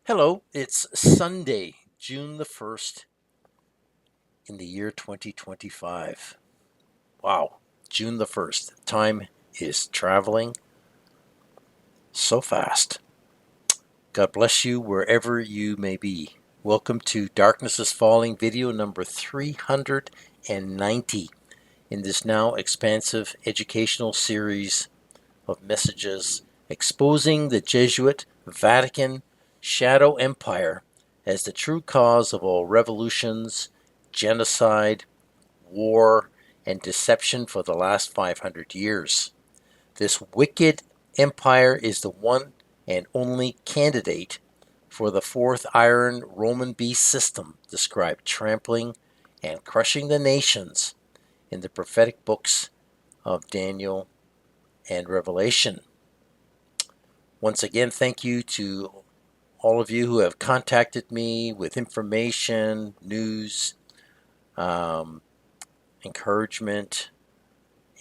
Hello, it's Sunday, June the 1st in the year 2025. Wow, June the 1st. Time is traveling so fast. God bless you wherever you may be. Welcome to Darkness is Falling video number 390 in this now expansive educational series of messages exposing the Jesuit Vatican shadow empire as the true cause of all revolutions, genocide, war, and deception for the last 500 years. This wicked empire is the one and only candidate for the fourth iron Roman beast system described trampling and crushing the nations in the prophetic books of Daniel and Revelation. Once again, thank you to all of you who have contacted me with information, news, um, encouragement,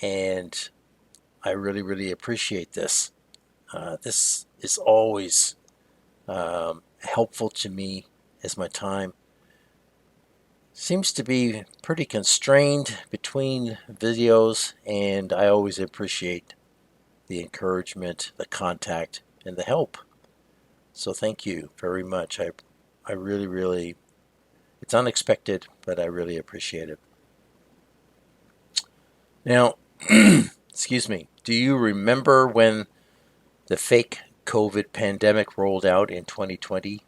and I really, really appreciate this. This is always helpful to me as my time seems to be pretty constrained between videos, and I always appreciate the encouragement, the contact, and the help. So thank you very much. I really, really, it's unexpected, but I really appreciate it. Now, excuse me, do you remember when the fake COVID pandemic rolled out in 2020?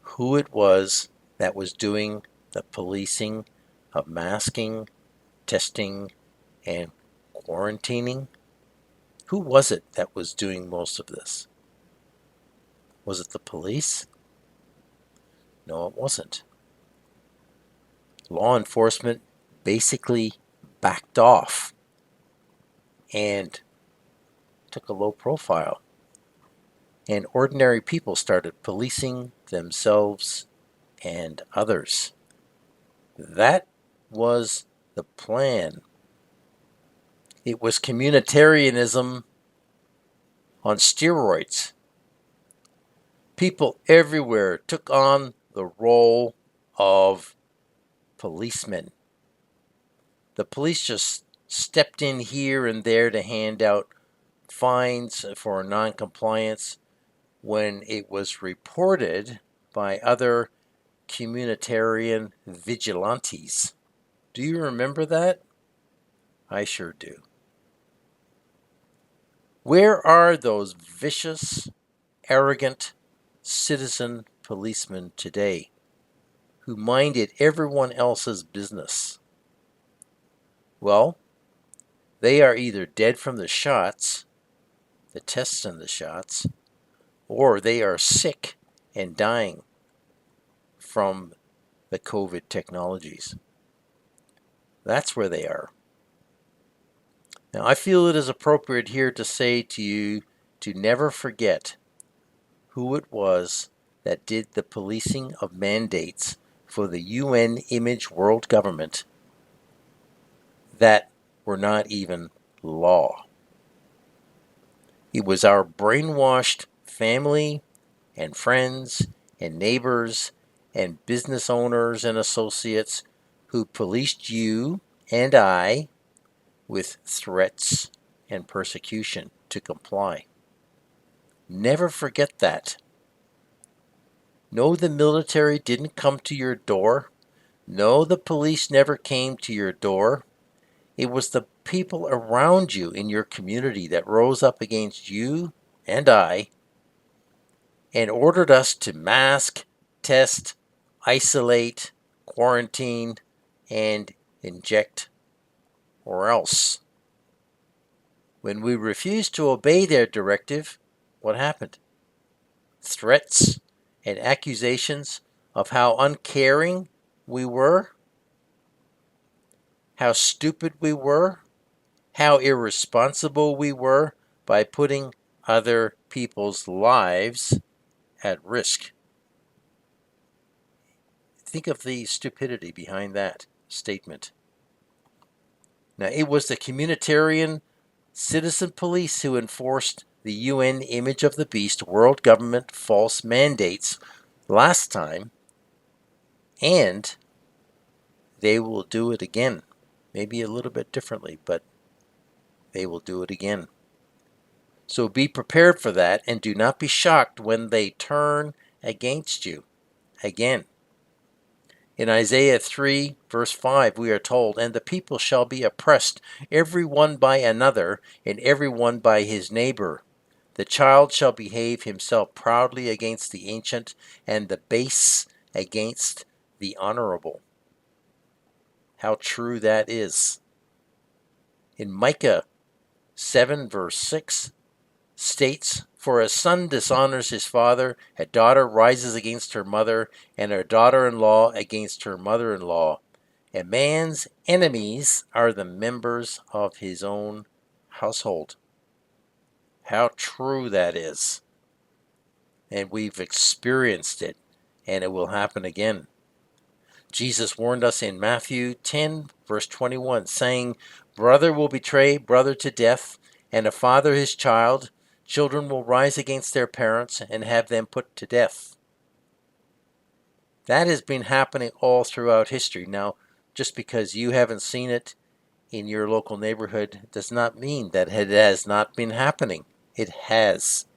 Who it was that was doing the policing of masking, testing, and quarantining? Who was it that was doing most of this? Was it the police? No, it wasn't. Law enforcement basically backed off and took a low profile. And ordinary people started policing themselves and others. That was the plan. It was communitarianism on steroids. People everywhere took on the role of policemen. The police just stepped in here and there to hand out fines for noncompliance when it was reported by other communitarian vigilantes. Do you remember that? I sure do. Where are those vicious, arrogant citizen policemen today who minded everyone else's business? Well, they are either dead from the shots, the tests and the shots, or they are sick and dying from the COVID technologies. That's where they are. Now, I feel it is appropriate here to say to you to never forget who it was that did the policing of mandates for the UN image world government that were not even law. It was our brainwashed family and friends and neighbors and business owners and associates who policed you and I with threats and persecution to comply. Never forget that. No, the military didn't come to your door. No, the police never came to your door. It was the people around you in your community that rose up against you and I and ordered us to mask, test, isolate, quarantine, and inject, or else. When we refused to obey their directive, what happened? Threats and accusations of how uncaring we were, how stupid we were, how irresponsible we were by putting other people's lives at risk. Think of the stupidity behind that statement. Now, it was the communitarian citizen police who enforced the UN image of the beast, world government false mandates last time, and they will do it again. Maybe a little bit differently, but they will do it again. So be prepared for that, and do not be shocked when they turn against you again. In Isaiah 3, verse 5, we are told, "And the people shall be oppressed, every one by another, and every one by his neighbor. The child shall behave himself proudly against the ancient, and the base against the honorable." How true that is. In Micah 7, verse 6, states, "For a son dishonors his father, a daughter rises against her mother, and her daughter-in-law against her mother-in-law. A man's enemies are the members of his own household." How true that is. And we've experienced it, and it will happen again. Jesus warned us in Matthew 10, verse 21, saying, "Brother will betray brother to death, and a father his child. Children will rise against their parents and have them put to death." That has been happening all throughout history. Now, just because you haven't seen it in your local neighborhood does not mean that it has not been happening. It has.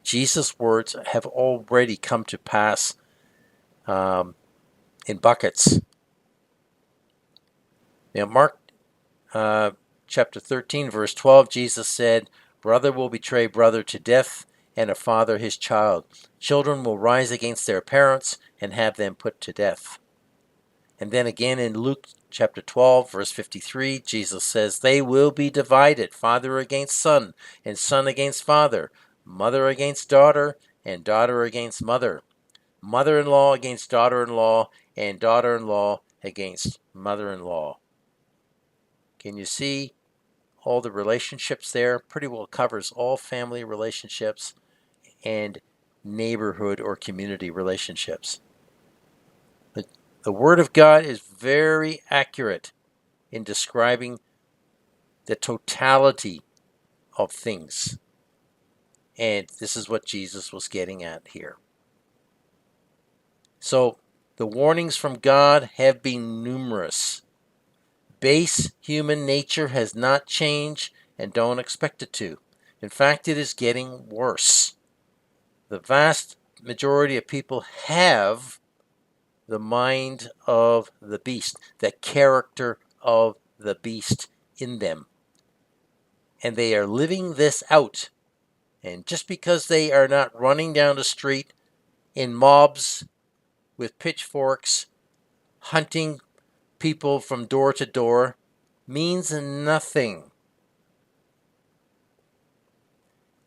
Jesus' words have already come to pass in buckets. Now, Mark chapter 13, verse 12, Jesus said, "Brother will betray brother to death, and a father his child. Children will rise against their parents and have them put to death." And then again in Luke chapter 12, verse 53, Jesus says, "They will be divided, father against son, and son against father, mother against daughter, and daughter against mother, mother-in-law against daughter-in-law, and daughter-in-law against mother-in-law." Can you see all the relationships there? Pretty well covers all family relationships and neighborhood or community relationships. The Word of God is very accurate in describing the totality of things. And this is what Jesus was getting at here. So the warnings from God have been numerous. Base human nature has not changed, and don't expect it to. In fact, it is getting worse. The vast majority of people have the mind of the beast, the character of the beast in them. And they are living this out. And just because they are not running down the street in mobs with pitchforks, hunting people from door to door, means nothing.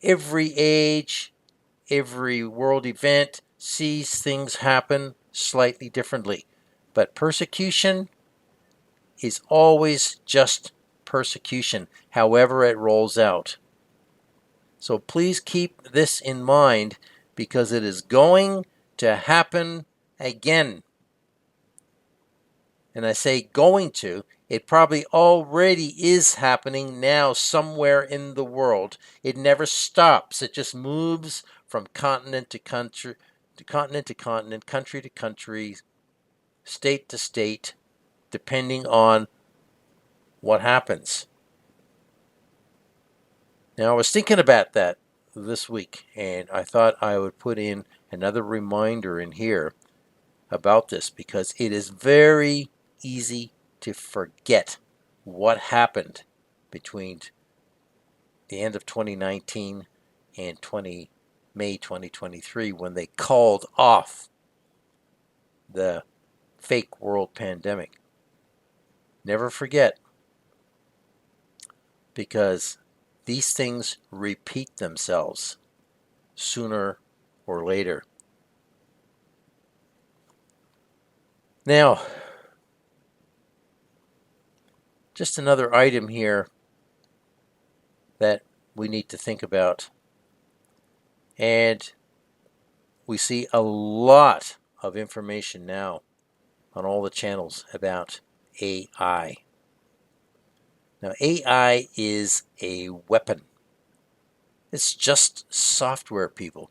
Every age, every world event sees things happen slightly differently. But persecution is always just persecution, however it rolls out. So please keep this in mind, because it is going to happen again. And I say going to, it probably already is happening now somewhere in the world. It never stops. It just moves from continent to country, to continent to continent, country to country, state to state, depending on what happens. Now, I was thinking about that this week, and I thought I would put in another reminder in here about this, because it is very easy to forget what happened between the end of 2019 and May 2023, when they called off the fake world pandemic. Never forget, because these things repeat themselves sooner or later. Now, just another item here that we need to think about. And we see a lot of information now on all the channels about AI. Now, AI is a weapon. It's just software, people,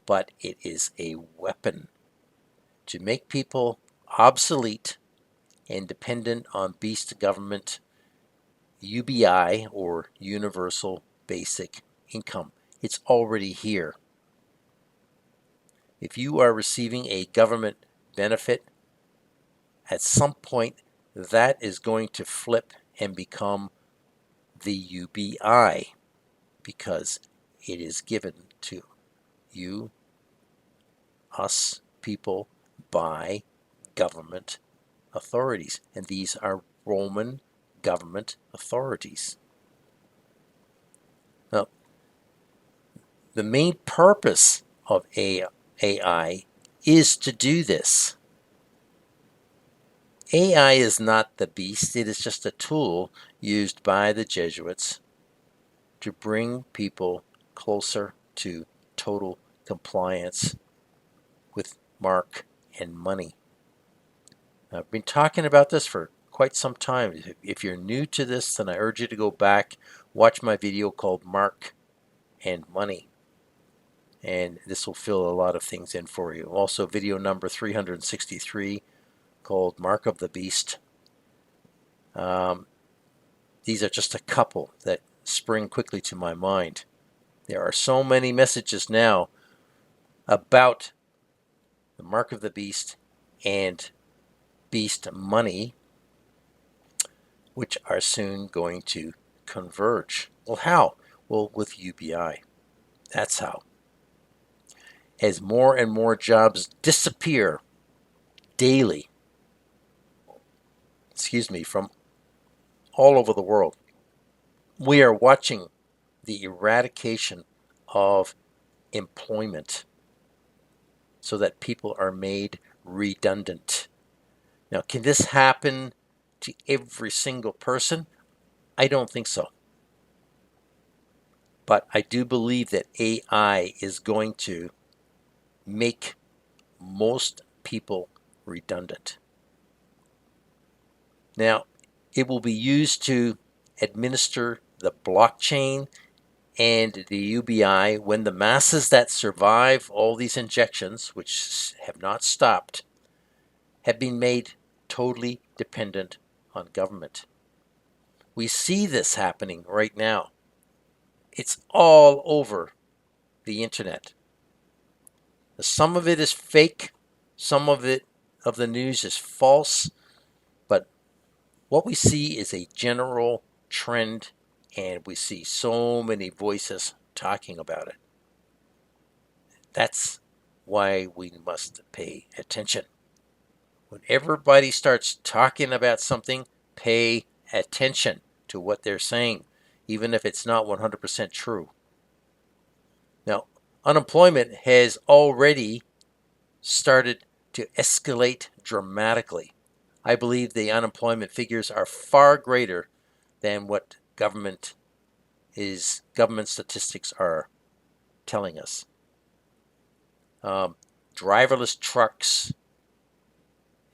but it is a weapon to make people obsolete and dependent on beast government UBI, or Universal Basic Income. It's already here. If you are receiving a government benefit, at some point that is going to flip and become the UBI, because it is given to you, us, people, by government authorities. And these are Roman government authorities. Now, the main purpose of AI is to do this. AI is not the beast, it is just a tool used by the Jesuits to bring people closer to total compliance with Mark and money. Now, I've been talking about this for quite some time. If you're new to this, then I urge you to go back, watch my video called Mark and Money, and this will fill a lot of things in for you. Also, video number 363 called Mark of the Beast. These are just a couple that spring quickly to my mind. There are so many messages now about the Mark of the Beast and beast money, which are soon going to converge. Well, how? Well, with UBI. That's how. As more and more jobs disappear daily, from all over the world, we are watching the eradication of employment so that people are made redundant. Now, can this happen to every single person? I don't think so. But I do believe that AI is going to make most people redundant. Now, it will be used to administer the blockchain and the UBI when the masses that survive all these injections, which have not stopped, have been made totally dependent on government. We see this happening right now. It's all over the internet. Some of it is fake, some of the news is false, but what we see is a general trend, and we see so many voices talking about it. That's why we must pay attention. When everybody starts talking about something, pay attention to what they're saying, even if it's not 100% true. Now, unemployment has already started to escalate dramatically. I believe the unemployment figures are far greater than what government statistics are telling us. Driverless trucks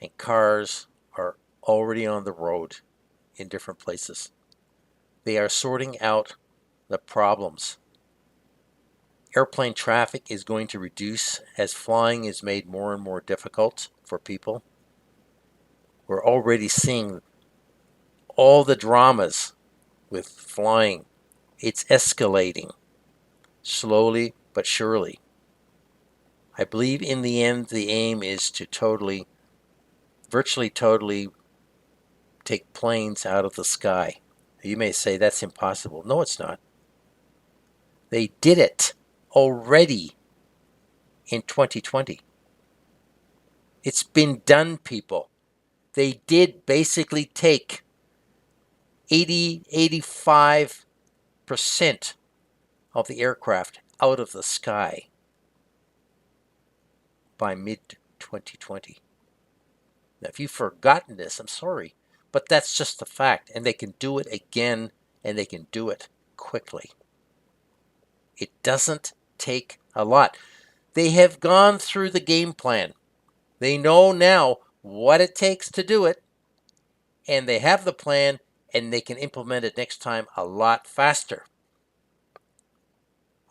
and cars are already on the road in different places. They are sorting out the problems. Airplane traffic is going to reduce as flying is made more and more difficult for people. We're already seeing all the dramas with flying. It's escalating slowly but surely. I believe in the end, the aim is to virtually totally take planes out of the sky. You may say that's impossible. No, it's not. They did it already in 2020. It's been done, people. They did basically take 85% of the aircraft out of the sky by mid-2020. Now, if you've forgotten this, I'm sorry, but that's just the fact. And they can do it again, and they can do it quickly. It doesn't take a lot. They have gone through the game plan. They know now what it takes to do it, and they have the plan, and they can implement it next time a lot faster.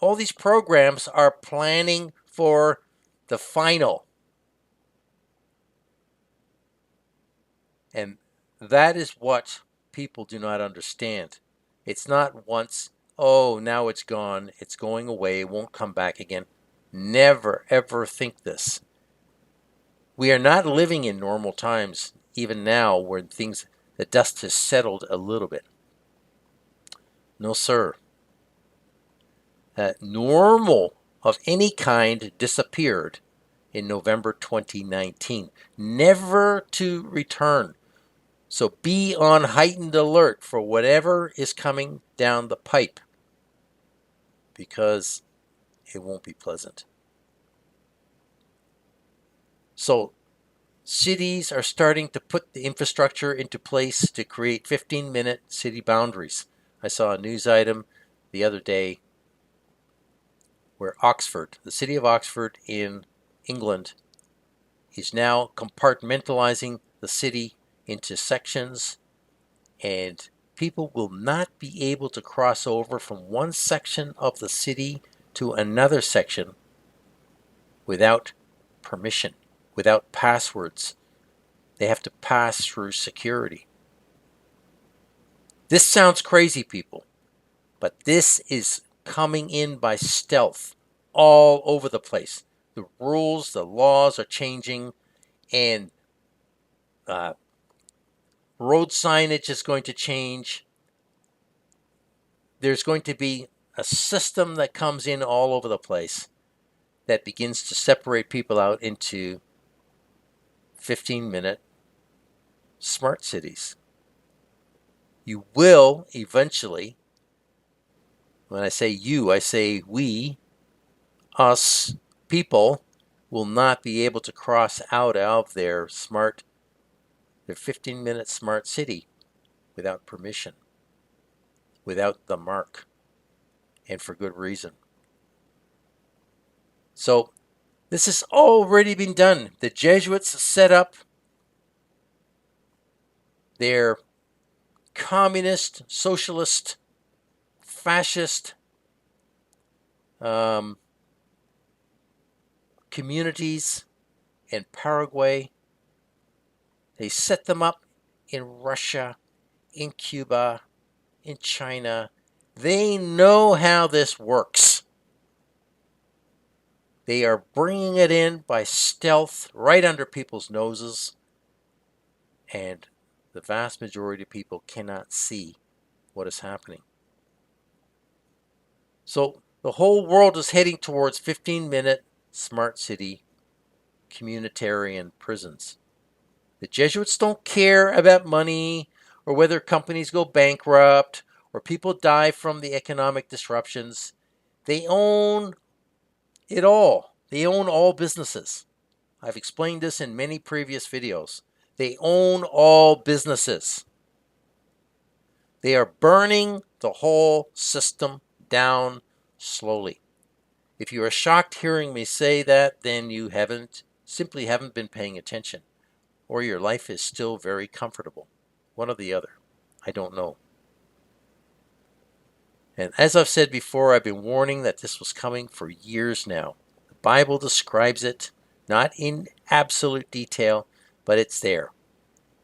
All these programs are planning for the final. And that is what people do not understand. It's not once, oh, now it's gone, it's going away, it won't come back again. Never, ever think this. We are not living in normal times, even now, where the dust has settled a little bit. No, sir. Normal of any kind disappeared in November 2019, never to return. So be on heightened alert for whatever is coming down the pipe, because it won't be pleasant. So cities are starting to put the infrastructure into place to create 15-minute city boundaries. I saw a news item the other day where Oxford, the city of Oxford in England, is now compartmentalizing the city into sections, and people will not be able to cross over from one section of the city to another section without permission, without passwords. They have to pass through security. This sounds crazy, people, but this is coming in by stealth all over the place. The rules, the laws are changing, and road signage is going to change. There's going to be a system that comes in all over the place that begins to separate people out into 15-minute smart cities. You will eventually, when I say you, I say we, us, people, will not be able to cross out of their 15-minute smart city without permission, without the mark, and for good reason. So this has already been done. The Jesuits set up their communist, socialist, fascist communities in Paraguay. They set them up in Russia, in Cuba, in China. They know how this works. They are bringing it in by stealth right under people's noses, and the vast majority of people cannot see what is happening. So the whole world is heading towards 15-minute smart city communitarian prisons. The Jesuits don't care about money or whether companies go bankrupt or people die from the economic disruptions. They own it all. They own all businesses. I've explained this in many previous videos. They own all businesses. They are burning the whole system down slowly. If you are shocked hearing me say that, then you simply haven't been paying attention, or your life is still very comfortable. One or the other. I don't know. And as I've said before, I've been warning that this was coming for years now. The Bible describes it, not in absolute detail, but it's there,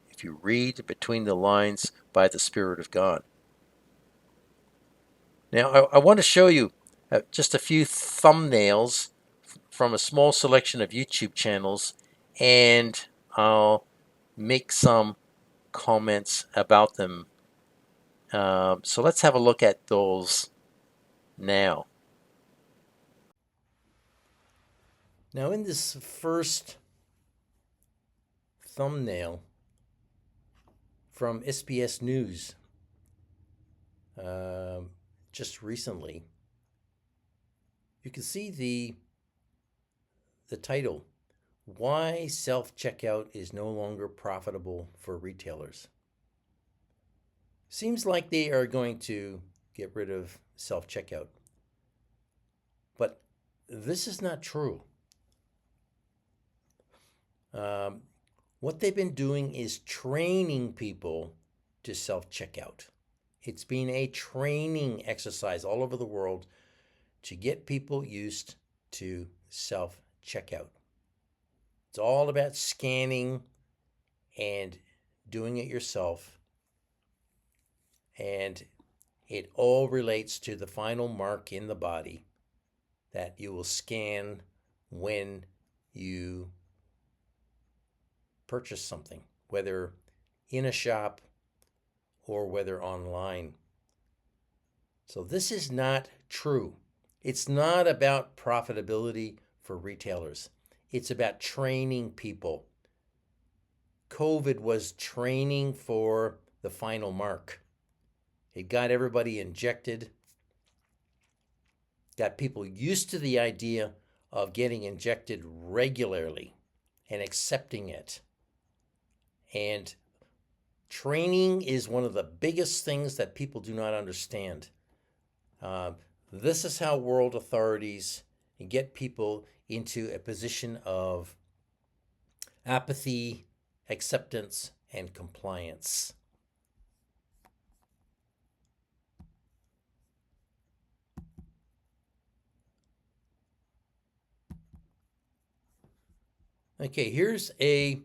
if you read between the lines by the Spirit of God. Now, I want to show you just a few thumbnails from a small selection of YouTube channels, and I'll make some comments about them. So let's have a look at those now. Now, in this first thumbnail from SBS News, just recently, you can see the title, Why Self-Checkout is No Longer Profitable for Retailers. Seems like they are going to get rid of self-checkout. But this is not true. What they've been doing is training people to self-checkout. It's been a training exercise all over the world to get people used to self-checkout. It's all about scanning and doing it yourself. And it all relates to the final mark in the body that you will scan when you purchase something, whether in a shop or whether online. So this is not true. It's not about profitability for retailers. It's about training people. COVID was training for the final mark. It got everybody injected, got people used to the idea of getting injected regularly and accepting it. And training is one of the biggest things that people do not understand. This is how world authorities get people into a position of apathy, acceptance, and compliance. Okay, here's a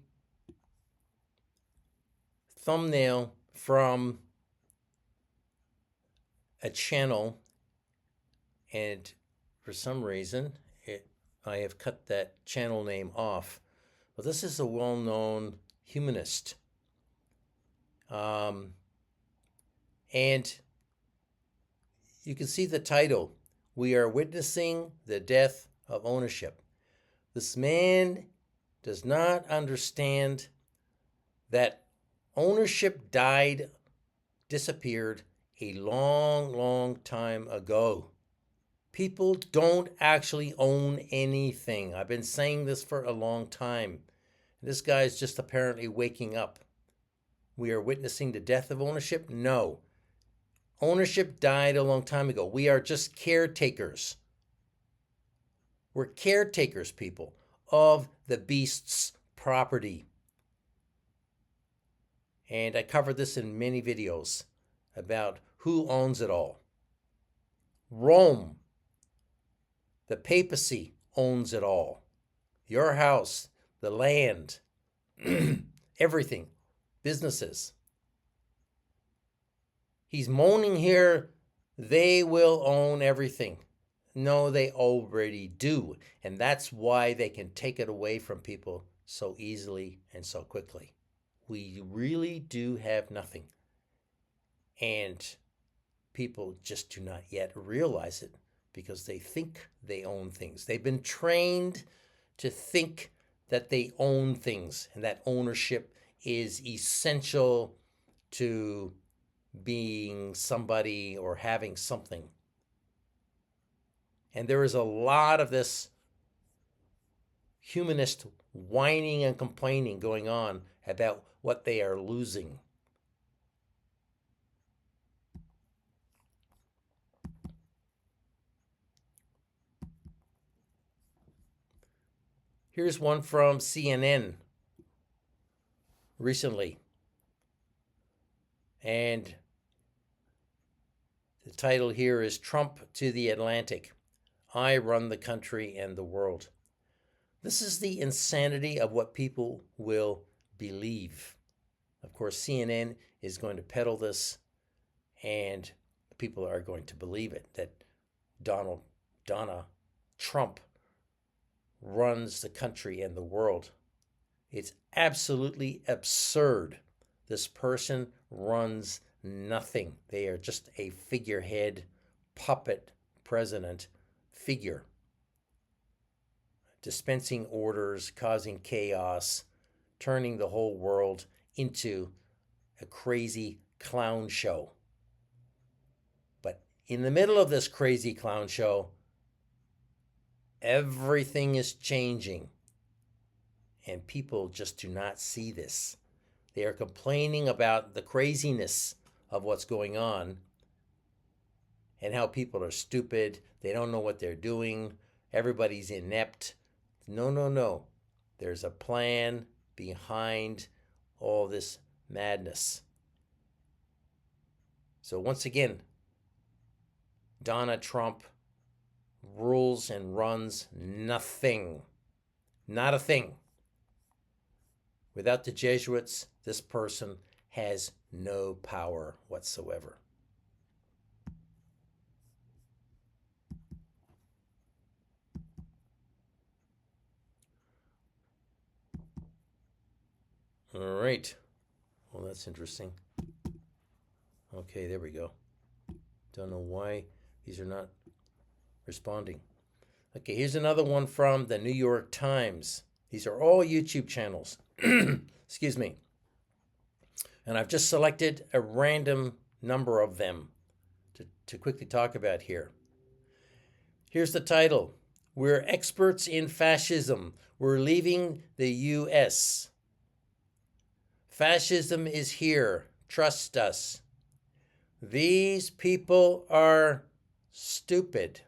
thumbnail from a channel, and for some reason I have cut that channel name off. But this is a well-known humanist. And you can see the title, "We Are Witnessing the Death of Ownership." This man does not understand that ownership disappeared a long, long time ago. People don't actually own anything. I've been saying this for a long time. This guy's just apparently waking up. We are witnessing the death of ownership? No. Ownership died a long time ago. We are just caretakers. We're caretakers, people, of the beast's property. And I covered this in many videos about who owns it all. Rome, the papacy, owns it all. Your house, the land, everything, businesses. He's moaning here, they will own everything. No, they already do. And that's why they can take it away from people so easily and so quickly. We really do have nothing. And people just do not yet realize it because they think they own things. They've been trained to think that they own things and that ownership is essential to being somebody or having something. And there is a lot of this humanist whining and complaining going on about what they are losing. Here's one from CNN recently. And the title here is "Trump to the Atlantic. I run the country and the world." This is the insanity of what people will believe. Of course, CNN is going to peddle this, and people are going to believe it, that Donald Trump runs the country and the world. It's absolutely absurd. This person runs nothing. They are just a figurehead, puppet president figure, dispensing orders, causing chaos, turning the whole world into a crazy clown show. But in the middle of this crazy clown show, everything is changing. And people just do not see this. They are complaining about the craziness of what's going on and how people are stupid. They don't know what they're doing. Everybody's inept. No. There's a plan behind all this madness. So once again, Donald Trump rules and runs nothing. Not a thing. Without the Jesuits, this person has no power whatsoever. All right. Well, that's interesting. Okay, there we go. Don't know why these are not responding. Okay, here's another one from the New York Times. These are all YouTube channels. Excuse me. And I've just selected a random number of them to quickly talk about here. Here's the title. We're experts in fascism. We're leaving the U.S. Fascism is here. Trust us. These people are stupid.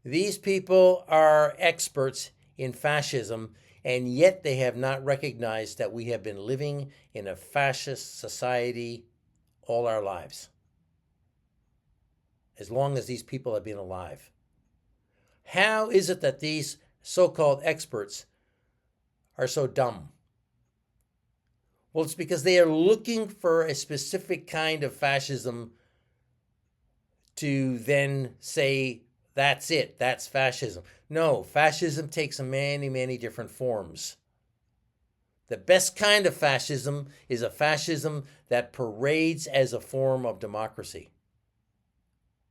These people are experts in fascism, and yet they have not recognized that we have been living in a fascist society all our lives, as long as these people have been alive. How is it that these so-called experts are so dumb? Well, it's because they are looking for a specific kind of fascism to then say, that's it, that's fascism. No, fascism takes many, many different forms. The best kind of fascism is a fascism that parades as a form of democracy,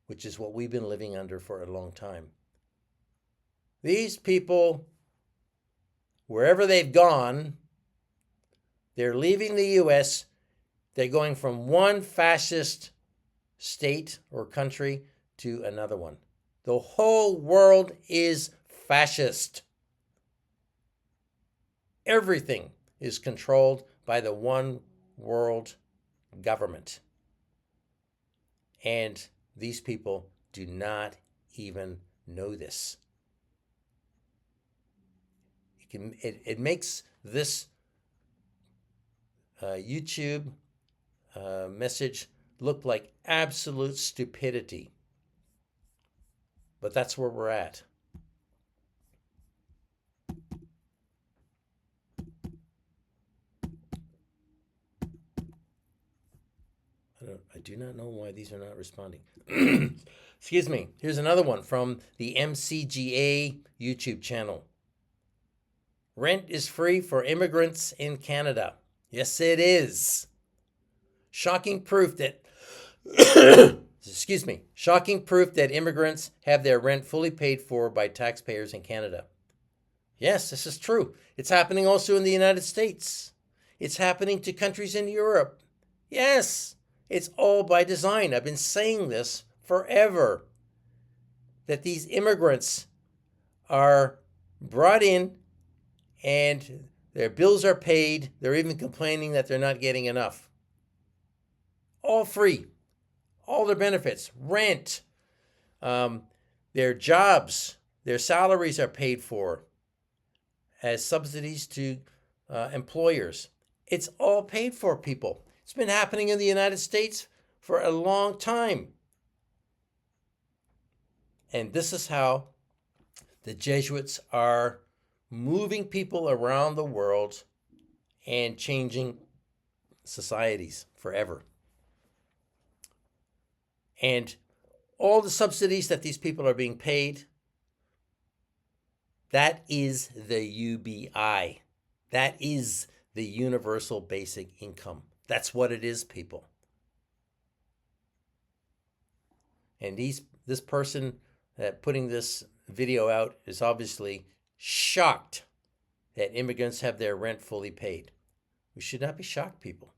which is what we've been living under for a long time. These people, wherever they've gone, they're leaving the U.S., they're going from one fascist state or country to another one. The whole world is fascist. Everything is controlled by the one world government. And these people do not even know this. It makes this YouTube message look like absolute stupidity. But that's where we're at. I do not know why these are not responding. Excuse me. Here's another one from the MCGA YouTube channel. Rent is free for immigrants in Canada. Yes, it is. Shocking proof that shocking proof that immigrants have their rent fully paid for by taxpayers in Canada. Yes, this is true. It's happening also in the United States. It's happening to countries in Europe. Yes, it's all by design. I've been saying this forever, that these immigrants are brought in and their bills are paid. They're even complaining that they're not getting enough. All free. All their benefits, rent, their jobs, their salaries are paid for as subsidies to employers. It's all paid for, people. It's been happening in the United States for a long time. And this is how the Jesuits are moving people around the world and changing societies forever. And all the subsidies that these people are being paid, that is the UBI. That is the universal basic income. That's what it is, people. And this person putting this video out is obviously shocked that immigrants have their rent fully paid. We should not be shocked, people.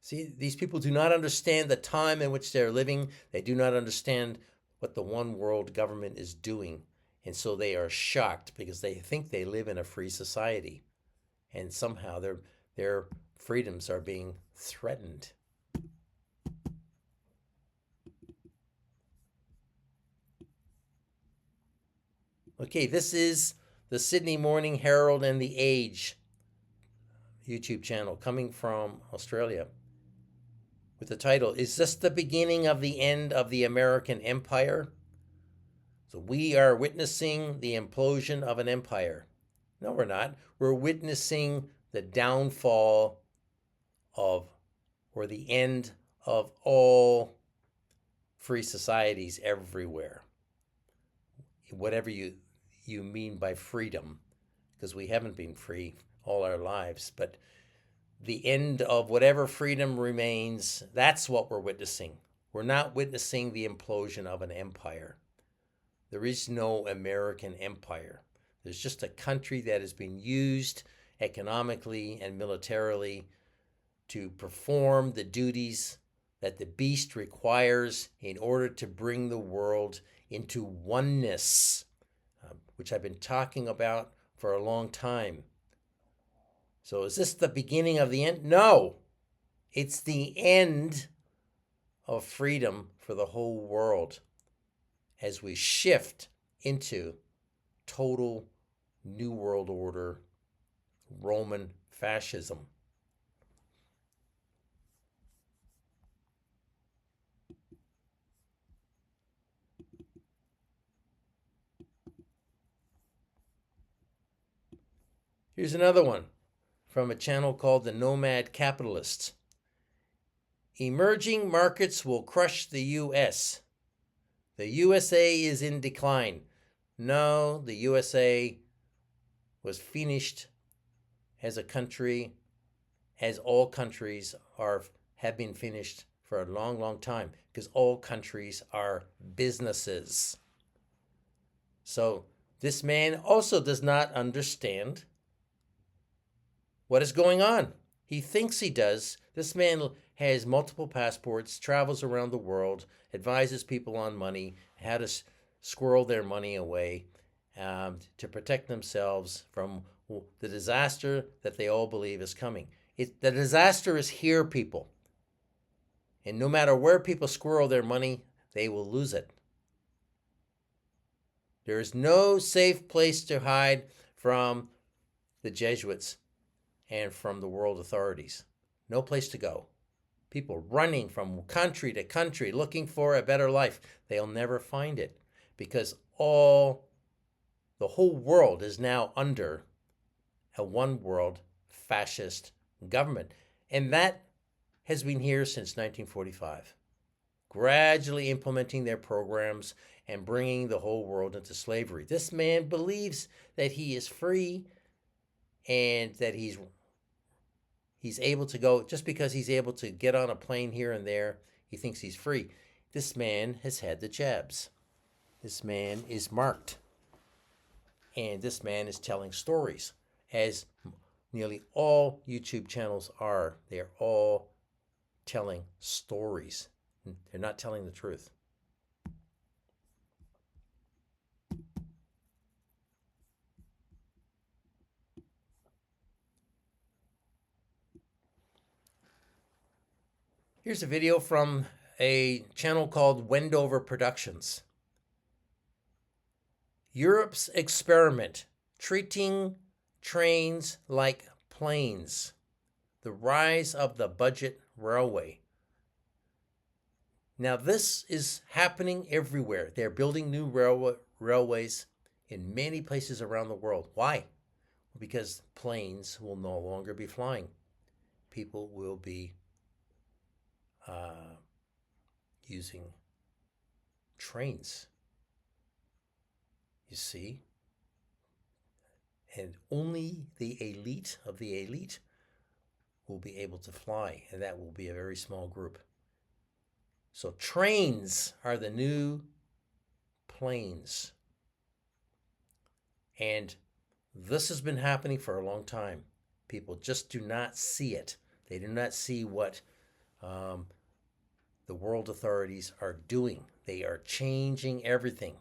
See, these people do not understand the time in which they're living. They do not understand what the one world government is doing. And so they are shocked because they think they live in a free society. And somehow their freedoms are being threatened. Okay, this is the Sydney Morning Herald and the Age YouTube channel coming from Australia, with the title, "Is this the beginning of the end of the American Empire?" So we are witnessing the implosion of an empire. No, we're not. We're witnessing the downfall of, or the end of all free societies everywhere. Whatever you mean by freedom, because we haven't been free all our lives, but the end of whatever freedom remains, that's what we're witnessing. We're not witnessing the implosion of an empire. There is no American empire. There's just a country that has been used economically and militarily to perform the duties that the beast requires in order to bring the world into oneness, which I've been talking about for a long time. So is this the beginning of the end? No, it's the end of freedom for the whole world as we shift into total New World Order, Roman fascism. Here's another one from a channel called The Nomad Capitalists. Emerging markets will crush the U.S. The USA is in decline. No, the USA was finished as a country, as all countries have been finished for a long, long time, because all countries are businesses. So this man also does not understand what is going on. He thinks he does. This man has multiple passports, travels around the world, advises people on money, how to squirrel their money away, to protect themselves from the disaster that they all believe is coming. The disaster is here, people. And no matter where people squirrel their money, they will lose it. There is no safe place to hide from the Jesuits and from the world authorities. No place to go. People running from country to country looking for a better life. They'll never find it because the whole world is now under a one world fascist government. And that has been here since 1945, gradually implementing their programs and bringing the whole world into slavery. This man believes that he is free and that he's able to go, just because he's able to get on a plane here and there, he thinks he's free. This man has had the jabs. This man is marked. And this man is telling stories, as nearly all YouTube channels are. They are all telling stories. They're not telling the truth. Here's a video from a channel called Wendover Productions. Europe's experiment, treating trains like planes. The rise of the budget railway. Now this is happening everywhere. They're building new railways in many places around the world. Why? Because planes will no longer be flying. People will be using trains. You see? And only the elite of the elite will be able to fly, and that will be a very small group. So trains are the new planes. And this has been happening for a long time. People just do not see it. They do not see what the world authorities are doing. They are changing everything.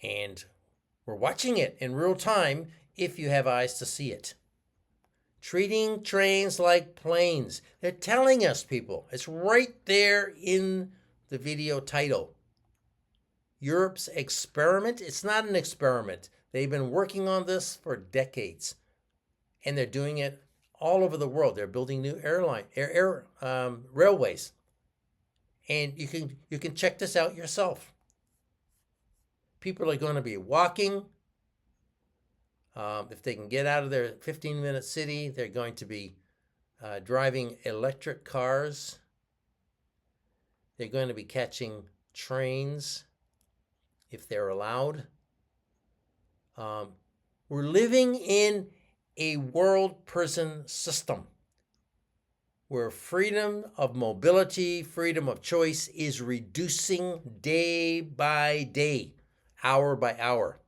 And we're watching it in real time if you have eyes to see it. Treating trains like planes. They're telling us, people. It's right there in the video title. Europe's experiment. It's not an experiment. They've been working on this for decades. And they're doing it all over the world. They're building new railways. And you can check this out yourself. People are going to be walking. If they can get out of their 15-minute city, they're going to be driving electric cars. They're going to be catching trains if they're allowed. We're living in a world prison system where freedom of mobility, freedom of choice is reducing day by day, hour by hour.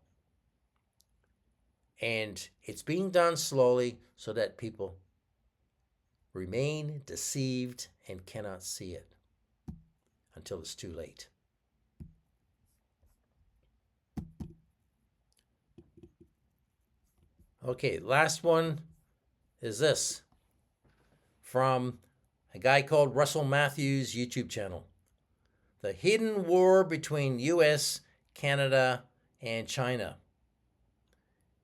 And it's being done slowly so that people remain deceived and cannot see it until it's too late. Okay, last one is this from a guy called Russell Matthews' YouTube channel. The hidden war between US, Canada, and China.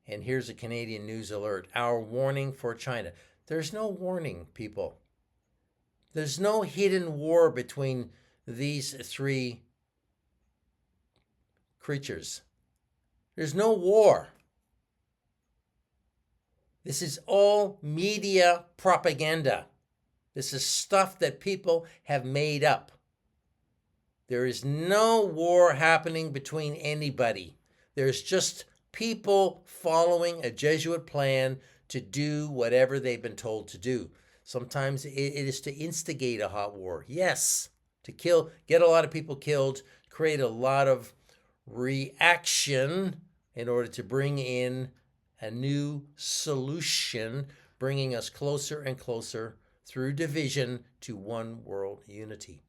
And here's a Canadian news alert. Our warning for China. There's no warning, people. There's no hidden war between these three creatures. There's no war. This is all media propaganda. This is stuff that people have made up. There is no war happening between anybody. There's just people following a Jesuit plan to do whatever they've been told to do. Sometimes it is to instigate a hot war. Yes, to kill, get a lot of people killed, create a lot of reaction in order to bring in a new solution, bringing us closer and closer through division to one world unity.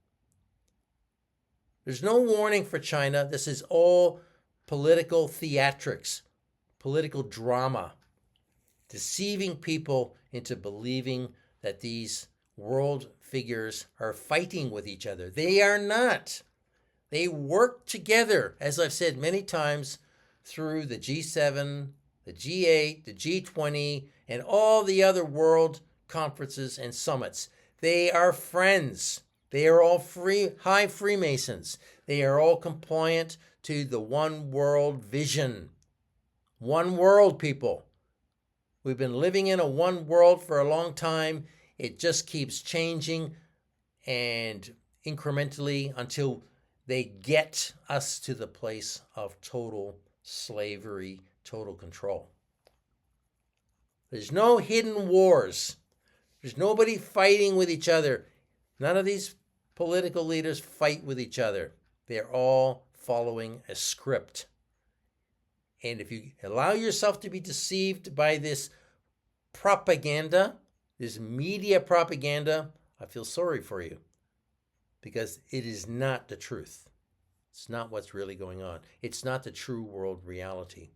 There's no warning for China. This is all political theatrics, political drama, deceiving people into believing that these world figures are fighting with each other. They are not. They work together, as I've said many times, through the G7, the G8, the G20, and all the other world conferences and summits. They are friends. They are all high Freemasons. They are all compliant to the one world vision. One world, people. We've been living in a one world for a long time. It just keeps changing and incrementally until they get us to the place of total slavery, total control. There's no hidden wars. There's nobody fighting with each other. None of these political leaders fight with each other. They're all following a script. And if you allow yourself to be deceived by this propaganda, this media propaganda, I feel sorry for you because it is not the truth. It's not what's really going on. It's not the true world reality.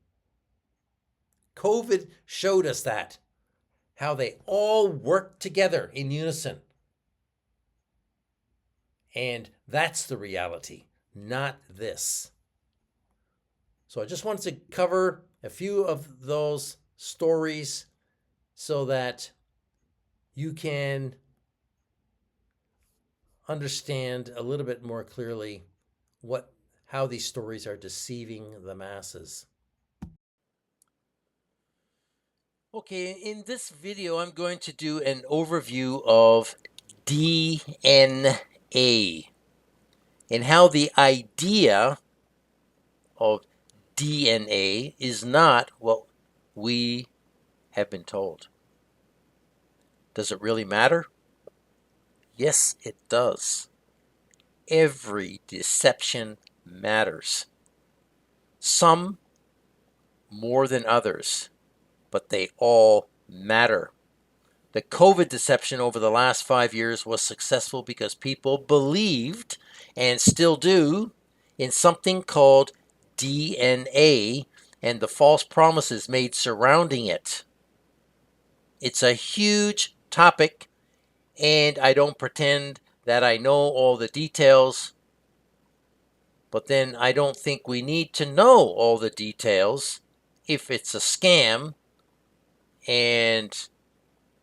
COVID showed us that, how they all work together in unison. And that's the reality, not this. So I just wanted to cover a few of those stories so that you can understand a little bit more clearly how these stories are deceiving the masses. Okay, in this video, I'm going to do an overview of DNA and how the idea of DNA is not what we have been told. Does it really matter? Yes, it does. Every deception matters. Some more than others, but they all matter. The COVID deception over the last 5 years was successful because people believed, and still do, in something called DNA and the false promises made surrounding it. It's a huge topic, and I don't pretend that I know all the details, but then I don't think we need to know all the details if it's a scam, and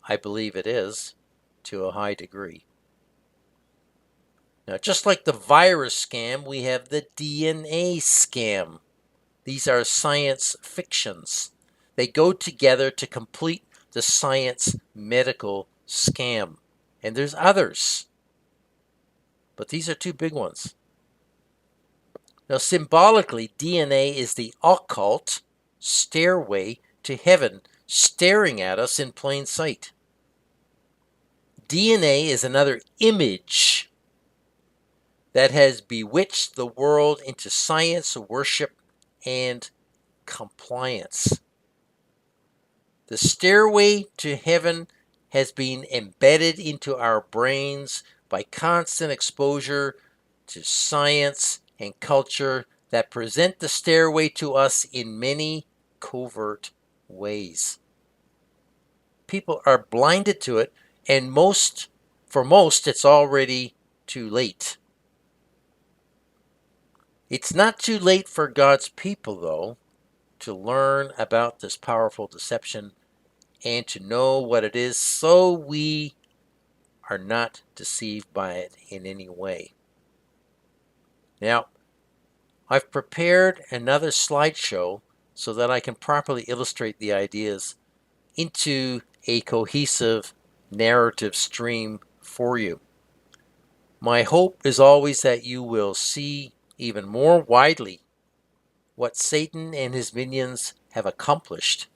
I believe it is to a high degree. Now, just like the virus scam, we have the DNA scam. These are science fictions. They go together to complete the science medical scam. And there's others, but these are two big ones. Now, symbolically, DNA is the occult stairway to heaven, staring at us in plain sight. DNA is another image that has bewitched the world into science, worship, and compliance. The stairway to heaven has been embedded into our brains by constant exposure to science and culture that present the stairway to us in many covert ways. People are blinded to it, and for most, it's already too late. It's not too late for God's people, though, to learn about this powerful deception and to know what it is so we are not deceived by it in any way. Now, I've prepared another slideshow so that I can properly illustrate the ideas into a cohesive narrative stream for you. My hope is always that you will see even more widely what Satan and his minions have accomplished,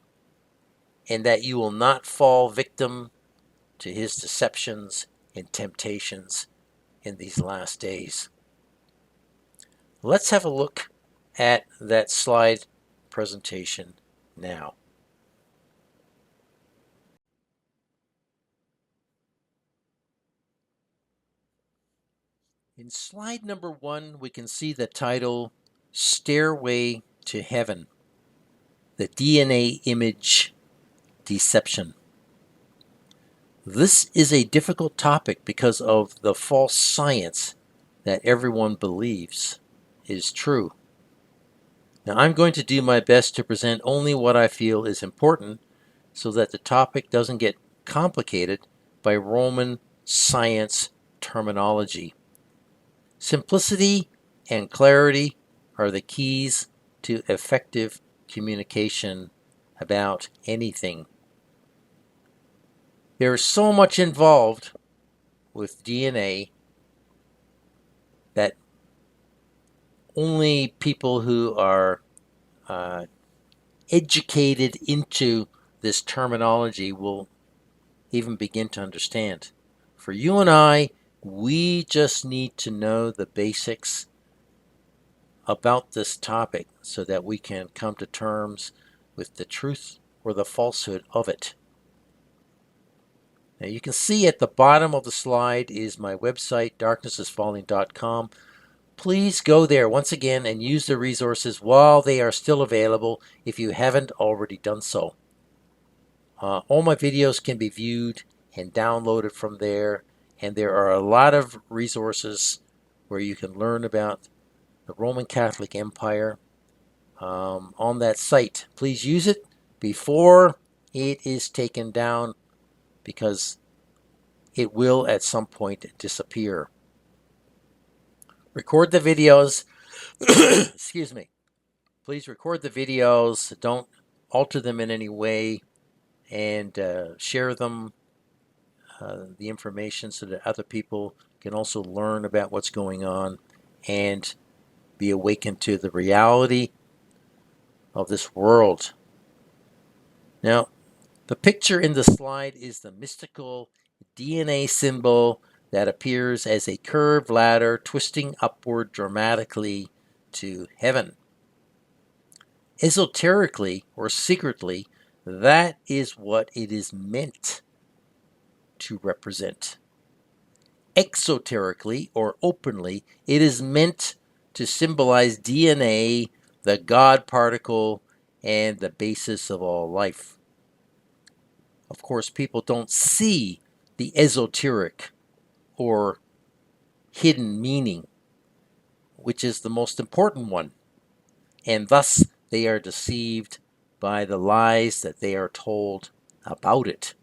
and that you will not fall victim to his deceptions and temptations in these last days. Let's have a look at that slide presentation now. In slide number 1, we can see the title, Stairway to Heaven, the DNA image deception. This is a difficult topic because of the false science that everyone believes is true. Now, I'm going to do my best to present only what I feel is important so that the topic doesn't get complicated by Roman science terminology. Simplicity and clarity are the keys to effective communication about anything. There is so much involved with DNA that only people who are educated into this terminology will even begin to understand. For you and I, we just need to know the basics about this topic so that we can come to terms with the truth or the falsehood of it. Now you can see at the bottom of the slide is my website, darknessisfalling.com. Please go there once again and use the resources while they are still available if you haven't already done so. All my videos can be viewed and downloaded from there, and there are a lot of resources where you can learn about the Roman Catholic Empire on that site. Please use it before it is taken down, because it will at some point disappear. Record the videos. Excuse me. Please record the videos. Don't alter them in any way, and share them, the information, so that other people can also learn about what's going on and be awakened to the reality of this world. Now, the picture in the slide is the mystical DNA symbol that appears as a curved ladder twisting upward dramatically to heaven. Esoterically or secretly, that is what it is meant to represent. Exoterically or openly, it is meant to symbolize DNA, the God particle, and the basis of all life. Of course, people don't see the esoteric or hidden meaning, which is the most important one, and thus they are deceived by the lies that they are told about it,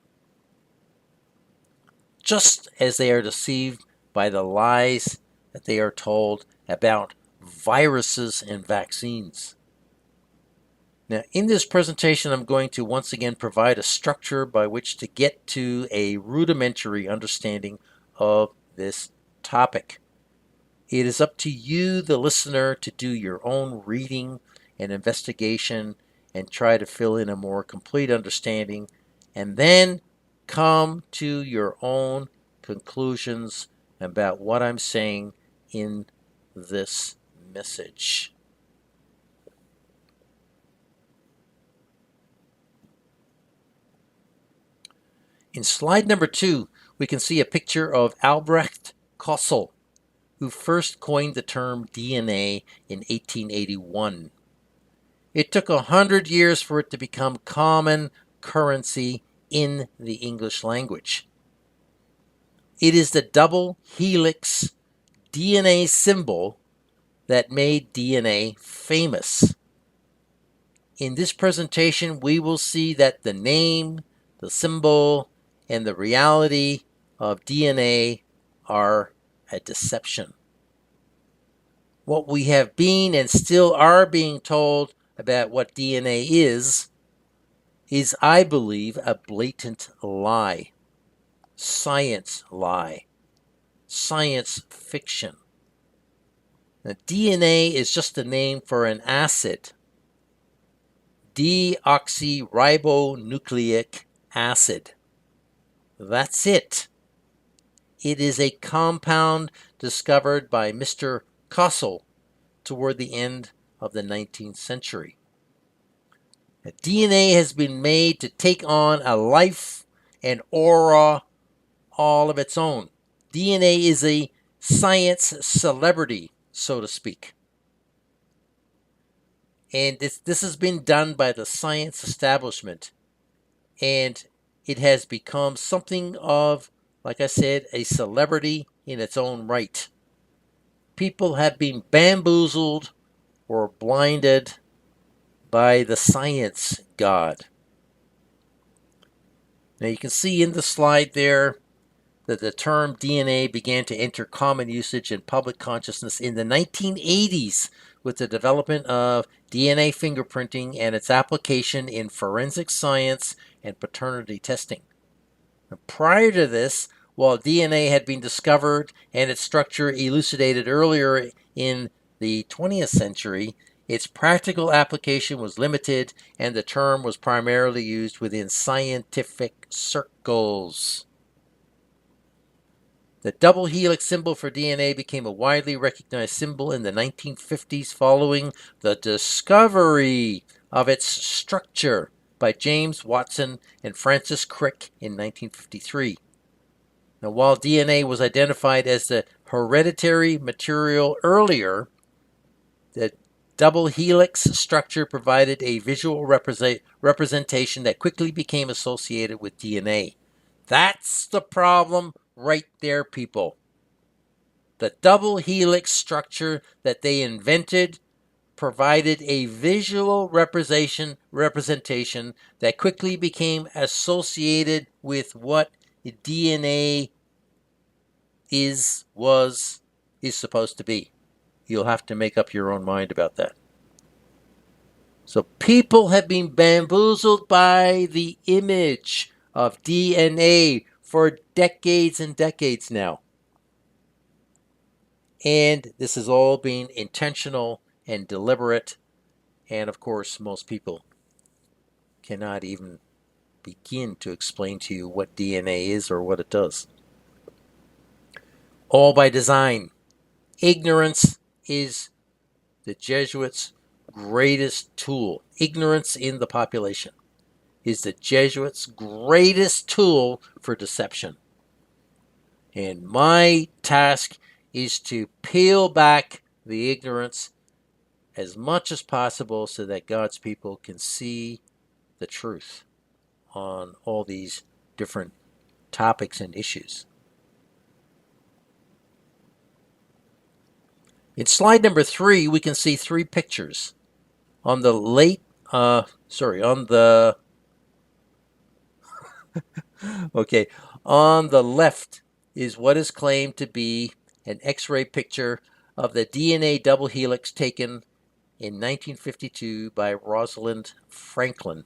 just as they are deceived by the lies that they are told about viruses and vaccines. Now, in this presentation, I'm going to once again provide a structure by which to get to a rudimentary understanding of this topic. It is up to you, the listener, to do your own reading and investigation and try to fill in a more complete understanding, and then come to your own conclusions about what I'm saying in this message. In slide number 2, we can see a picture of Albrecht Kossel, who first coined the term DNA in 1881. It took 100 years for it to become common currency in the English language. It is the double helix DNA symbol that made DNA famous. In this presentation, we will see that the name, the symbol, and the reality of DNA are a deception. What we have been and still are being told about what DNA is, I believe, a blatant lie. Science lie. Science fiction. Now, DNA is just a name for an acid, deoxyribonucleic acid. That's it. It is a compound discovered by Mr. Kossel toward the end of the 19th century. DNA has been made to take on a life and aura all of its own. DNA is a science celebrity, so to speak. And this has been done by the science establishment. And it has become something of, like I said, a celebrity in its own right. People have been bamboozled or blinded by the science god. Now you can see in the slide there that the term DNA began to enter common usage in public consciousness in the 1980s with the development of DNA fingerprinting and its application in forensic science and paternity testing. Prior to this, while DNA had been discovered and its structure elucidated earlier in the 20th century, its practical application was limited and the term was primarily used within scientific circles. The double helix symbol for DNA became a widely recognized symbol in the 1950s following the discovery of its structure by James Watson and Francis Crick in 1953. Now, while DNA was identified as the hereditary material earlier, the double helix structure provided a visual representation that quickly became associated with DNA. That's the problem right there, people. The double helix structure that they invented provided a visual representation that quickly became associated with what DNA is supposed to be. You'll have to make up your own mind about that. So people have been bamboozled by the image of DNA for decades and decades now. And this has all been intentional and deliberate. And of course, most people cannot even begin to explain to you what DNA is or what it does. All by design. Ignorance is the Jesuits' greatest tool. Ignorance in the population is the Jesuits' greatest tool for deception. And my task is to peel back the ignorance as much as possible so that God's people can see the truth on all these different topics and issues. In slide number 3, we can see 3 pictures. On the on the left is what is claimed to be an X-ray picture of the DNA double helix taken in 1952 by Rosalind Franklin.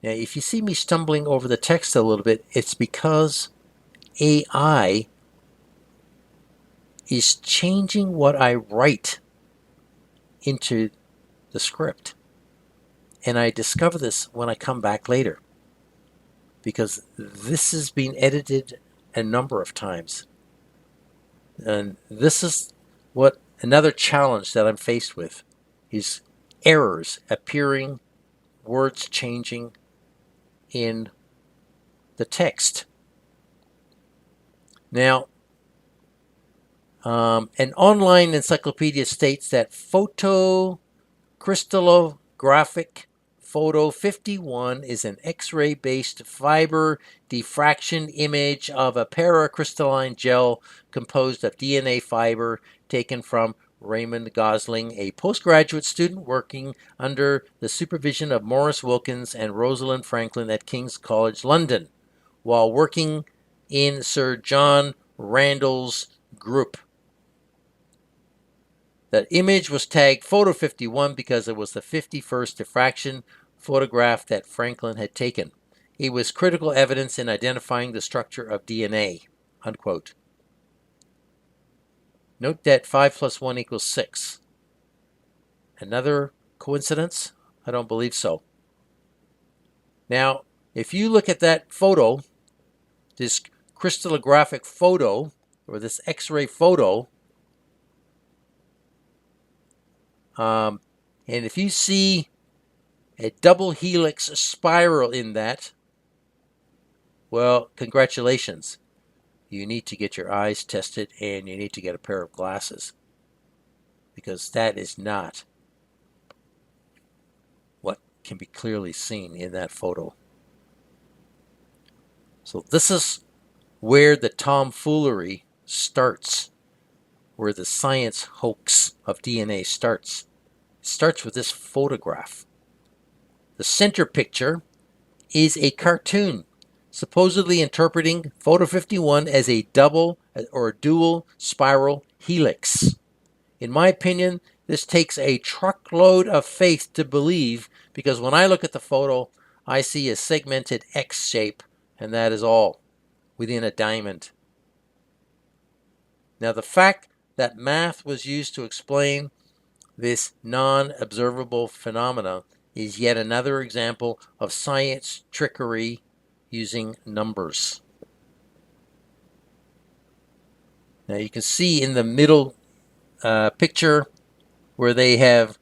Now, if you see me stumbling over the text a little bit, it's because AI is changing what I write into the script. And I discover this when I come back later, because this has been edited a number of times. And this is what another challenge that I'm faced with is errors appearing, words changing in the text. Now, an online encyclopedia states that photocrystallographic photo 51 is an X-ray based fiber diffraction image of a paracrystalline gel composed of DNA fiber taken from Raymond Gosling, a postgraduate student working under the supervision of Maurice Wilkins and Rosalind Franklin at King's College London, while working in Sir John Randall's group. The image was tagged Photo 51 because it was the 51st diffraction photograph that Franklin had taken. It was critical evidence in identifying the structure of DNA, unquote. Note that 5 plus 1 equals 6. Another coincidence? I don't believe so. Now, if you look at that photo, this crystallographic photo, or this X-ray photo, and if you see a double helix spiral in that, well, congratulations. You need to get your eyes tested and you need to get a pair of glasses, because that is not what can be clearly seen in that photo. So this is where the tomfoolery starts, where the science hoax of DNA starts. It starts with this photograph. The center picture is a cartoon supposedly interpreting photo 51 as a double or dual spiral helix. In my opinion, this takes a truckload of faith to believe, because when I look at the photo, I see a segmented X shape, and that is all, within a diamond. Now, the fact that math was used to explain this non-observable phenomena is yet another example of science trickery using numbers. Now you can see in the middle picture where they have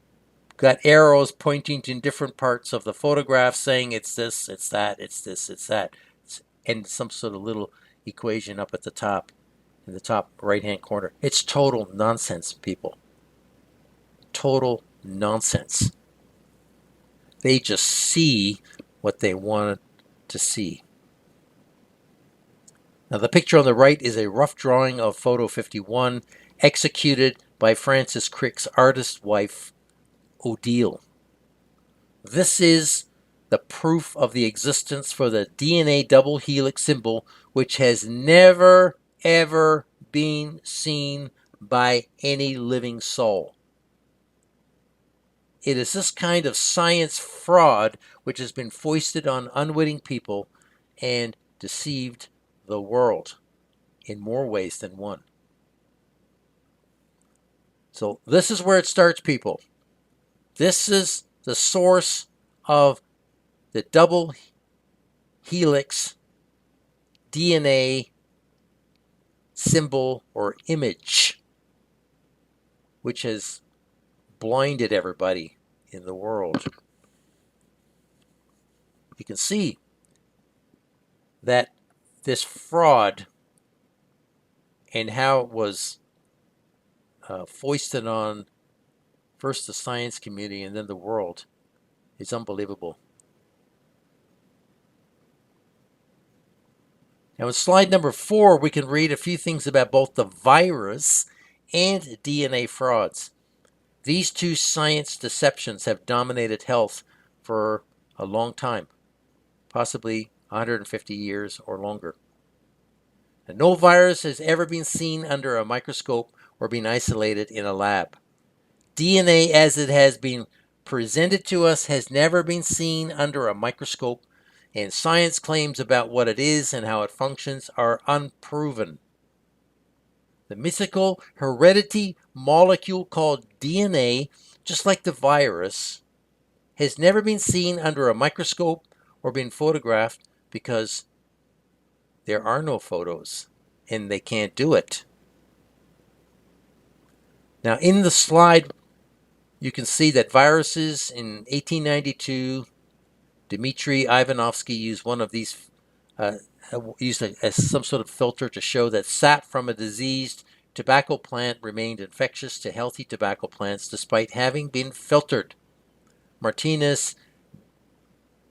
got arrows pointing to different parts of the photograph saying it's this, it's that, it's this, it's that, and some sort of little equation up at the top, in the top right-hand corner. It's total nonsense, people. Total nonsense. They just see what they want to see. Now, the picture on the right is a rough drawing of photo 51, executed by Francis Crick's artist wife, Odile. This is the proof of the existence for the DNA double helix symbol, which has never, ever been seen by any living soul. It is this kind of science fraud which has been foisted on unwitting people and deceived the world in more ways than one. So this is where it starts, people. This is the source of the double helix DNA symbol or image, which has blinded everybody in the world. You can see that this fraud and how it was foisted on first the science community and then the world is unbelievable. Now in slide number 4, we can read a few things about both the virus and DNA frauds. These two science deceptions have dominated health for a long time, possibly 150 years or longer. And no virus has ever been seen under a microscope or been isolated in a lab. DNA as it has been presented to us has never been seen under a microscope, and science claims about what it is and how it functions are unproven. The mythical heredity molecule called DNA, just like the virus, has never been seen under a microscope or been photographed because there are no photos and they can't do it. Now, in the slide, you can see that viruses in 1892, Dmitry Ivanovsky used one of these, used as some sort of filter to show that sap from a diseased tobacco plant remained infectious to healthy tobacco plants despite having been filtered. Martinez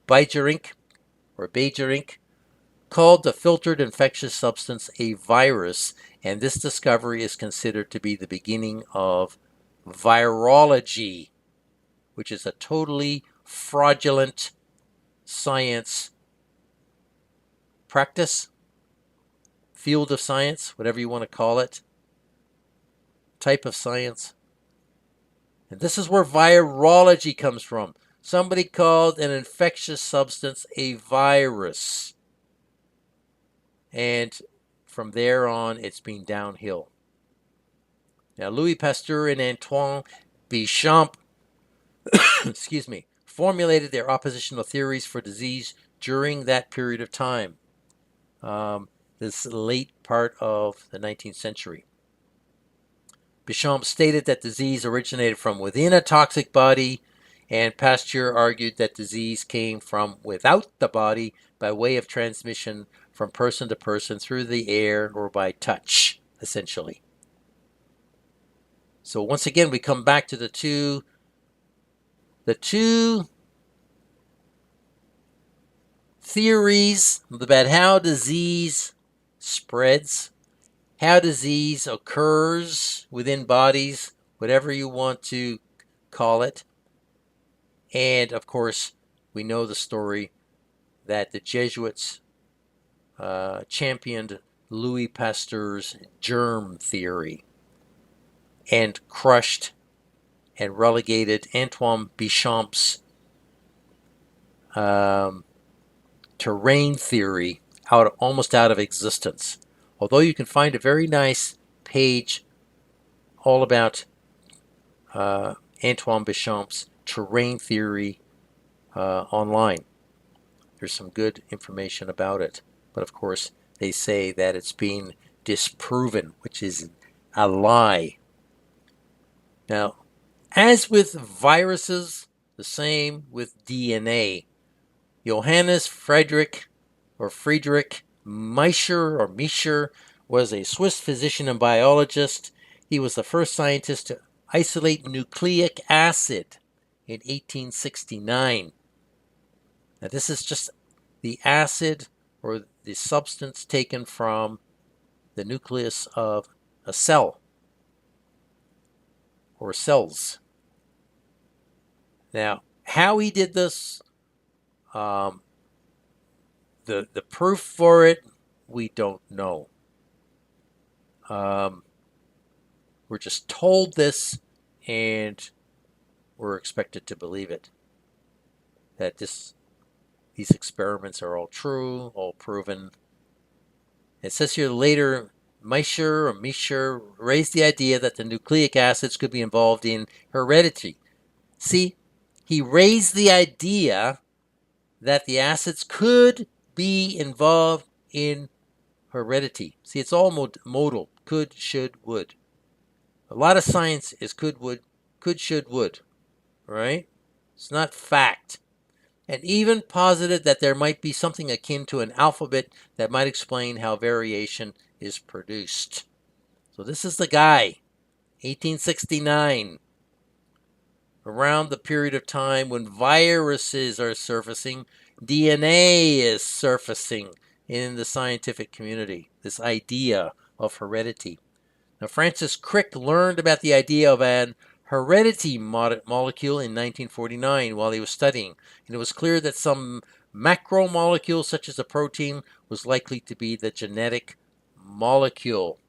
Beijerinck called the filtered infectious substance a virus, and this discovery is considered to be the beginning of virology, which is a totally fraudulent science practice, field of science, whatever you want to call it, type of science. And this is where virology comes from. Somebody called an infectious substance a virus. And from there on, it's been downhill. Now, Louis Pasteur and Antoine Béchamp, formulated their oppositional theories for disease during that period of time, this late part of the 19th century. Béchamp stated that disease originated from within a toxic body, and Pasteur argued that disease came from without the body by way of transmission from person to person through the air or by touch, essentially. So once again, we come back to the two theories about how disease spreads, how disease occurs within bodies, whatever you want to call it. And of course, we know the story that the Jesuits championed Louis Pasteur's germ theory and crushed and relegated Antoine Béchamp's terrain theory almost out of existence. Although you can find a very nice page all about Antoine Béchamp's terrain theory online. There's some good information about it. But of course, they say that it's been disproven, which is a lie. Now, as with viruses, the same with DNA. Johannes Friedrich Miescher was a Swiss physician and biologist. He was the first scientist to isolate nucleic acid in 1869. Now, this is just the acid or the substance taken from the nucleus of a cell or cells. Now, how he did this, the proof for it, we don't know. We're just told this, and we're expected to believe it. That these experiments are all true, all proven. It says here later, Miescher raised the idea that the nucleic acids could be involved in heredity. See, he raised the idea that the acids could be involved in heredity. See, it's all modal. Could, should, would. A lot of science is could, should, would. Right? It's not fact. And even posited that there might be something akin to an alphabet that might explain how variation is produced. So this is the guy, 1869, around the period of time when viruses are surfacing, DNA is surfacing in the scientific community, this idea of heredity. Now, Francis Crick learned about the idea of an heredity molecule in 1949 while he was studying, and it was clear that some macromolecule, such as a protein, was likely to be the genetic molecule.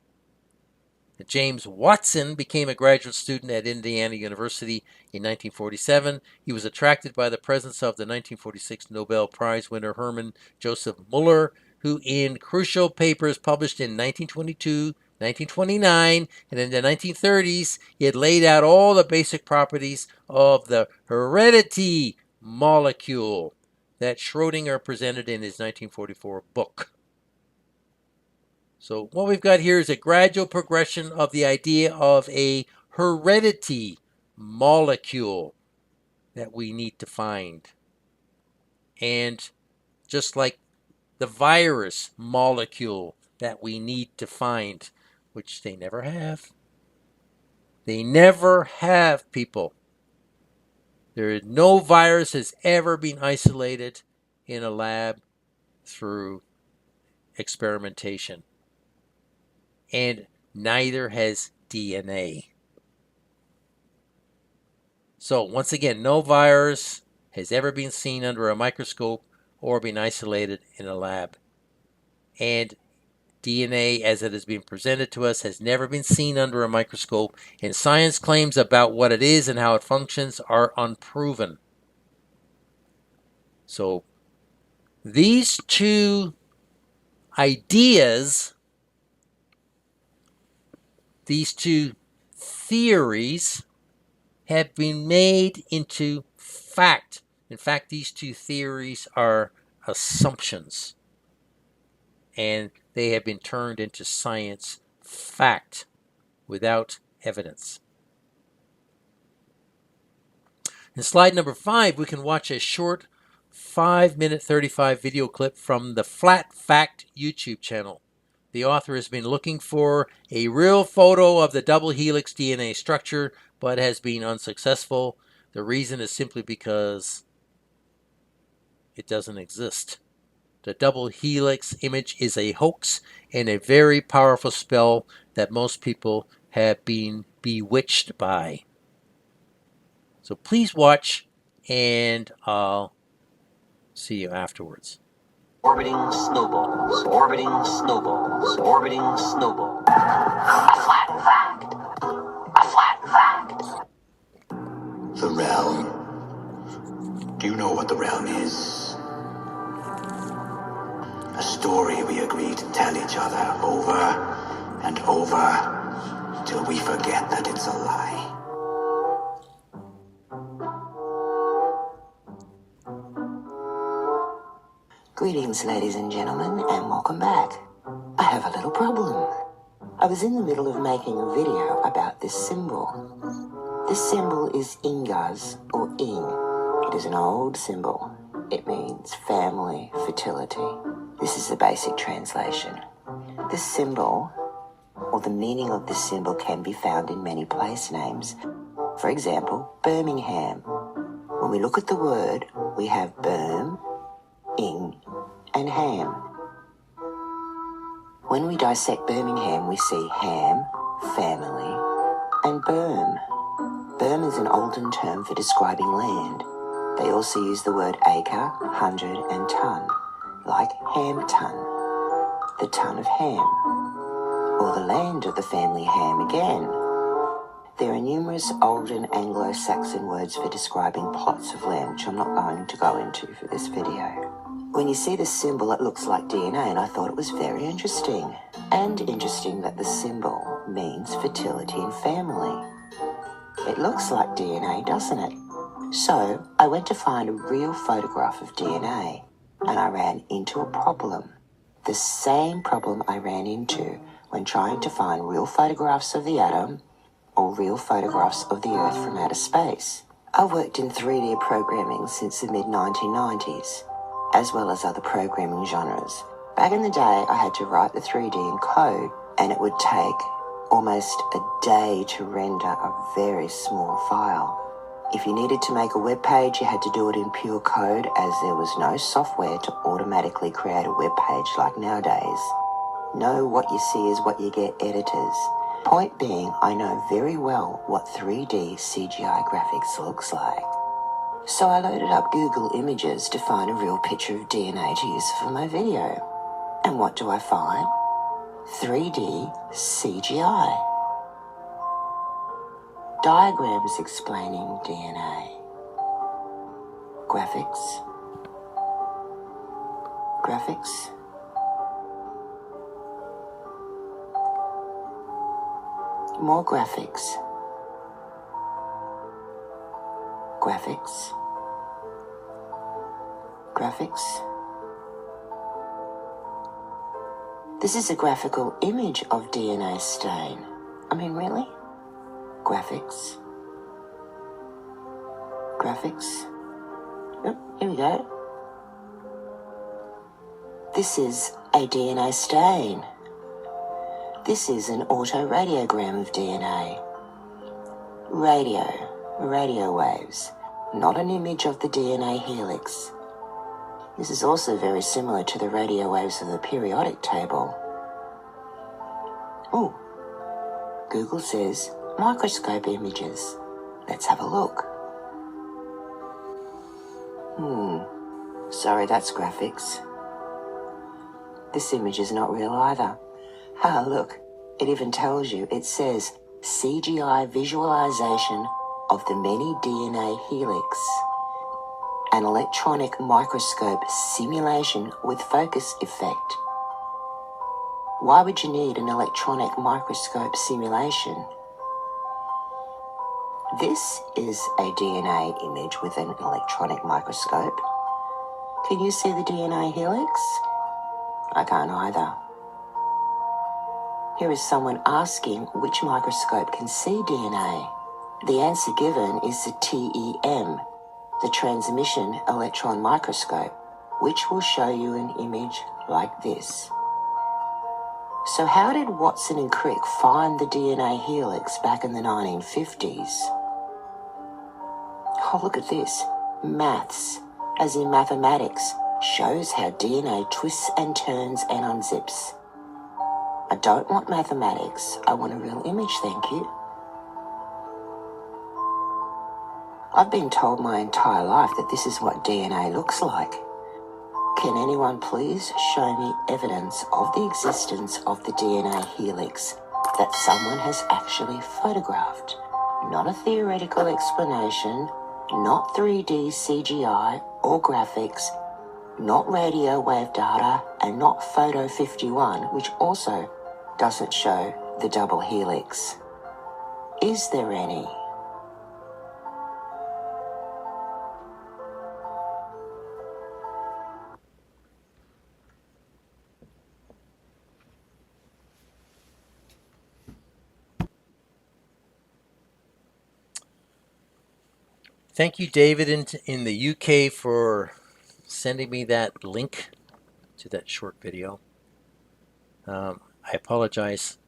James Watson became a graduate student at Indiana University in 1947. He was attracted by the presence of the 1946 Nobel Prize winner Hermann Joseph Muller, who in crucial papers published in 1922, 1929, and in the 1930s, he had laid out all the basic properties of the heredity molecule that Schrödinger presented in his 1944 book. So what we've got here is a gradual progression of the idea of a heredity molecule that we need to find. And just like the virus molecule that we need to find, which they never have. They never have, people. No virus has ever been isolated in a lab through experimentation. And neither has DNA. So once again, no virus has ever been seen under a microscope or been isolated in a lab. And DNA, as it has been presented to us, has never been seen under a microscope, and science claims about what it is and how it functions are unproven. So these two ideas, these two theories, have been made into fact. In fact, these two theories are assumptions, and they have been turned into science fact without evidence. In slide number 5, we can watch a short 5-minute 35 video clip from the Flat Fact YouTube channel. The author has been looking for a real photo of the double helix DNA structure, but has been unsuccessful. The reason is simply because it doesn't exist. The double helix image is a hoax and a very powerful spell that most people have been bewitched by. So please watch, and I'll see you afterwards. Orbiting snowballs, orbiting snowballs, orbiting snowballs. A flat fact. A flat fact. The realm. Do you know what the realm is? A story we agree to tell each other over and over till we forget that it's a lie. Greetings, ladies and gentlemen, and welcome back. I have a little problem. I was in the middle of making a video about this symbol. This symbol is Ingaz, or Ing. It is an old symbol. It means family, fertility. This is the basic translation. This symbol, or the meaning of this symbol, can be found in many place names. For example, Birmingham. When we look at the word, we have Birm, Ing, and Ham. When we dissect Birmingham, we see ham, family, and berm. Berm is an olden term for describing land. They also use the word acre, hundred, and ton, like ham ton, the ton of ham, or the land of the family Ham again. There are numerous olden Anglo-Saxon words for describing plots of land, which I'm not going to go into for this video. When you see this symbol, it looks like DNA, and I thought it was very interesting. And interesting that the symbol means fertility and family. It looks like DNA, doesn't it? So I went to find a real photograph of DNA, and I ran into a problem. The same problem I ran into when trying to find real photographs of the atom or real photographs of the Earth from outer space. I've worked in 3D programming since the mid-1990s, as well as other programming genres. Back in the day, I had to write the 3D in code, and it would take almost a day to render a very small file. If you needed to make a web page, you had to do it in pure code, as there was no software to automatically create a web page like nowadays. No, what you see is what you get, editors. Point being, I know very well what 3D CGI graphics looks like. So I loaded up Google Images to find a real picture of DNA to use for my video. And what do I find? 3D CGI. Diagrams explaining DNA. Graphics. Graphics. More graphics. Graphics. Graphics. This is a graphical image of DNA stain. I mean, really? Graphics. Graphics. Oh, here we go. This is a DNA stain. This is an autoradiogram of DNA. Radio waves, not an image of the DNA helix. This is also very similar to the radio waves of the periodic table. Oh, Google says microscope images. Let's have a look. Sorry, that's graphics. This image is not real either. Look, it even tells you, it says CGI visualization of the many DNA helix. An electronic microscope simulation with focus effect. Why would you need an electronic microscope simulation? This is a DNA image with an electronic microscope. Can you see the DNA helix? I can't either. Here is someone asking which microscope can see DNA. The answer given is the TEM, the transmission electron microscope, which will show you an image like this. So how did Watson and Crick find the DNA helix back in the 1950s? Oh, look at this. Maths, as in mathematics, shows how DNA twists and turns and unzips. I don't want mathematics. I want a real image, thank you. I've been told my entire life that this is what DNA looks like. Can anyone please show me evidence of the existence of the DNA helix that someone has actually photographed? Not a theoretical explanation, not 3D CGI or graphics, not radio wave data, and not Photo 51, which also doesn't show the double helix. Is there any? Thank you, David, in the UK, for sending me that link to that short video. I apologize.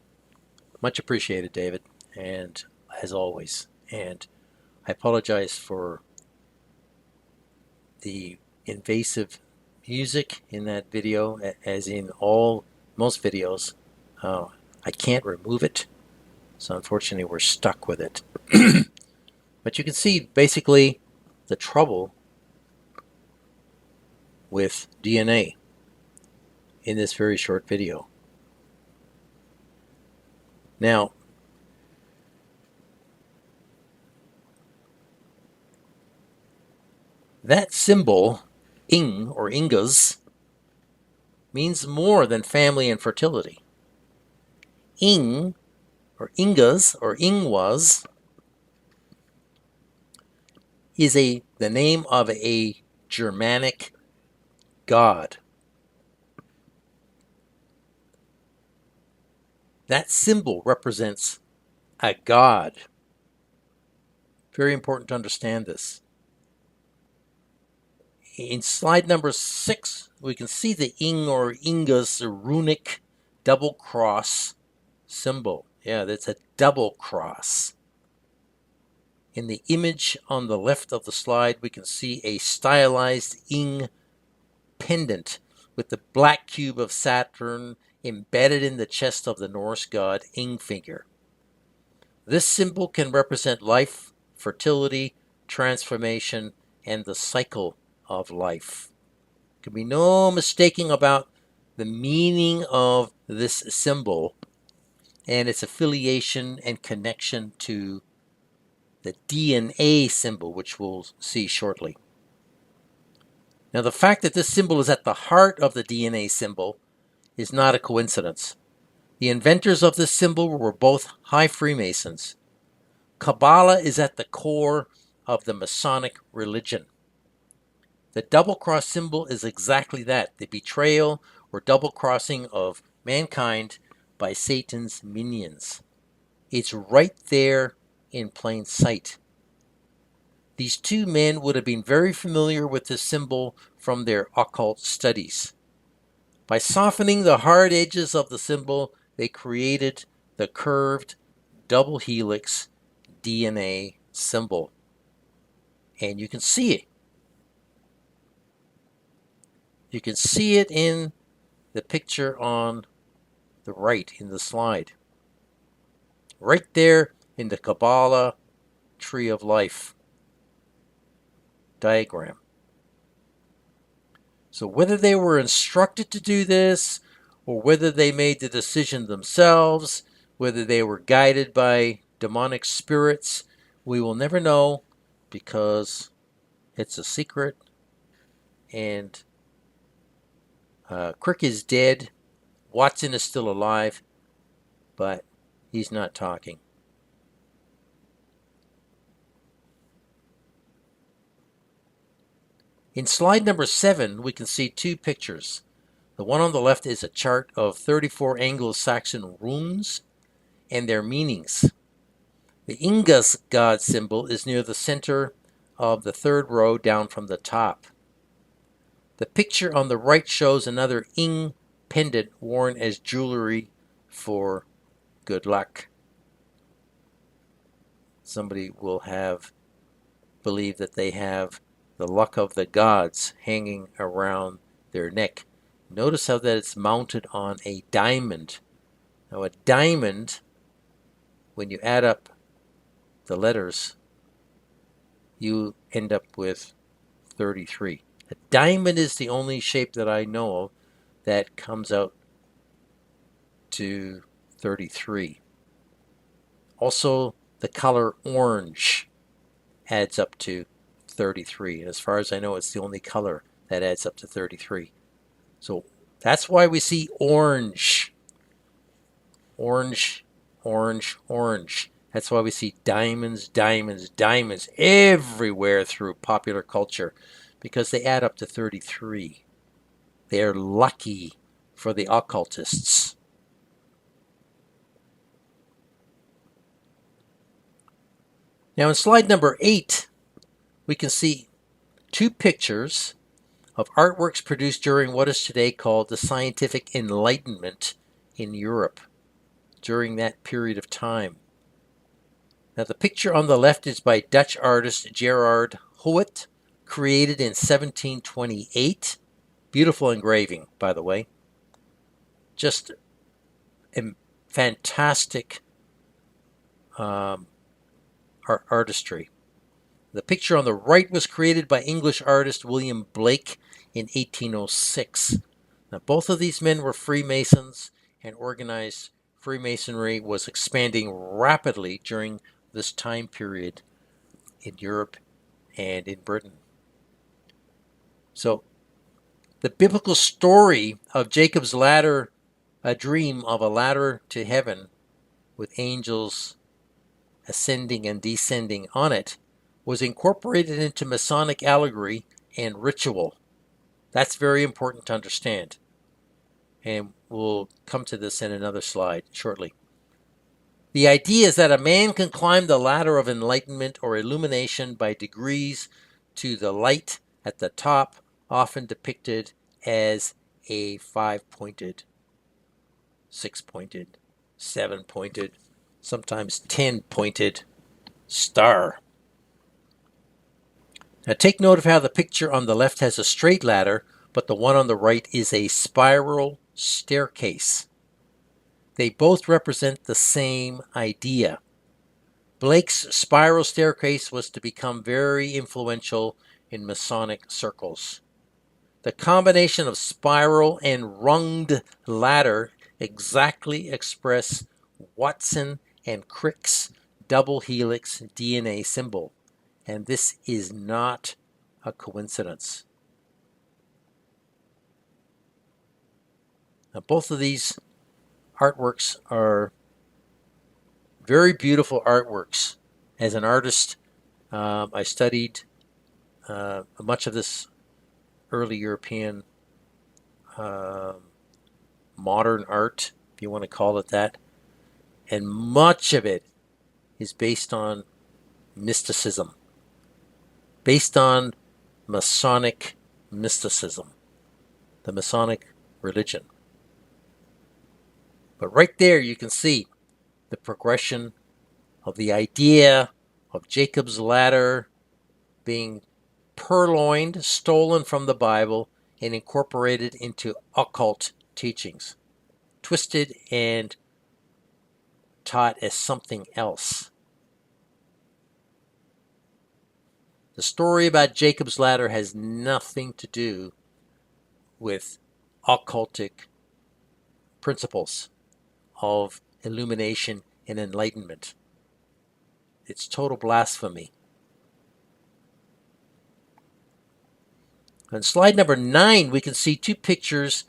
Much appreciated, David, and as always. And I apologize for the invasive music in that video, as in most videos. I can't remove it, so unfortunately we're stuck with it. But you can see basically the trouble with DNA in this very short video. Now, that symbol, ing or ingas, means more than family and fertility. Ing or ingas or ingwas is the name of a Germanic god. That symbol represents a god. Very important to understand this. In slide number 6, we can see the ing or ingas runic double cross symbol. Yeah, that's a double cross. In the image on the left of the slide, we can see a stylized ing pendant with the black cube of Saturn embedded in the chest of the Norse god Ingfinger. This symbol can represent life, fertility, transformation, and the cycle of life. There can be no mistaking about the meaning of this symbol and its affiliation and connection to the DNA symbol, which we'll see shortly. Now, the fact that this symbol is at the heart of the DNA symbol is not a coincidence. The inventors of this symbol were both high Freemasons. Kabbalah is at the core of the Masonic religion. The double-cross symbol is exactly that, the betrayal or double-crossing of mankind by Satan's minions. It's right there in plain sight. These two men would have been very familiar with this symbol from their occult studies. By softening the hard edges of the symbol, they created the curved double helix DNA symbol. And you can see it. You can see it in the picture on the right in the slide. Right there in the Kabbalah Tree of Life diagram. So whether they were instructed to do this, or whether they made the decision themselves, whether they were guided by demonic spirits, we will never know, because it's a secret, and Crick is dead, Watson is still alive, but he's not talking. In slide number 7, we can see two pictures. The one on the left is a chart of 34 Anglo-Saxon runes and their meanings. The Inga's god symbol is near the center of the third row down from the top. The picture on the right shows another Ing pendant worn as jewelry for good luck. Somebody will believe that they have the luck of the gods hanging around their neck. Notice how that it's mounted on a diamond. Now a diamond, when you add up the letters, you end up with 33. A diamond is the only shape that I know of that comes out to 33. Also, the color orange adds up to 33. And as far as I know, it's the only color that adds up to 33. So that's why we see orange. Orange, orange, orange. That's why we see diamonds, diamonds, diamonds everywhere through popular culture, because they add up to 33. They're lucky for the occultists. Now in slide number 8, we can see two pictures of artworks produced during what is today called the Scientific Enlightenment in Europe, during that period of time. Now the picture on the left is by Dutch artist Gerard Hout, created in 1728. Beautiful engraving, by the way. Just a fantastic artistry. The picture on the right was created by English artist William Blake in 1806. Now, both of these men were Freemasons, and organized Freemasonry was expanding rapidly during this time period in Europe and in Britain. So, the biblical story of Jacob's ladder, a dream of a ladder to heaven with angels ascending and descending on it, was incorporated into Masonic allegory and ritual. That's very important to understand. And we'll come to this in another slide shortly. The idea is that a man can climb the ladder of enlightenment or illumination by degrees to the light at the top, often depicted as a 5-pointed, 6-pointed, 7-pointed, sometimes 10-pointed star. Now take note of how the picture on the left has a straight ladder, but the one on the right is a spiral staircase. They both represent the same idea. Blake's spiral staircase was to become very influential in Masonic circles. The combination of spiral and runged ladder exactly express Watson and Crick's double helix DNA symbol, and this is not a coincidence. Now, both of these artworks are very beautiful artworks. As an artist, I studied much of this early European modern art, if you want to call it that, and much of it is based on mysticism, based on Masonic mysticism, the Masonic religion. But right there you can see the progression of the idea of Jacob's ladder being purloined, stolen from the Bible, and incorporated into occult teachings, twisted and taught as something else. The story about Jacob's ladder has nothing to do with occultic principles of illumination and enlightenment. It's total blasphemy. On slide number 9, we can see two pictures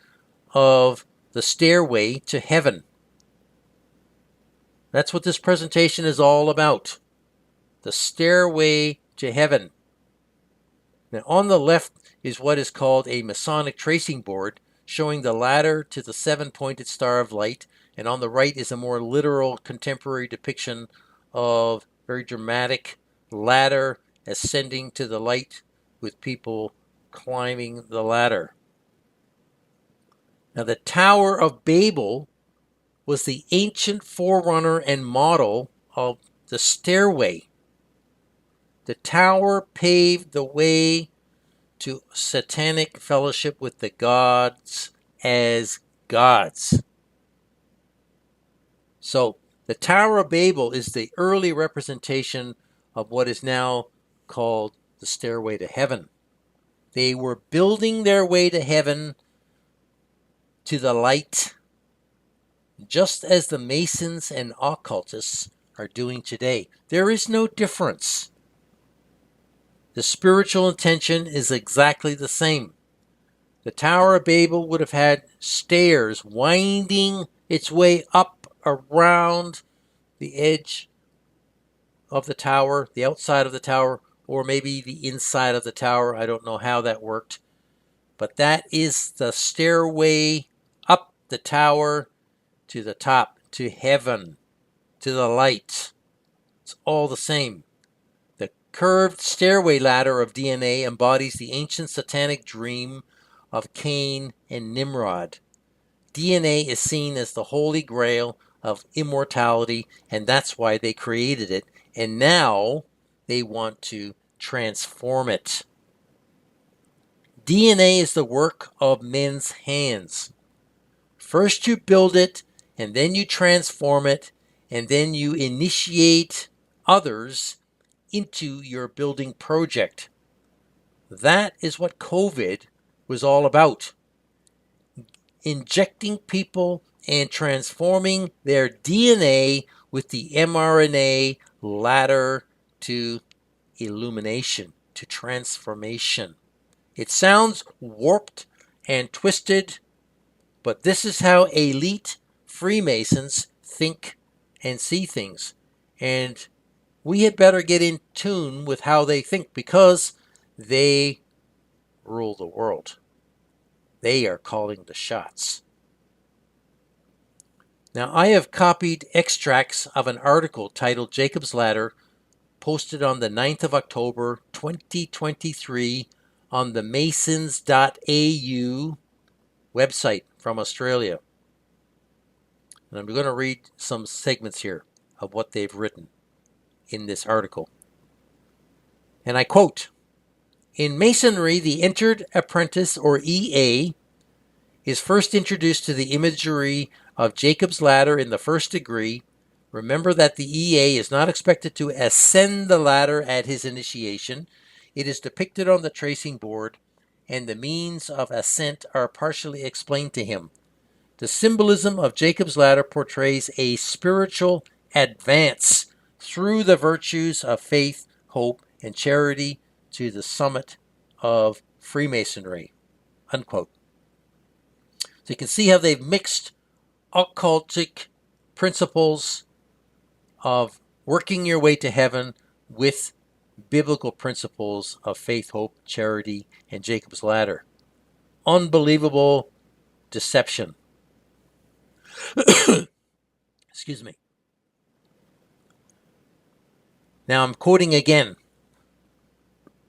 of the stairway to heaven. That's what this presentation is all about. The stairway to heaven. Now, on the left is what is called a Masonic tracing board, showing the ladder to the 7-pointed star of light, and on the right is a more literal contemporary depiction of very dramatic ladder ascending to the light with people climbing the ladder. Now, the Tower of Babel was the ancient forerunner and model of the stairway. The tower paved the way to satanic fellowship with the gods as gods. So, the Tower of Babel is the early representation of what is now called the Stairway to Heaven. They were building their way to heaven, to the light, just as the Masons and occultists are doing today. There is no difference. The spiritual intention is exactly the same. The Tower of Babel would have had stairs winding its way up around the edge of the tower, the outside of the tower, or maybe the inside of the tower. I don't know how that worked. But that is the stairway up the tower to the top, to heaven, to the light. It's all the same. The curved stairway ladder of DNA embodies the ancient satanic dream of Cain and Nimrod. DNA is seen as the holy grail of immortality, and that's why they created it. And now they want to transform it. DNA is the work of men's hands. First you build it, and then you transform it, and then you initiate others into your building project. That is what COVID was all about. Injecting people and transforming their DNA with the mRNA ladder to illumination, to transformation. It sounds warped and twisted, but this is how elite Freemasons think and see things. And we had better get in tune with how they think, because they rule the world. They are calling the shots. Now, I have copied extracts of an article titled Jacob's Ladder, posted on the 9th of October, 2023 on the masons.au website from Australia. And I'm going to read some segments here of what they've written in this article. And I quote, "In Masonry, the entered apprentice, or EA, is first introduced to the imagery of Jacob's ladder in the first degree. Remember that the EA is not expected to ascend the ladder at his initiation. It is depicted on the tracing board, and the means of ascent are partially explained to him. The symbolism of Jacob's ladder portrays a spiritual advance through the virtues of faith, hope, and charity to the summit of Freemasonry, unquote. So you can see how they've mixed occultic principles of working your way to heaven with biblical principles of faith, hope, charity, and Jacob's ladder. Unbelievable deception. Excuse me. Now I'm quoting again.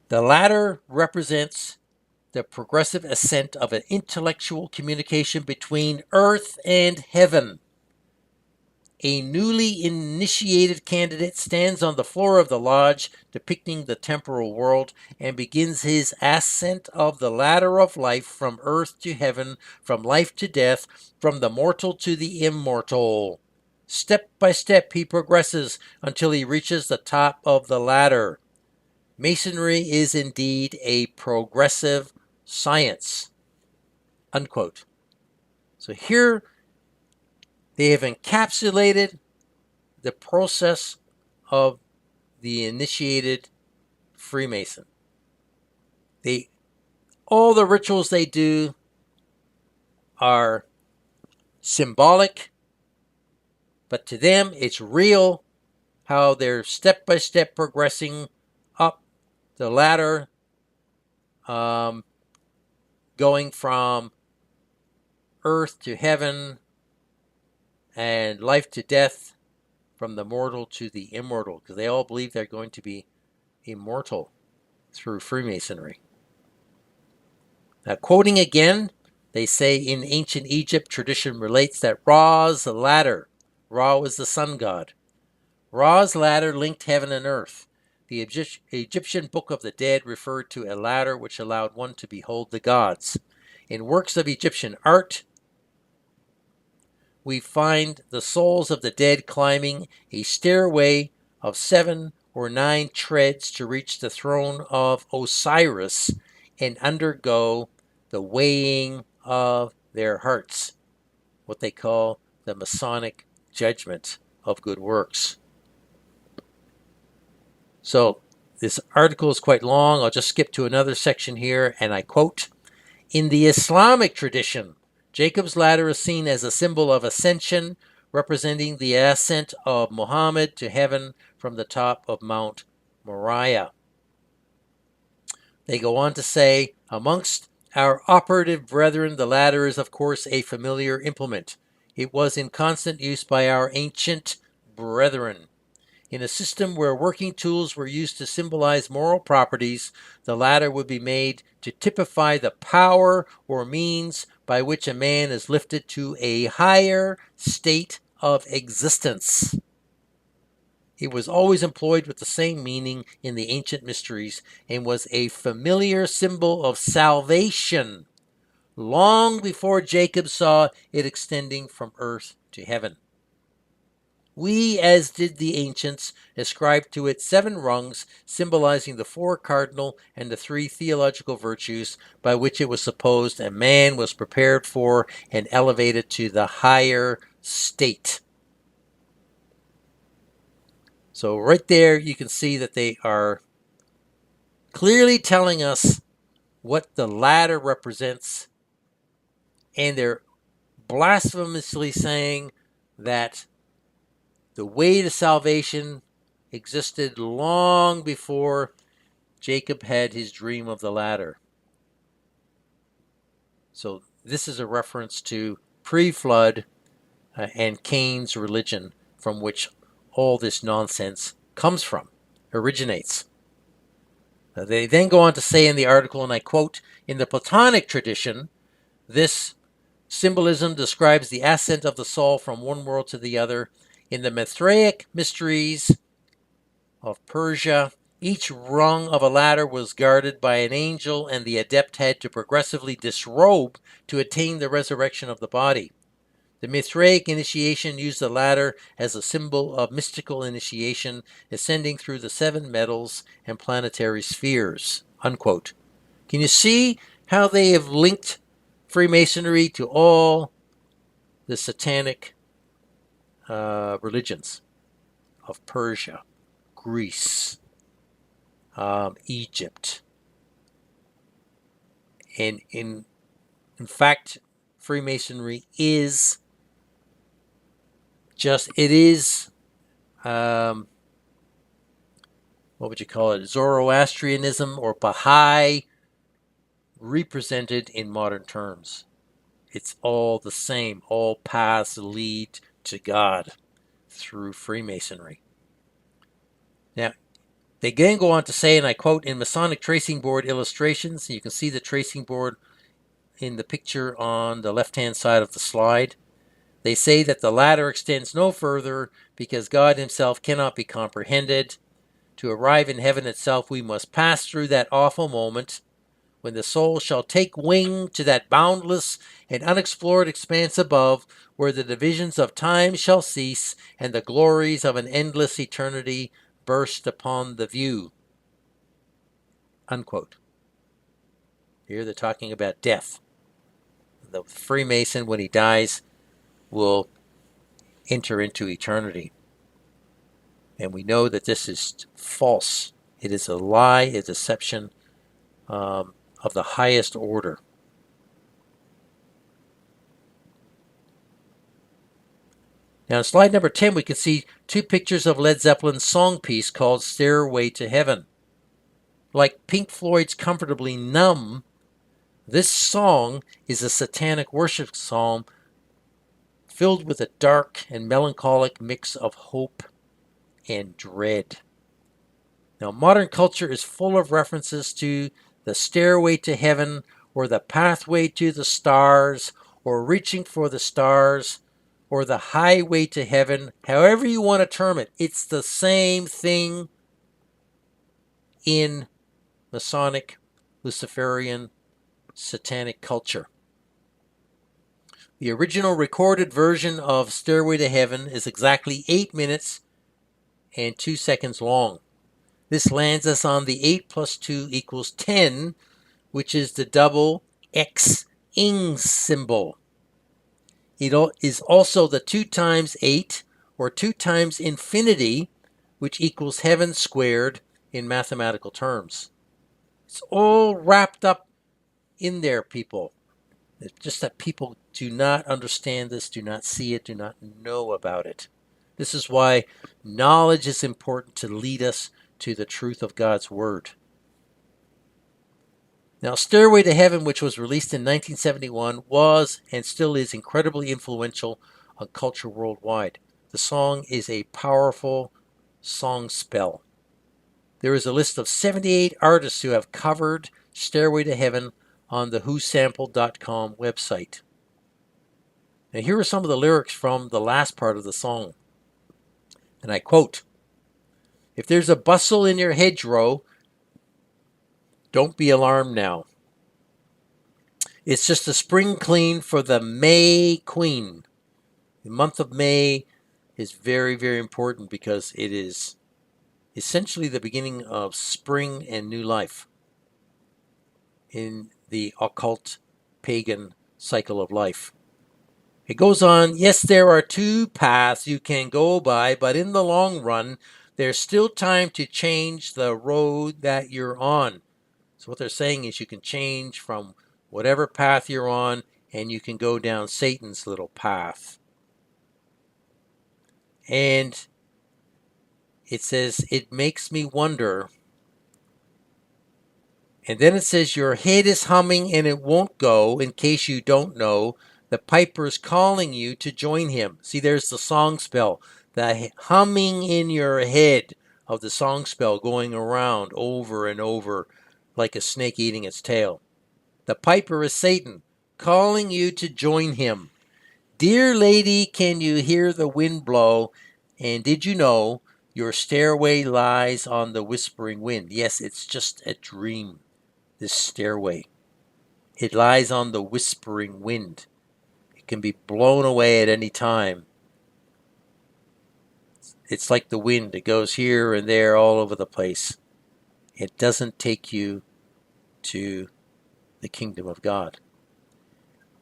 The ladder represents the progressive ascent of an intellectual communication between earth and heaven. A newly initiated candidate stands on the floor of the lodge depicting the temporal world and begins his ascent of the ladder of life from earth to heaven, from life to death, from the mortal to the immortal. Step by step he progresses until he reaches the top of the ladder. Masonry is indeed a progressive science, unquote. So here they have encapsulated the process of the initiated Freemason. All the rituals they do are symbolic, but to them it's real, how they're step by step progressing up the ladder, going from earth to heaven and life to death, from the mortal to the immortal, because they all believe they're going to be immortal through Freemasonry. Now, quoting again, they say in ancient Egypt, tradition relates that Ra's ladder, Ra was the sun god, Ra's ladder linked heaven and earth. The Egyptian Book of the Dead referred to a ladder which allowed one to behold the gods. In works of Egyptian art, we find the souls of the dead climbing a stairway of 7 or 9 treads to reach the throne of Osiris and undergo the weighing of their hearts, what they call the Masonic judgment of good works. So this article is quite long. I'll just skip to another section here, and I quote, "In the Islamic tradition, Jacob's ladder is seen as a symbol of ascension, representing the ascent of Muhammad to heaven from the top of Mount Moriah." They go on to say, "Amongst our operative brethren, the ladder is, of course, a familiar implement. It was in constant use by our ancient brethren. In a system where working tools were used to symbolize moral properties, the ladder would be made to typify the power or means by which a man is lifted to a higher state of existence. It was always employed with the same meaning in the ancient mysteries and was a familiar symbol of salvation long before Jacob saw it extending from earth to heaven. We, as did the ancients, ascribed to it 7 rungs, symbolizing the 4 cardinal and the 3 theological virtues by which it was supposed a man was prepared for and elevated to the higher state." So right there you can see that they are clearly telling us what the ladder represents, and they're blasphemously saying that the way to salvation existed long before Jacob had his dream of the ladder. So this is a reference to pre-flood and Cain's religion, from which all this nonsense comes from, originates. They then go on to say in the article, and I quote, "In the Platonic tradition, this symbolism describes the ascent of the soul from one world to the other. In the Mithraic mysteries of Persia, each rung of a ladder was guarded by an angel, and the adept had to progressively disrobe to attain the resurrection of the body. The Mithraic initiation used the ladder as a symbol of mystical initiation, ascending through the 7 metals and planetary spheres," unquote. Can you see how they have linked Freemasonry to all the satanic religions of Persia, Greece, Egypt. And in fact, Freemasonry is what would you call it? Zoroastrianism or Baha'i represented in modern terms. It's all the same. All paths lead to God through Freemasonry. Now, they again go on to say, and I quote, in Masonic tracing board illustrations, you can see the tracing board in the picture on the left-hand side of the slide. They say that the ladder extends no further because God himself cannot be comprehended. To arrive in heaven itself, we must pass through that awful moment when the soul shall take wing to that boundless and unexplored expanse above, where the divisions of time shall cease and the glories of an endless eternity burst upon the view. Unquote. Here they're talking about death. The Freemason, when he dies, will enter into eternity. And we know that this is false. It is a lie, a deception of the highest order. Now, in slide number 10, we can see two pictures of Led Zeppelin's song piece called Stairway to Heaven. Like Pink Floyd's Comfortably Numb, this song is a satanic worship psalm filled with a dark and melancholic mix of hope and dread. Now, modern culture is full of references to the stairway to heaven or the pathway to the stars or reaching for the stars or the highway to heaven, however you want to term it. It's the same thing in Masonic, Luciferian, satanic culture. The original recorded version of Stairway to Heaven is exactly 8 minutes and 2 seconds long. This lands us on the 8 plus 2 equals 10, which is the double X-ing symbol. It is also the 2 times 8 or 2 times infinity, which equals heaven squared in mathematical terms. It's all wrapped up in there, people. It's just that people do not understand this, do not see it, do not know about it. This is why knowledge is important to lead us to the truth of God's Word. Now, Stairway to Heaven, which was released in 1971, was and still is incredibly influential on culture worldwide. The song is a powerful song spell. There is a list of 78 artists who have covered Stairway to Heaven on the whosampled.com website. Now, here are some of the lyrics from the last part of the song. And I quote, "If there's a bustle in your hedgerow, don't be alarmed now. It's just a spring clean for the May Queen." The month of May is very, very important because it is essentially the beginning of spring and new life in the occult pagan cycle of life. It goes on, "Yes, there are 2 paths you can go by, but in the long run, there's still time to change the road that you're on." So what they're saying is you can change from whatever path you're on and you can go down Satan's little path. And it says, "It makes me wonder." And then it says, "Your head is humming and it won't go. In case you don't know, the piper is calling you to join him." See, there's the song spell. The humming in your head of the song spell going around over and over like a snake eating its tail. The piper is Satan, calling you to join him. "Dear lady, can you hear the wind blow? And did you know your stairway lies on the whispering wind?" Yes, it's just a dream, this stairway. It lies on the whispering wind. It can be blown away at any time. It's like the wind. It goes here and there all over the place. It doesn't take you to the kingdom of God.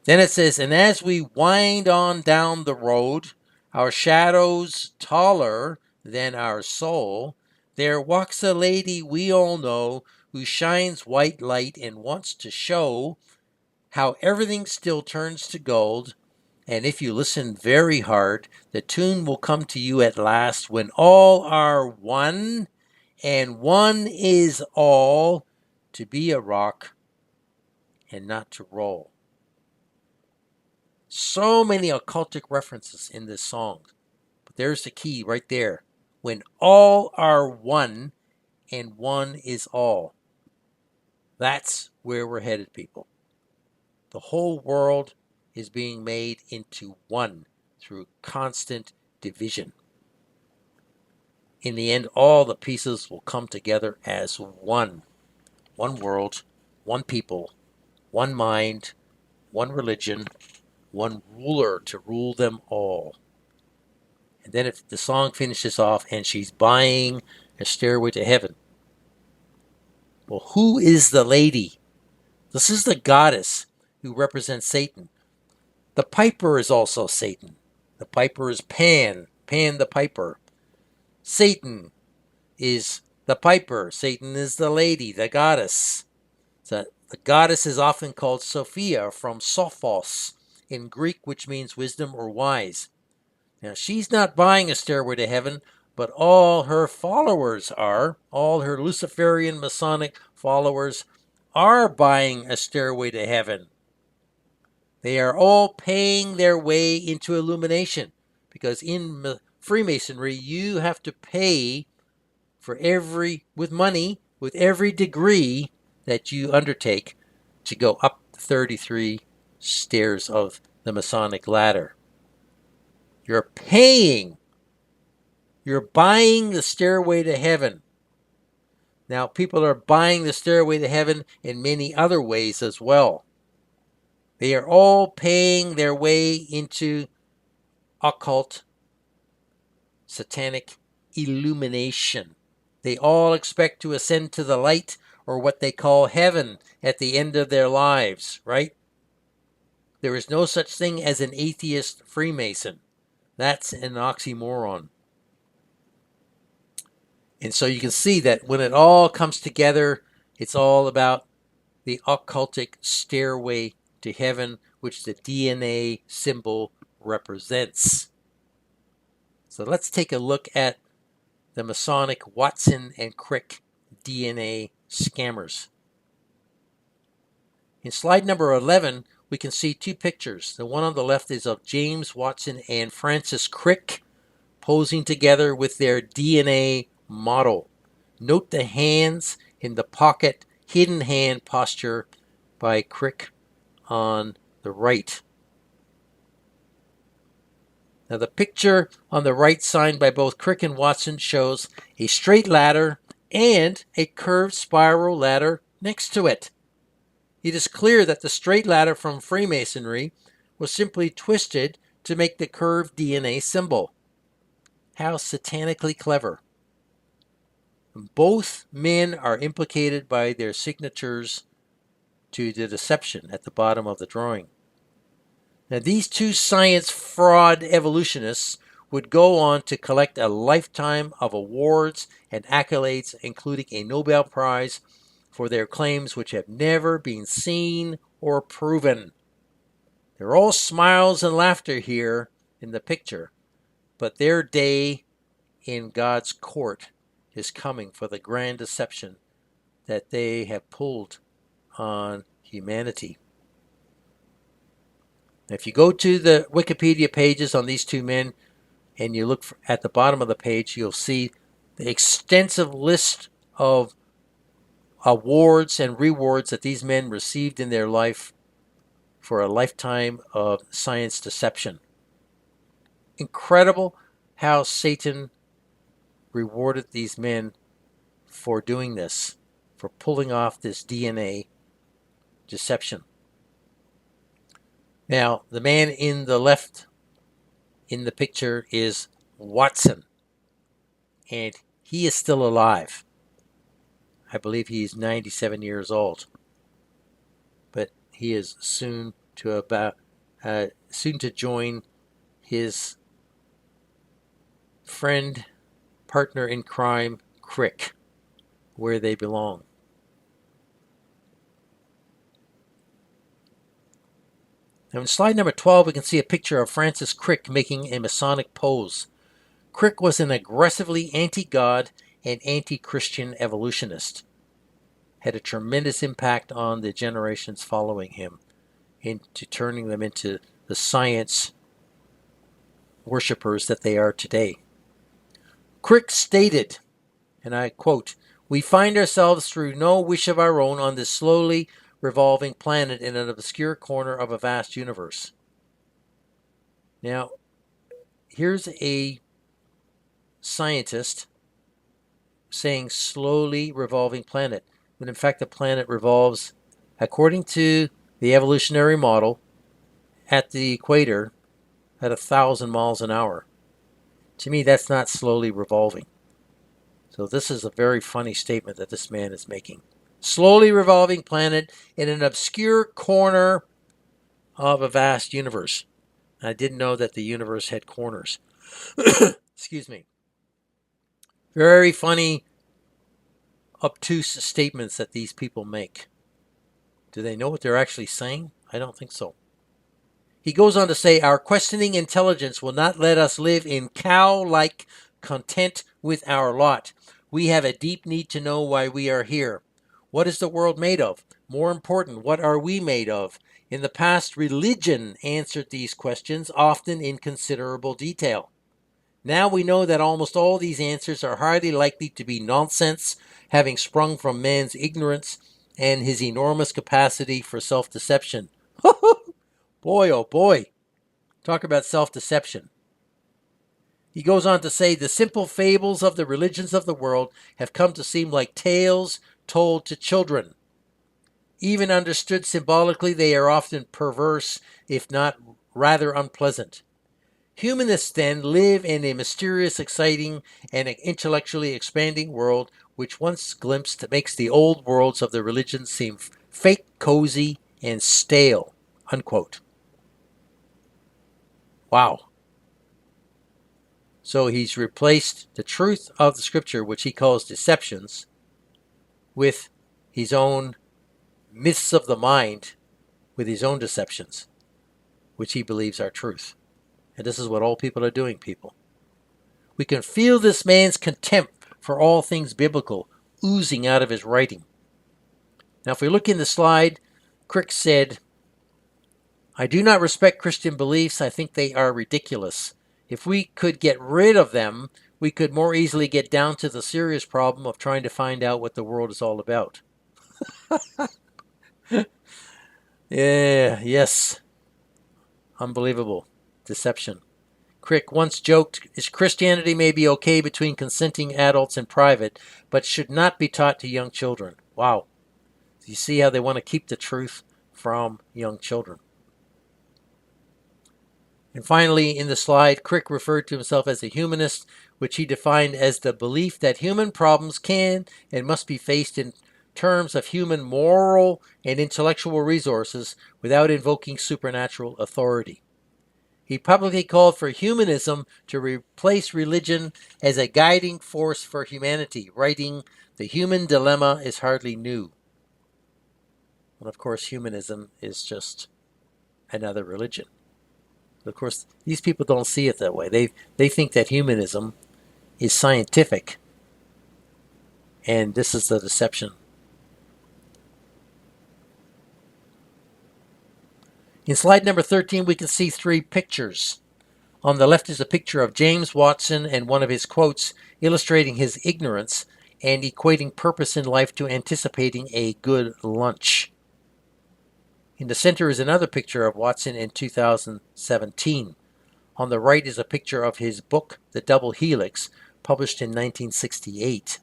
Then it says, "And as we wind on down the road, our shadows taller than our soul, there walks a lady we all know who shines white light and wants to show how everything still turns to gold. And if you listen very hard, the tune will come to you at last when all are one, and one is all, to be a rock and not to roll. So many occultic references in this song. But there's the key right there. When all are one and one is all. That's where we're headed, people. The whole world is being made into one through constant division. In the end, all the pieces will come together as one. One world, one people, one mind, one religion, one ruler to rule them all. And then if the song finishes off and she's buying a stairway to heaven. Well, who is the lady? This is the goddess who represents Satan. The piper is also Satan. The piper is Pan the piper. Satan is the piper. Satan is the lady, the goddess. So the goddess is often called Sophia from Sophos in Greek, which means wisdom or wise. Now, she's not buying a stairway to heaven, but all her followers are. All her Luciferian Masonic followers are buying a stairway to heaven. They are all paying their way into illumination, because in Freemasonry, you have to pay for with money, with every degree that you undertake to go up the 33 stairs of the Masonic ladder. You're paying. You're buying the stairway to heaven. Now, people are buying the stairway to heaven in many other ways as well. They are all paying their way into occult, satanic illumination. They all expect to ascend to the light, or what they call heaven, at the end of their lives, right? There is no such thing as an atheist Freemason. That's an oxymoron. And so you can see that when it all comes together, it's all about the occultic stairway to heaven, which the DNA symbol represents. So let's take a look at the Masonic Watson and Crick DNA scammers. In slide number 11, we can see two pictures. The one on the left is of James Watson and Francis Crick posing together with their DNA model. Note the hands in the pocket, hidden hand posture by Crick on the right. Now the picture on the right signed by both Crick and Watson shows a straight ladder and a curved spiral ladder next to it. It is clear that the straight ladder from Freemasonry was simply twisted to make the curved DNA symbol. How satanically clever. Both men are implicated by their signatures to the deception at the bottom of the drawing. Now, these two science fraud evolutionists would go on to collect a lifetime of awards and accolades, including a Nobel Prize for their claims which have never been seen or proven. They're all smiles and laughter here in the picture, but their day in God's court is coming for the grand deception that they have pulled on humanity. If you go to the Wikipedia pages on these two men and you look at the bottom of the page, you'll see the extensive list of awards and rewards that these men received in their life for a lifetime of science deception. Incredible how Satan rewarded these men for doing this, for pulling off this DNA deception. Now, the man in the left in the picture is Watson, and he is still alive. I believe he is 97 years old, but he is soon to join his friend partner in crime, Crick, where they belong. Now in slide number 12, we can see a picture of Francis Crick making a Masonic pose. Crick was an aggressively anti-God and anti-Christian evolutionist. Had a tremendous impact on the generations following him, into turning them into the science worshippers that they are today. Crick stated, and I quote, "We find ourselves through no wish of our own on this slowly revolving planet in an obscure corner of a vast universe." Now, here's a scientist saying slowly revolving planet, when in fact the planet revolves, according to the evolutionary model, at the equator at 1,000 miles an hour. To me, that's not slowly revolving. So this is a very funny statement that this man is making. Slowly revolving planet in an obscure corner of a vast universe. I didn't know that the universe had corners. Excuse me. Very funny, obtuse statements that these people make. Do they know what they're actually saying? I don't think so. He goes on to say, "Our questioning intelligence will not let us live in cow-like content with our lot. We have a deep need to know why we are here. What is the world made of? More important, what are we made of? In the past, religion answered these questions, often in considerable detail. Now we know that almost all these answers are highly likely to be nonsense, having sprung from man's ignorance and his enormous capacity for self-deception." Boy, oh boy. Talk about self-deception. He goes on to say, "The simple fables of the religions of the world have come to seem like tales told to children. Even understood symbolically, they are often perverse, if not rather unpleasant. Humanists, then, live in a mysterious, exciting, and intellectually expanding world which once glimpsed makes the old worlds of the religion seem fake, cozy, and stale." Unquote. Wow. So he's replaced the truth of the scripture, which he calls deceptions, with his own myths of the mind, with his own deceptions, which he believes are truth. And this is what all people are doing, people. We can feel this man's contempt for all things biblical oozing out of his writing. Now, if we look in the slide, Crick said, "I do not respect Christian beliefs. I think they are ridiculous. If we could get rid of them, we could more easily get down to the serious problem of trying to find out what the world is all about." Yes. Unbelievable. Deception. Crick once joked, "Christianity may be okay between consenting adults in private, but should not be taught to young children." Wow. You see how they want to keep the truth from young children. And finally, in the slide, Crick referred to himself as a humanist, which he defined as the belief that human problems can and must be faced in terms of human moral and intellectual resources without invoking supernatural authority. He publicly called for humanism to replace religion as a guiding force for humanity, writing, "The human dilemma is hardly new." And of course, humanism is just another religion. Of course, these people don't see it that way. They think that humanism is scientific, and this is the deception. In slide number 13, we can see three pictures. On the left is a picture of James Watson and one of his quotes illustrating his ignorance and equating purpose in life to anticipating a good lunch. In the center is another picture of Watson in 2017. On the right is a picture of his book, The Double Helix, published in 1968.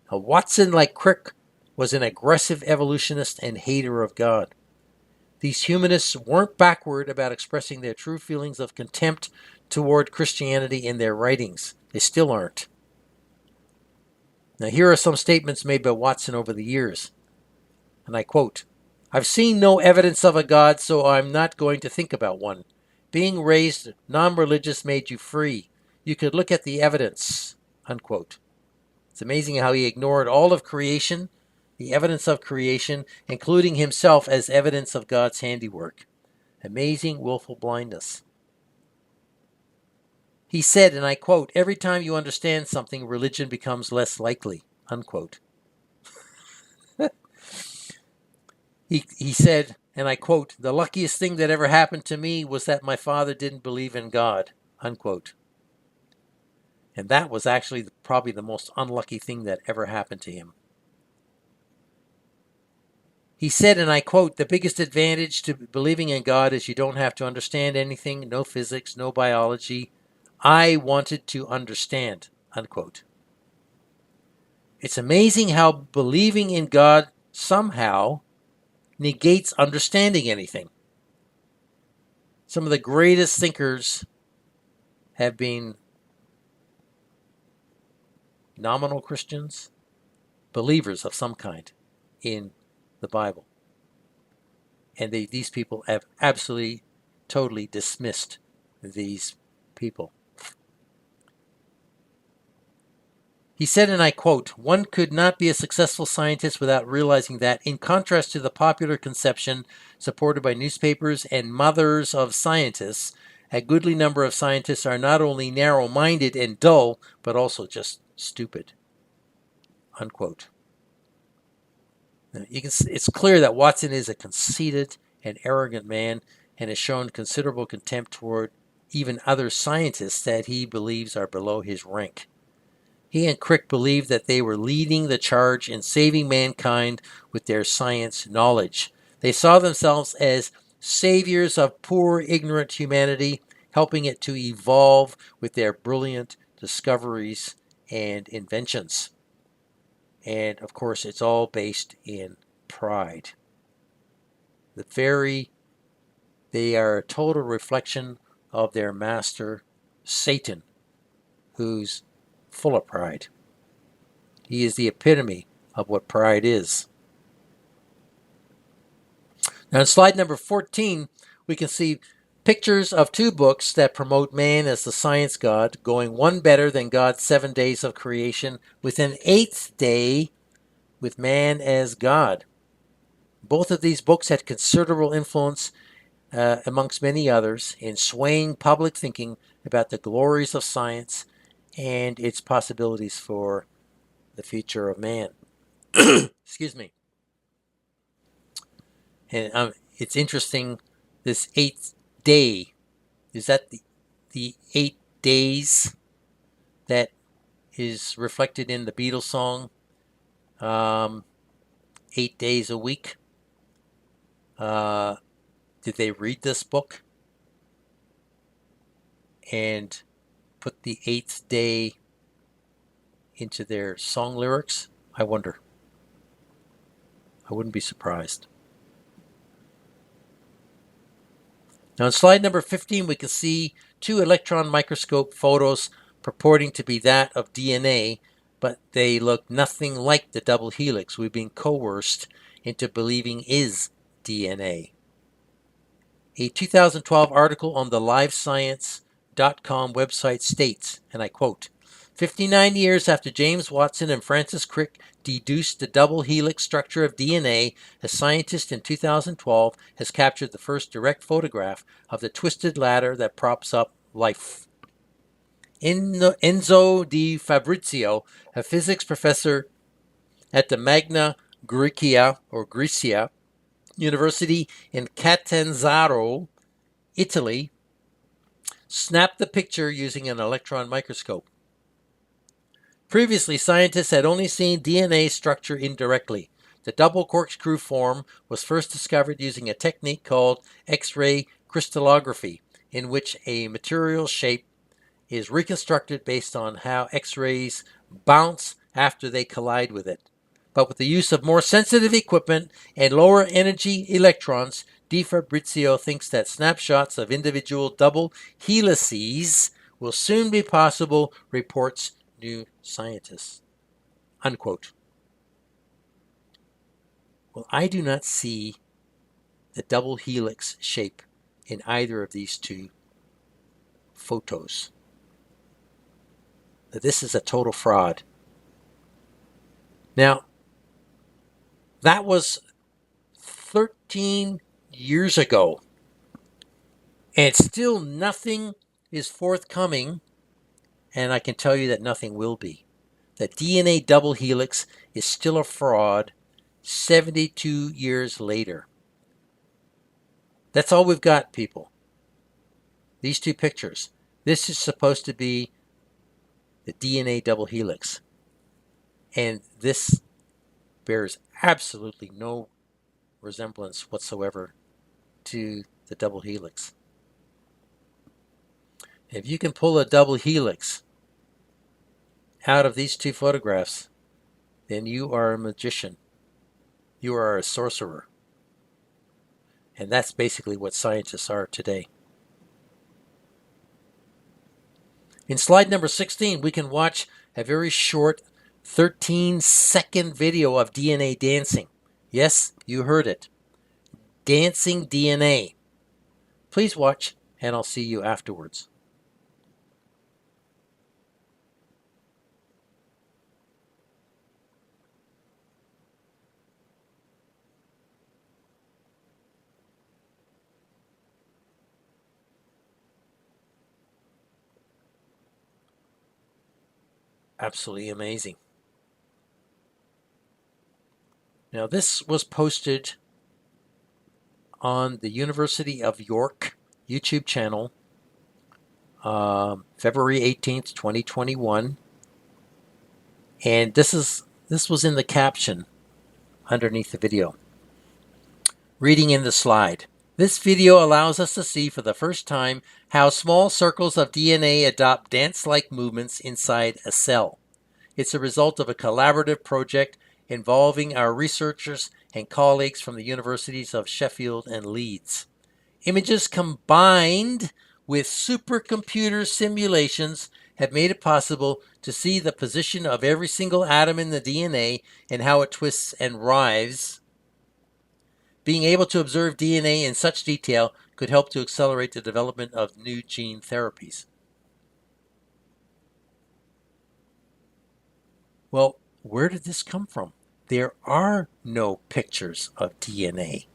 Now, Watson, like Crick, was an aggressive evolutionist and hater of God. These humanists weren't backward about expressing their true feelings of contempt toward Christianity in their writings. They still aren't. Now, here are some statements made by Watson over the years. And I quote, "I've seen no evidence of a God, so I'm not going to think about one. Being raised non-religious made you free. You could look at the evidence. unquote. It's amazing how he ignored all of creation, the evidence of creation, including himself as evidence of God's handiwork. Amazing willful blindness. He said, and I quote, "Every time you understand something, religion becomes less likely," unquote. He said, and I quote, "The luckiest thing that ever happened to me was that my father didn't believe in God," unquote. And that was actually probably the most unlucky thing that ever happened to him. He said, and I quote, "The biggest advantage to believing in God is you don't have to understand anything, no physics, no biology. I wanted to understand," unquote. It's amazing how believing in God somehow negates understanding anything. Some of the greatest thinkers have been nominal Christians, believers of some kind in the Bible. And these people have absolutely, totally dismissed these people. He said, and I quote, "One could not be a successful scientist without realizing that, in contrast to the popular conception supported by newspapers and mothers of scientists, a goodly number of scientists are not only narrow-minded and dull, but also just stupid," unquote. It's clear that Watson is a conceited and arrogant man and has shown considerable contempt toward even other scientists that he believes are below his rank. He and Crick believed that they were leading the charge in saving mankind with their science knowledge. They saw themselves as saviors of poor, ignorant humanity, helping it to evolve with their brilliant discoveries and inventions. And of course, it's all based in pride. They are a total reflection of their master, Satan, who's full of pride. He is the epitome of what pride is. Now, on slide number 14, we can see pictures of two books that promote man as the science god, going one better than God's 7 days of creation, with an 8th day with man as God. Both of these books had considerable influence, amongst many others, in swaying public thinking about the glories of science and its possibilities for the future of man. Excuse me. And it's interesting, this 8th day, is that the 8 days that is reflected in the Beatles song, 8 days a week? Did they read this book and put the 8th day into their song lyrics? I wonder. I wouldn't be surprised. Now, on slide number 15, we can see two electron microscope photos purporting to be that of DNA, but they look nothing like the double helix we've been coerced into believing is DNA. A 2012 article on the livescience.com website states, and I quote, 59 years after James Watson and Francis Crick deduced the double helix structure of DNA, a scientist in 2012 has captured the first direct photograph of the twisted ladder that props up life. Enzo Di Fabrizio, a physics professor at the Magna Grecia University in Catanzaro, Italy, snapped the picture using an electron microscope. Previously, scientists had only seen DNA structure indirectly. The double corkscrew form was first discovered using a technique called X-ray crystallography, in which a material shape is reconstructed based on how X-rays bounce after they collide with it. But with the use of more sensitive equipment and lower energy electrons, Di Fabrizio thinks that snapshots of individual double helices will soon be possible, reports New Scientist. Unquote. Well, I do not see the double helix shape in either of these two photos. that this is a total fraud. Now, that was 13 years ago, and still nothing is forthcoming, and I can tell you that nothing will be. The DNA double helix is still a fraud 72 years later. That's all we've got, people. These two pictures. This is supposed to be the DNA double helix. And this bears absolutely no resemblance whatsoever to the double helix. If you can pull a double helix out of these two photographs, then you are a magician. You are a sorcerer. And that's basically what scientists are today. In slide number 16, we can watch a very short 13-second video of DNA dancing. Yes, you heard it. Dancing DNA. Please watch, and I'll see you afterwards. Absolutely amazing. Now, this was posted on the University of York YouTube channel, February 18th, 2021. And this was in the caption underneath the video. Reading in the slide. This video allows us to see for the first time how small circles of DNA adopt dance-like movements inside a cell. It's a result of a collaborative project involving our researchers and colleagues from the universities of Sheffield and Leeds. Images combined with supercomputer simulations have made it possible to see the position of every single atom in the DNA and how it twists and writhes. Being able to observe DNA in such detail could help to accelerate the development of new gene therapies. Well, where did this come from? There are no pictures of DNA.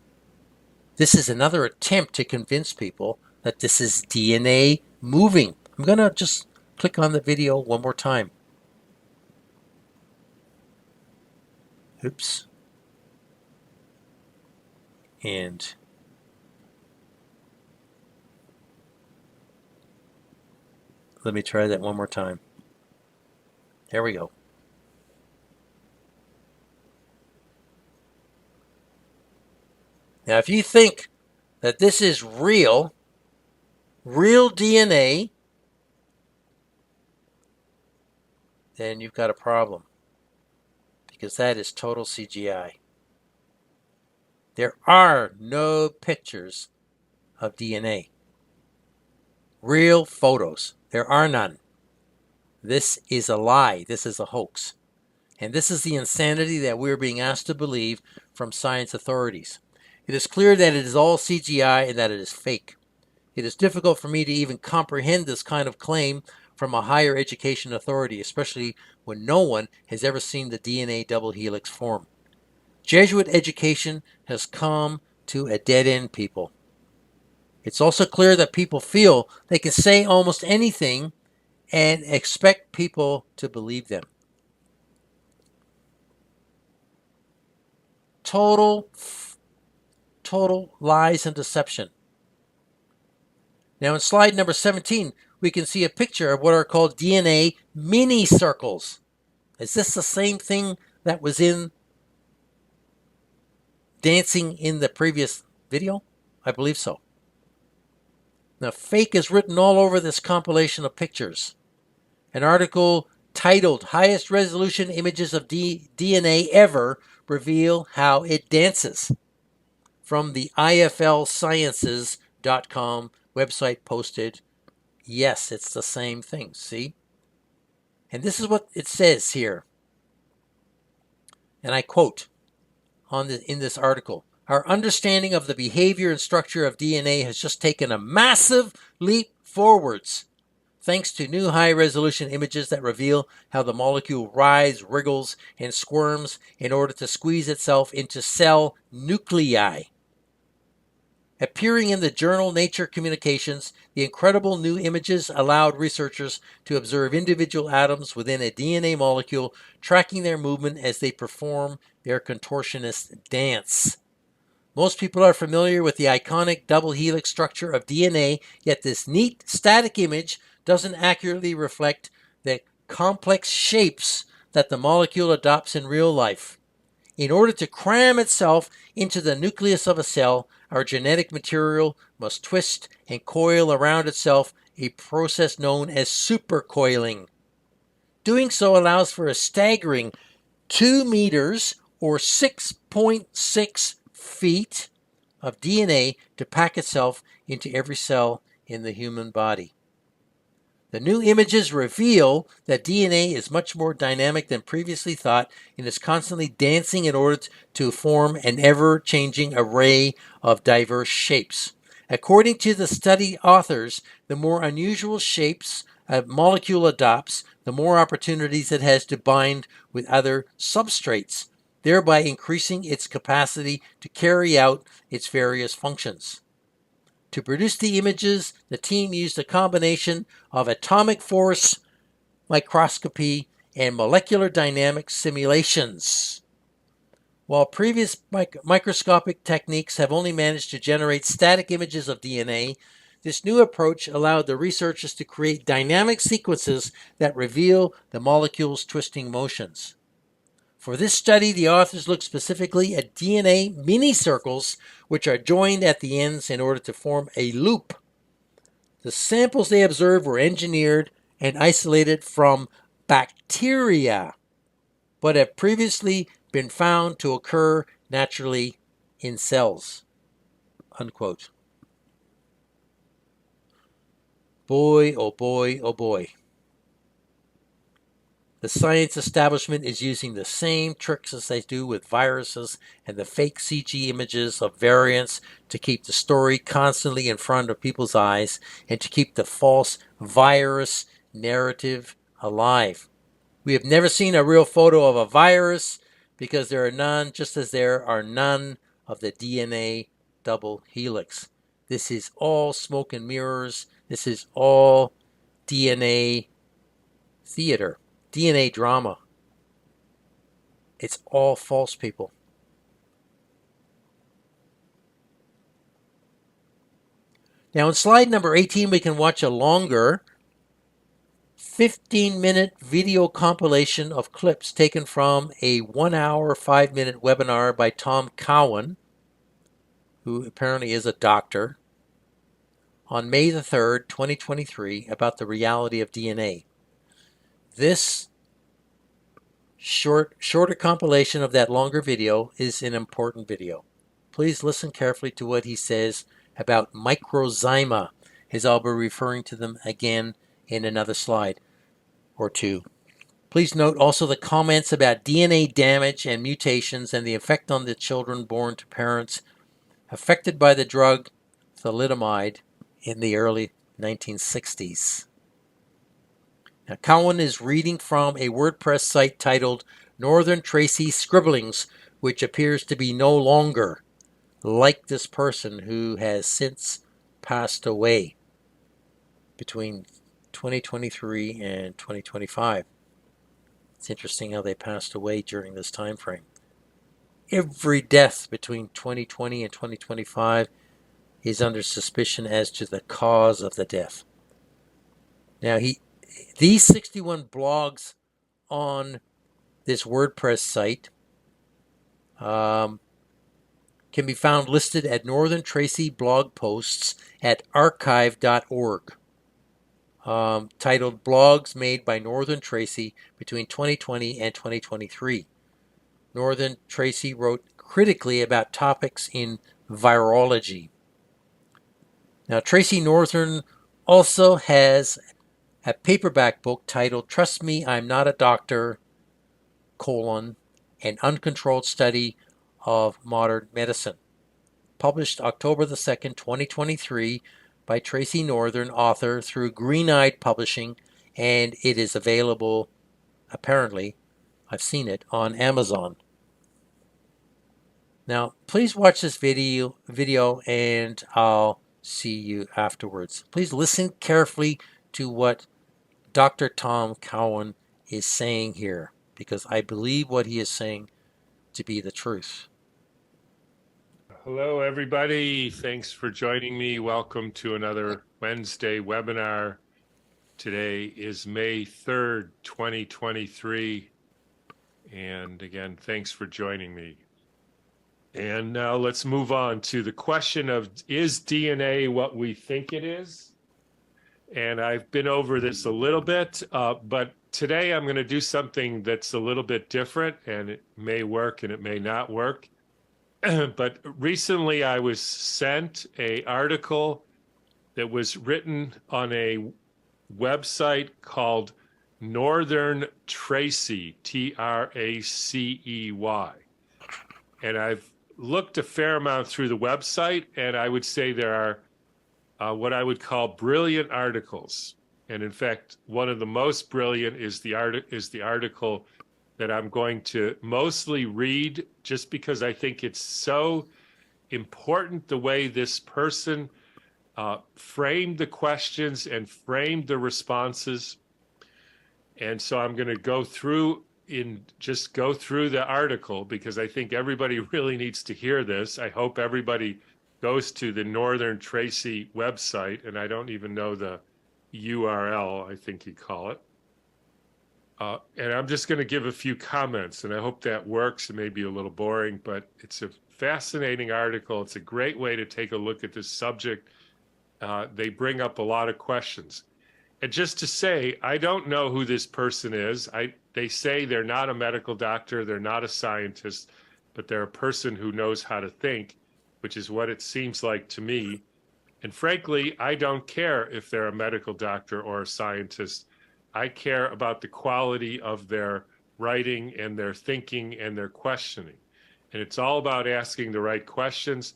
This is another attempt to convince people that this is DNA moving. I'm going to just click on the video one more time. Oops. And let me try that one more time. There we go. Now, if you think that this is real DNA, then you've got a problem, because that is total CGI. There are no pictures of DNA. Real photos. There are none. This is a lie. This is a hoax. And this is the insanity that we're being asked to believe from science authorities. It is clear that it is all CGI and that it is fake. It is difficult for me to even comprehend this kind of claim from a higher education authority, especially when no one has ever seen the DNA double helix form. Jesuit education has come to a dead end, people. It's also clear that people feel they can say almost anything and expect people to believe them. Total lies and deception. Now in slide number 17, we can see a picture of what are called DNA mini circles. Is this the same thing that was in dancing in the previous video? I believe so. Now, fake is written all over this compilation of pictures. An article titled Highest Resolution Images of DNA Ever Reveal How It Dances, from the iflsciences.com website posted. Yes, it's the same thing, see? And this is what it says here. And I quote in this article, "Our understanding of the behavior and structure of DNA has just taken a massive leap forwards. thanks to new high-resolution images that reveal how the molecule writhes, wriggles, and squirms in order to squeeze itself into cell nuclei. Appearing in the journal Nature Communications, the incredible new images allowed researchers to observe individual atoms within a DNA molecule, tracking their movement as they perform their contortionist dance. Most people are familiar with the iconic double helix structure of DNA, yet this neat static image doesn't accurately reflect the complex shapes that the molecule adopts in real life. In order to cram itself into the nucleus of a cell, our genetic material must twist and coil around itself, a process known as supercoiling. Doing so allows for a staggering 2 meters or 6.6 feet of DNA to pack itself into every cell in the human body. The new images reveal that DNA is much more dynamic than previously thought and is constantly dancing in order to form an ever-changing array of diverse shapes. According to the study authors, the more unusual shapes a molecule adopts, the more opportunities it has to bind with other substrates, thereby increasing its capacity to carry out its various functions. To produce the images, the team used a combination of atomic force microscopy and molecular dynamics simulations. While previous microscopic techniques have only managed to generate static images of DNA, this new approach allowed the researchers to create dynamic sequences that reveal the molecule's twisting motions. For this study, the authors looked specifically at DNA mini-circles, which are joined at the ends in order to form a loop. The samples they observed were engineered and isolated from bacteria, but have previously been found to occur naturally in cells. Unquote. Boy, oh boy, oh boy. The science establishment is using the same tricks as they do with viruses and the fake CG images of variants to keep the story constantly in front of people's eyes and to keep the false virus narrative alive. We have never seen a real photo of a virus because there are none, just as there are none of the DNA double helix. This is all smoke and mirrors. This is all DNA theater. DNA drama. It's all false, people. Now, in slide number 18, we can watch a longer 15-minute video compilation of clips taken from a 1 hour, 5-minute webinar by Tom Cowan, who apparently is a doctor, on May the 3rd, 2023, about the reality of DNA. This shorter compilation of that longer video is an important video. Please listen carefully to what he says about microzyma, as I'll be referring to them again in another slide or two. Please note also the comments about DNA damage and mutations and the effect on the children born to parents affected by the drug thalidomide in the early 1960s. Now, Cowan is reading from a WordPress site titled Northern Tracy Scribblings, which appears to be no longer like this person who has since passed away between 2023 and 2025. It's interesting how they passed away during this time frame. Every death between 2020 and 2025 is under suspicion as to the cause of the death. Now, these 61 blogs on this WordPress site can be found listed at Northern Tracy blog posts at archive.org, titled Blogs Made by Northern Tracy Between 2020 and 2023. Northern Tracy wrote critically about topics in virology. Now, Tracy Northern also has a paperback book titled Trust Me, I'm Not a Doctor, an uncontrolled study of modern medicine, published October the 2nd, 2023 by Tracy Northern, author, through Green Eyed Publishing, and it is available, apparently, I've seen it, on Amazon. Now, please watch this video and I'll see you afterwards. Please listen carefully to what Dr. Tom Cowan is saying here, because I believe what he is saying to be the truth. Hello, everybody. Thanks for joining me. Welcome to another Wednesday webinar. Today is May 3rd, 2023. And again, thanks for joining me. And now let's move on to the question of, is DNA what we think it is? And I've been over this a little bit, but today I'm going to do something that's a little bit different, and it may work and it may not work. But recently I was sent an article that was written on a website called Northern Tracy, Tracey. And I've looked a fair amount through the website, and I would say there are what I would call brilliant articles. And in fact, one of the most brilliant is the article that I'm going to mostly read, just because I think it's so important the way this person framed the questions and framed the responses. And so I'm going to go through the article, because I think everybody really needs to hear this. I hope everybody goes to the Northern Tracy website, and I don't even know the URL, I think you call it. And I'm just going to give a few comments, and I hope that works. It may be a little boring, but it's a fascinating article. It's a great way to take a look at this subject. They bring up a lot of questions. And just to say, I don't know who this person is. They say they're not a medical doctor, they're not a scientist, but they're a person who knows how to think, which is what it seems like to me. And frankly, I don't care if they're a medical doctor or a scientist. I care about the quality of their writing and their thinking and their questioning. And it's all about asking the right questions.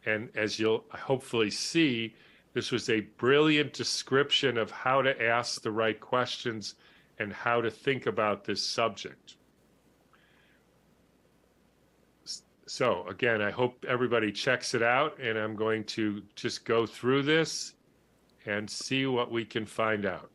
And as you'll hopefully see, this was a brilliant description of how to ask the right questions and how to think about this subject. So again, I hope everybody checks it out, and I'm going to just go through this and see what we can find out.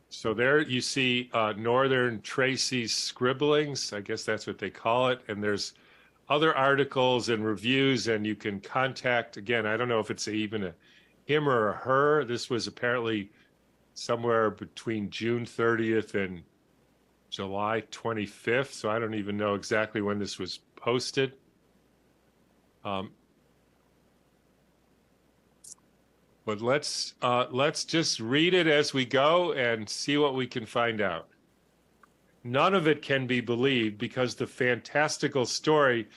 So there you see Northern Tracy's scribblings. I guess that's what they call it. And there's other articles and reviews, and you can contact, again, I don't know if it's even a him or a her. This was apparently somewhere between June 30th and July 25th. So I don't even know exactly when this was posted. But let's just read it as we go and see what we can find out. None of it can be believed, because the fantastical story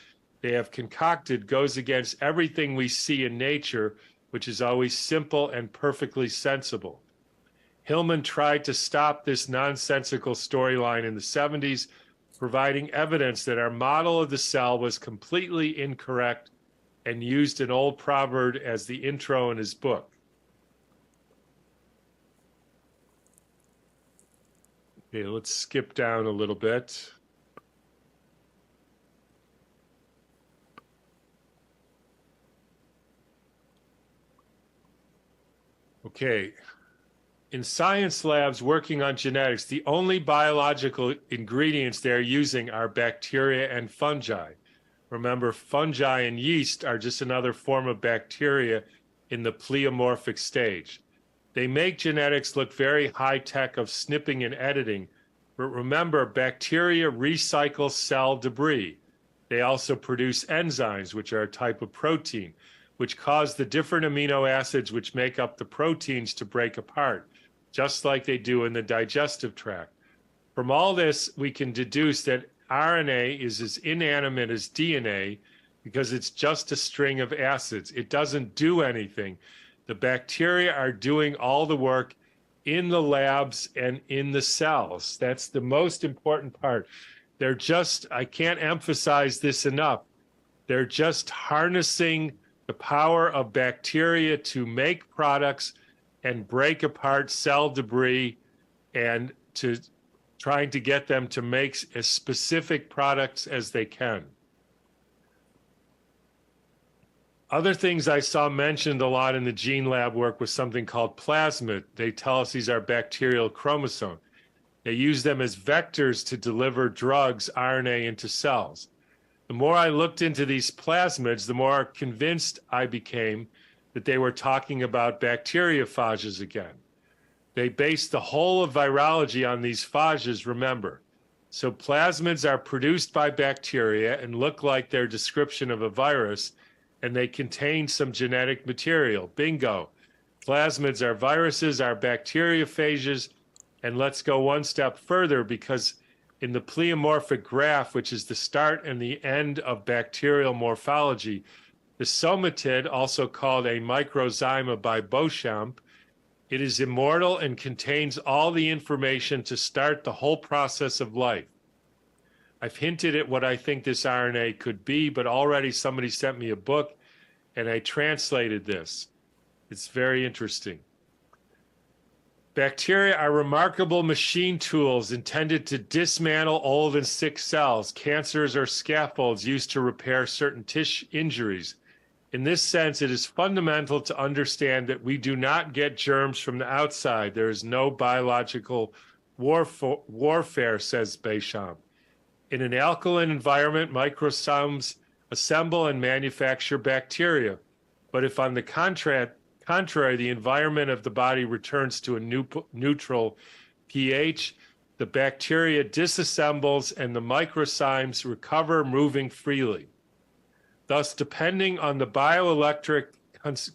they have concocted goes against everything we see in nature, which is always simple and perfectly sensible. Hillman tried to stop this nonsensical storyline in the 70s, providing evidence that our model of the cell was completely incorrect, and used an old proverb as the intro in his book. Okay, let's skip down a little bit. Okay. In science labs working on genetics, the only biological ingredients they're using are bacteria and fungi. Remember, fungi and yeast are just another form of bacteria in the pleomorphic stage. They make genetics look very high-tech of snipping and editing, but remember, bacteria recycle cell debris. They also produce enzymes, which are a type of protein, which cause the different amino acids which make up the proteins to break apart, just like they do in the digestive tract. From all this, we can deduce that RNA is as inanimate as DNA, because it's just a string of acids. It doesn't do anything. The bacteria are doing all the work in the labs and in the cells. That's the most important part. They're just, I can't emphasize this enough, they're just harnessing the power of bacteria to make products and break apart cell debris and to trying to get them to make as specific products as they can. Other things I saw mentioned a lot in the gene lab work was something called plasmid. They tell us these are bacterial chromosomes. They use them as vectors to deliver drugs, RNA, into cells. The more I looked into these plasmids, the more convinced I became that they were talking about bacteriophages again. They based the whole of virology on these phages, remember. So plasmids are produced by bacteria and look like their description of a virus, and they contain some genetic material. Bingo. Plasmids are viruses, are bacteriophages, and let's go one step further, because in the pleomorphic graph, which is the start and the end of bacterial morphology, the somatid, also called a microzyma by Beauchamp, it is immortal and contains all the information to start the whole process of life. I've hinted at what I think this RNA could be, but already somebody sent me a book and I translated this. It's very interesting. Bacteria are remarkable machine tools intended to dismantle old and sick cells. Cancers are scaffolds used to repair certain tissue injuries. In this sense, it is fundamental to understand that we do not get germs from the outside. There is no biological warfare, says Beauchamp. In an alkaline environment, microsomes assemble and manufacture bacteria. But if, on the contrary, the environment of the body returns to a neutral pH, the bacteria disassembles and the microzymes recover, moving freely. Thus, depending on the bioelectric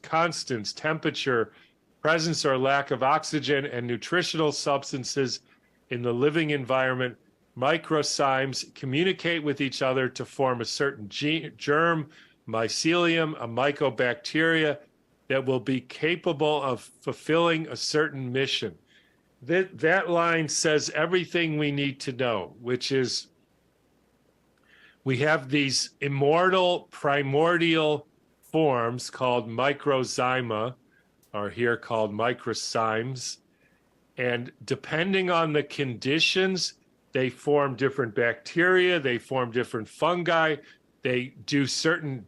constants, temperature, presence or lack of oxygen, and nutritional substances in the living environment, microzymes communicate with each other to form a certain germ, mycelium, a mycobacteria that will be capable of fulfilling a certain mission. That line says everything we need to know, which is we have these immortal primordial forms called microzyma, or here called microzymes, and depending on the conditions, they form different bacteria, they form different fungi, they do certain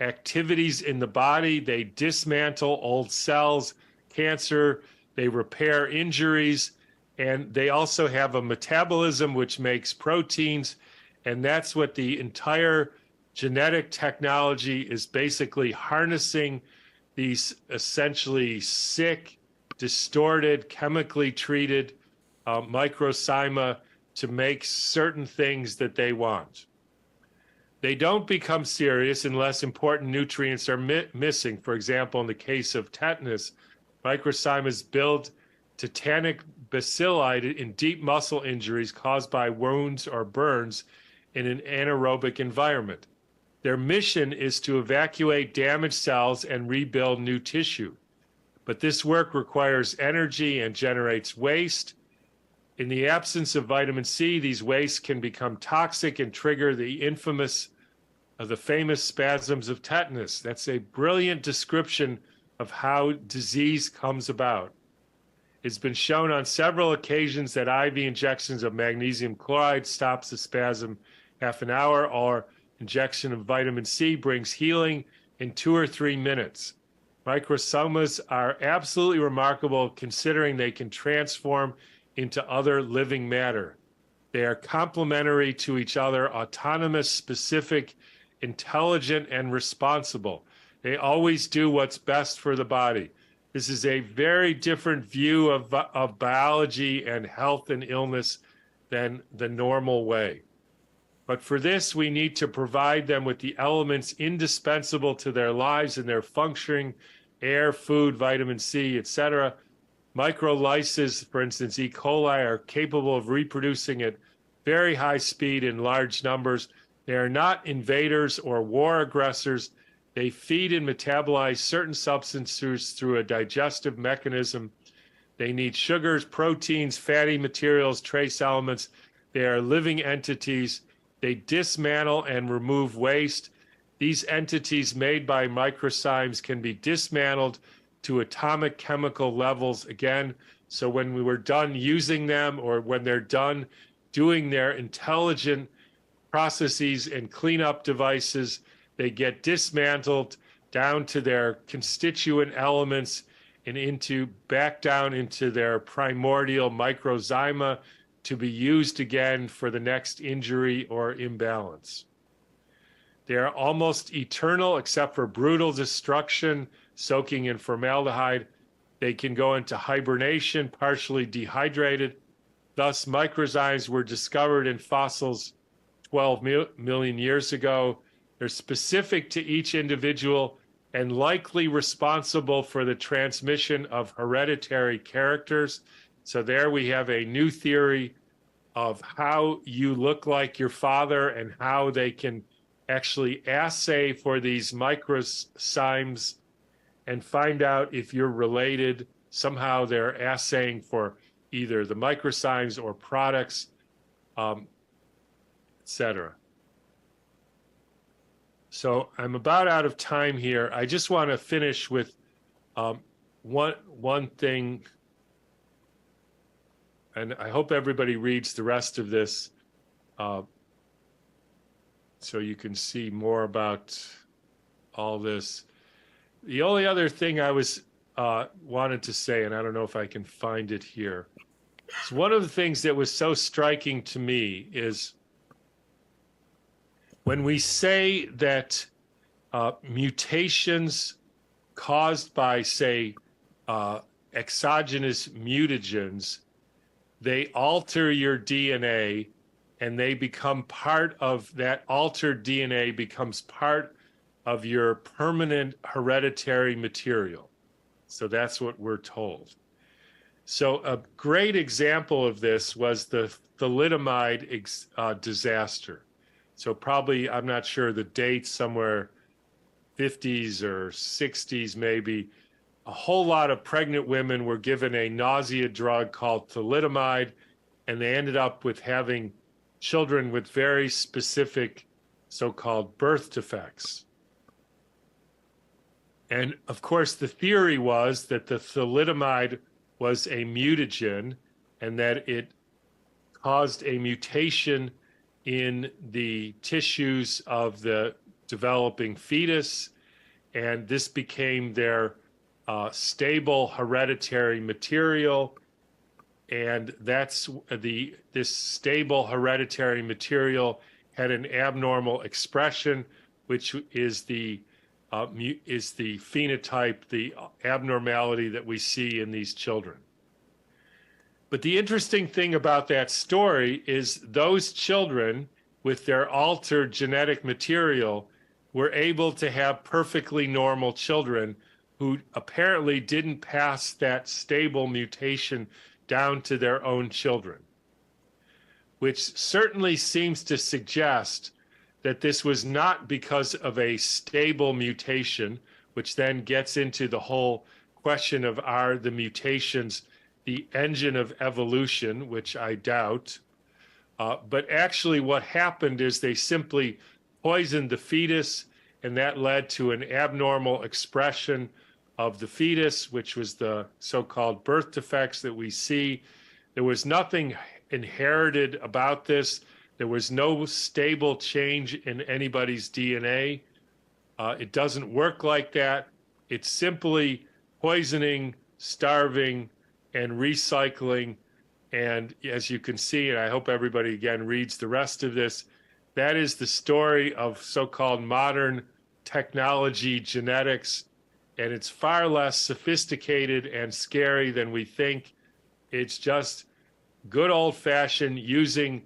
activities in the body, they dismantle old cells, cancer, they repair injuries, and they also have a metabolism which makes proteins, and that's what the entire genetic technology is basically harnessing, these essentially sick, distorted, chemically treated microzyma to make certain things that they want. They don't become serious unless important nutrients are missing. For example, in the case of tetanus, microzymas build tetanic bacilli in deep muscle injuries caused by wounds or burns in an anaerobic environment. Their mission is to evacuate damaged cells and rebuild new tissue. But this work requires energy and generates waste. In the absence of vitamin C, these wastes can become toxic and trigger the famous spasms of tetanus. That's a brilliant description of how disease comes about. It's been shown on several occasions that IV injections of magnesium chloride stops the spasm half an hour, or injection of vitamin C brings healing in 2 or 3 minutes. Microsomas are absolutely remarkable considering they can transform into other living matter. They are complementary to each other, autonomous, specific, intelligent, and responsible. They always do what's best for the body. This is a very different view of biology and health and illness than the normal way. But for this, we need to provide them with the elements indispensable to their lives and their functioning: air, food, vitamin C, etc. Microlyses, for instance, E. coli, are capable of reproducing at very high speed in large numbers. They are not invaders or war aggressors. They feed and metabolize certain substances through a digestive mechanism. They need sugars, proteins, fatty materials, trace elements. They are living entities. They dismantle and remove waste. These entities made by microzymes can be dismantled to atomic chemical levels again. So when we were done using them, or when they're done doing their intelligent processes and cleanup devices, they get dismantled down to their constituent elements and back down into their primordial microzyma to be used again for the next injury or imbalance. They are almost eternal except for brutal destruction, soaking in formaldehyde. They can go into hibernation, partially dehydrated. Thus, microzymes were discovered in fossils 12 million years ago. They're specific to each individual and likely responsible for the transmission of hereditary characters. So there we have a new theory of how you look like your father and how they can actually assay for these microzymes and find out if you're related. Somehow they're assaying for either the microzymes or products, etc. So I'm about out of time here. I just want to finish with one thing, and I hope everybody reads the rest of this so you can see more about all this. The only other thing I wanted to say, and I don't know if I can find it here, is one of the things that was so striking to me is when we say that mutations caused by, say, exogenous mutagens, they alter your DNA, and they become part of that altered DNA becomes part of your permanent hereditary material. So that's what we're told. So a great example of this was the thalidomide disaster. So probably, I'm not sure the date, somewhere 50s or 60s maybe, a whole lot of pregnant women were given a nausea drug called thalidomide, and they ended up with having children with very specific so-called birth defects. And of course, the theory was that the thalidomide was a mutagen and that it caused a mutation in the tissues of the developing fetus, and this became their stable hereditary material. And that's this stable hereditary material had an abnormal expression, which is the phenotype, the abnormality that we see in these children. But the interesting thing about that story is those children with their altered genetic material were able to have perfectly normal children who apparently didn't pass that stable mutation down to their own children, which certainly seems to suggest that this was not because of a stable mutation, which then gets into the whole question of are the mutations the engine of evolution, which I doubt. But actually what happened is they simply poisoned the fetus, and that led to an abnormal expression of the fetus, which was the so-called birth defects that we see. There was nothing inherited about this. There was no stable change in anybody's DNA. It doesn't work like that. It's simply poisoning, starving, and recycling. And as you can see, and I hope everybody again reads the rest of this, that is the story of so-called modern technology genetics. And it's far less sophisticated and scary than we think. It's just good old-fashioned using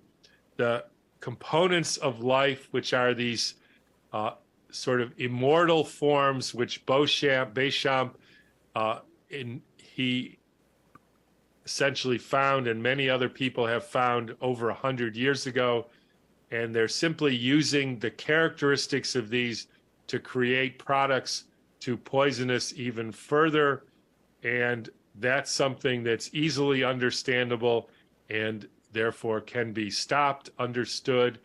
the components of life, which are these sort of immortal forms, which Béchamp he essentially found, and many other people have found over 100 years ago. And they're simply using the characteristics of these to create products to poison us even further. And that's something that's easily understandable and therefore can be stopped, understood,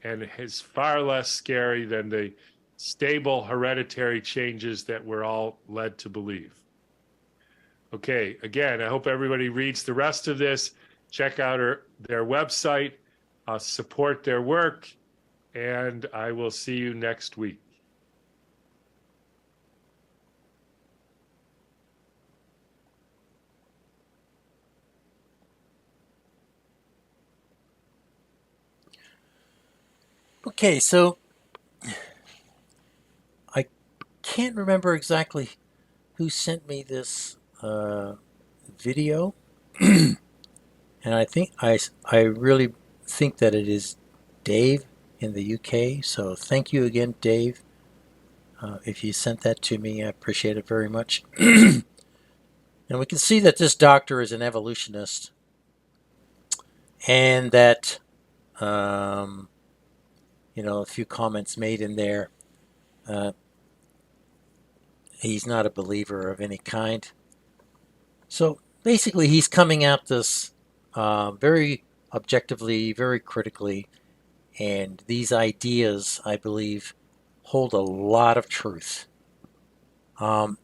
and is far less scary than the stable hereditary changes that we're all led to believe. Okay, again, I hope everybody reads the rest of this, check out their website, support their work, and I will see you next week. Okay, so I can't remember exactly who sent me this video, and I really think that it is Dave in the UK. So thank you again, Dave. If you sent that to me, I appreciate it very much. And we can see that this doctor is an evolutionist, and that a few comments made in there. He's not a believer of any kind. So basically, he's coming at this very objectively, very critically, and these ideas, I believe, hold a lot of truth. The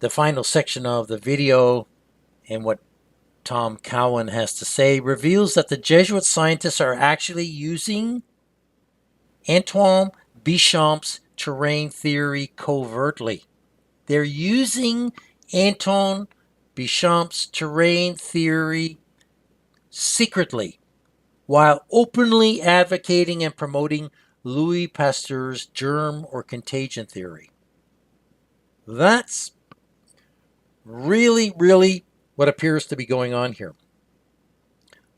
final section of the video and what Tom Cowan has to say reveals that the Jesuit scientists are actually using Antoine Béchamp's terrain theory covertly. They're using Antoine Béchamp's terrain theory secretly, while openly advocating and promoting Louis Pasteur's germ or contagion theory. That's really, really what appears to be going on here.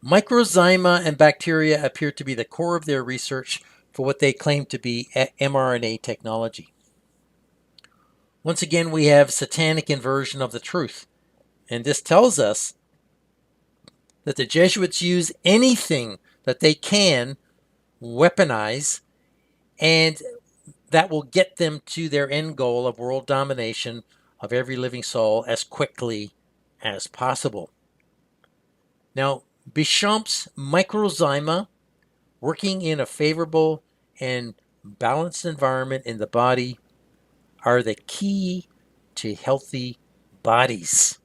Microzyma and bacteria appear to be the core of their research for what they claim to be mRNA technology. Once again, we have satanic inversion of the truth. And this tells us that the Jesuits use anything that they can weaponize, and that will get them to their end goal of world domination of every living soul as quickly as possible. Now, Béchamp's microzyma, working in a favorable and balanced environment in the body, are the key to healthy bodies.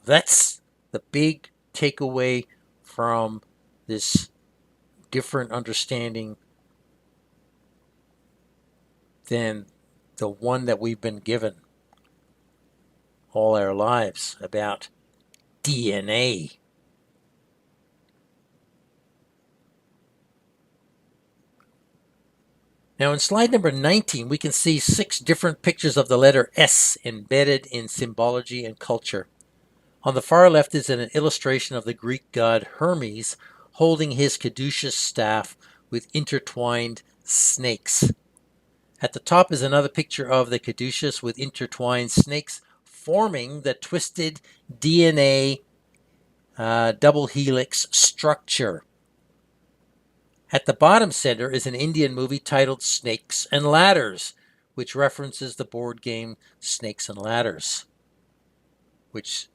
That's the big takeaway from this different understanding than the one that we've been given all our lives about DNA. Now in slide number 19, we can see 6 different pictures of the letter S embedded in symbology and culture. On the far left is an illustration of the Greek god Hermes holding his caduceus staff with intertwined snakes. At the top is another picture of the caduceus with intertwined snakes forming the twisted DNA double helix structure. At the bottom center is an Indian movie titled Snakes and Ladders, which references the board game Snakes and Ladders, which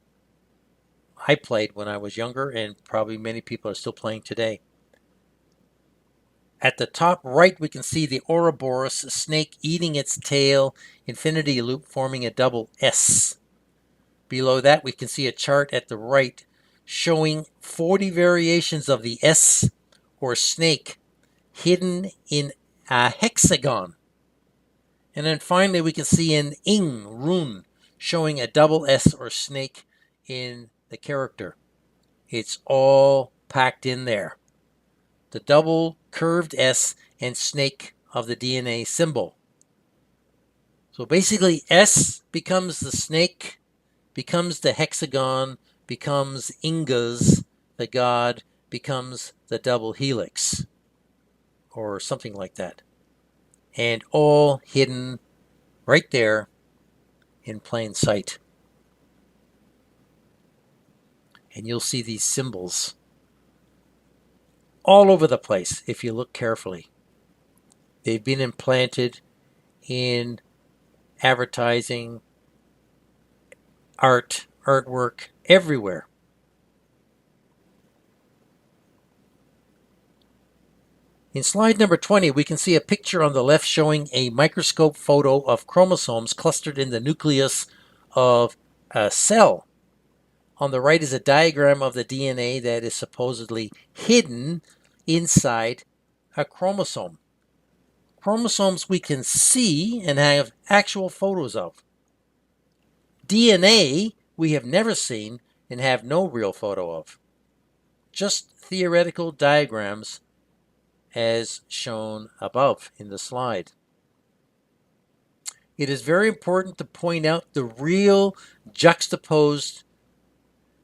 I played when I was younger, and probably many people are still playing today. At the top right, we can see the Ouroboros snake eating its tail, infinity loop forming a double S. Below that, we can see a chart at the right showing 40 variations of the S or snake hidden in a hexagon. And then finally, we can see an ing rune showing a double S or snake in the character. It's all packed in there. The double curved S and snake of the DNA symbol. So basically, S becomes the snake, becomes the hexagon, becomes Ingas, the god, becomes the double helix, or something like that. And all hidden right there in plain sight. And you'll see these symbols all over the place if you look carefully. They've been implanted in advertising, art, artwork everywhere. In slide number 20, we can see a picture on the left showing a microscope photo of chromosomes clustered in the nucleus of a cell. On the right is a diagram of the DNA that is supposedly hidden inside a chromosome. Chromosomes we can see and have actual photos of. DNA we have never seen and have no real photo of. Just theoretical diagrams as shown above in the slide. It is very important to point out the real juxtaposed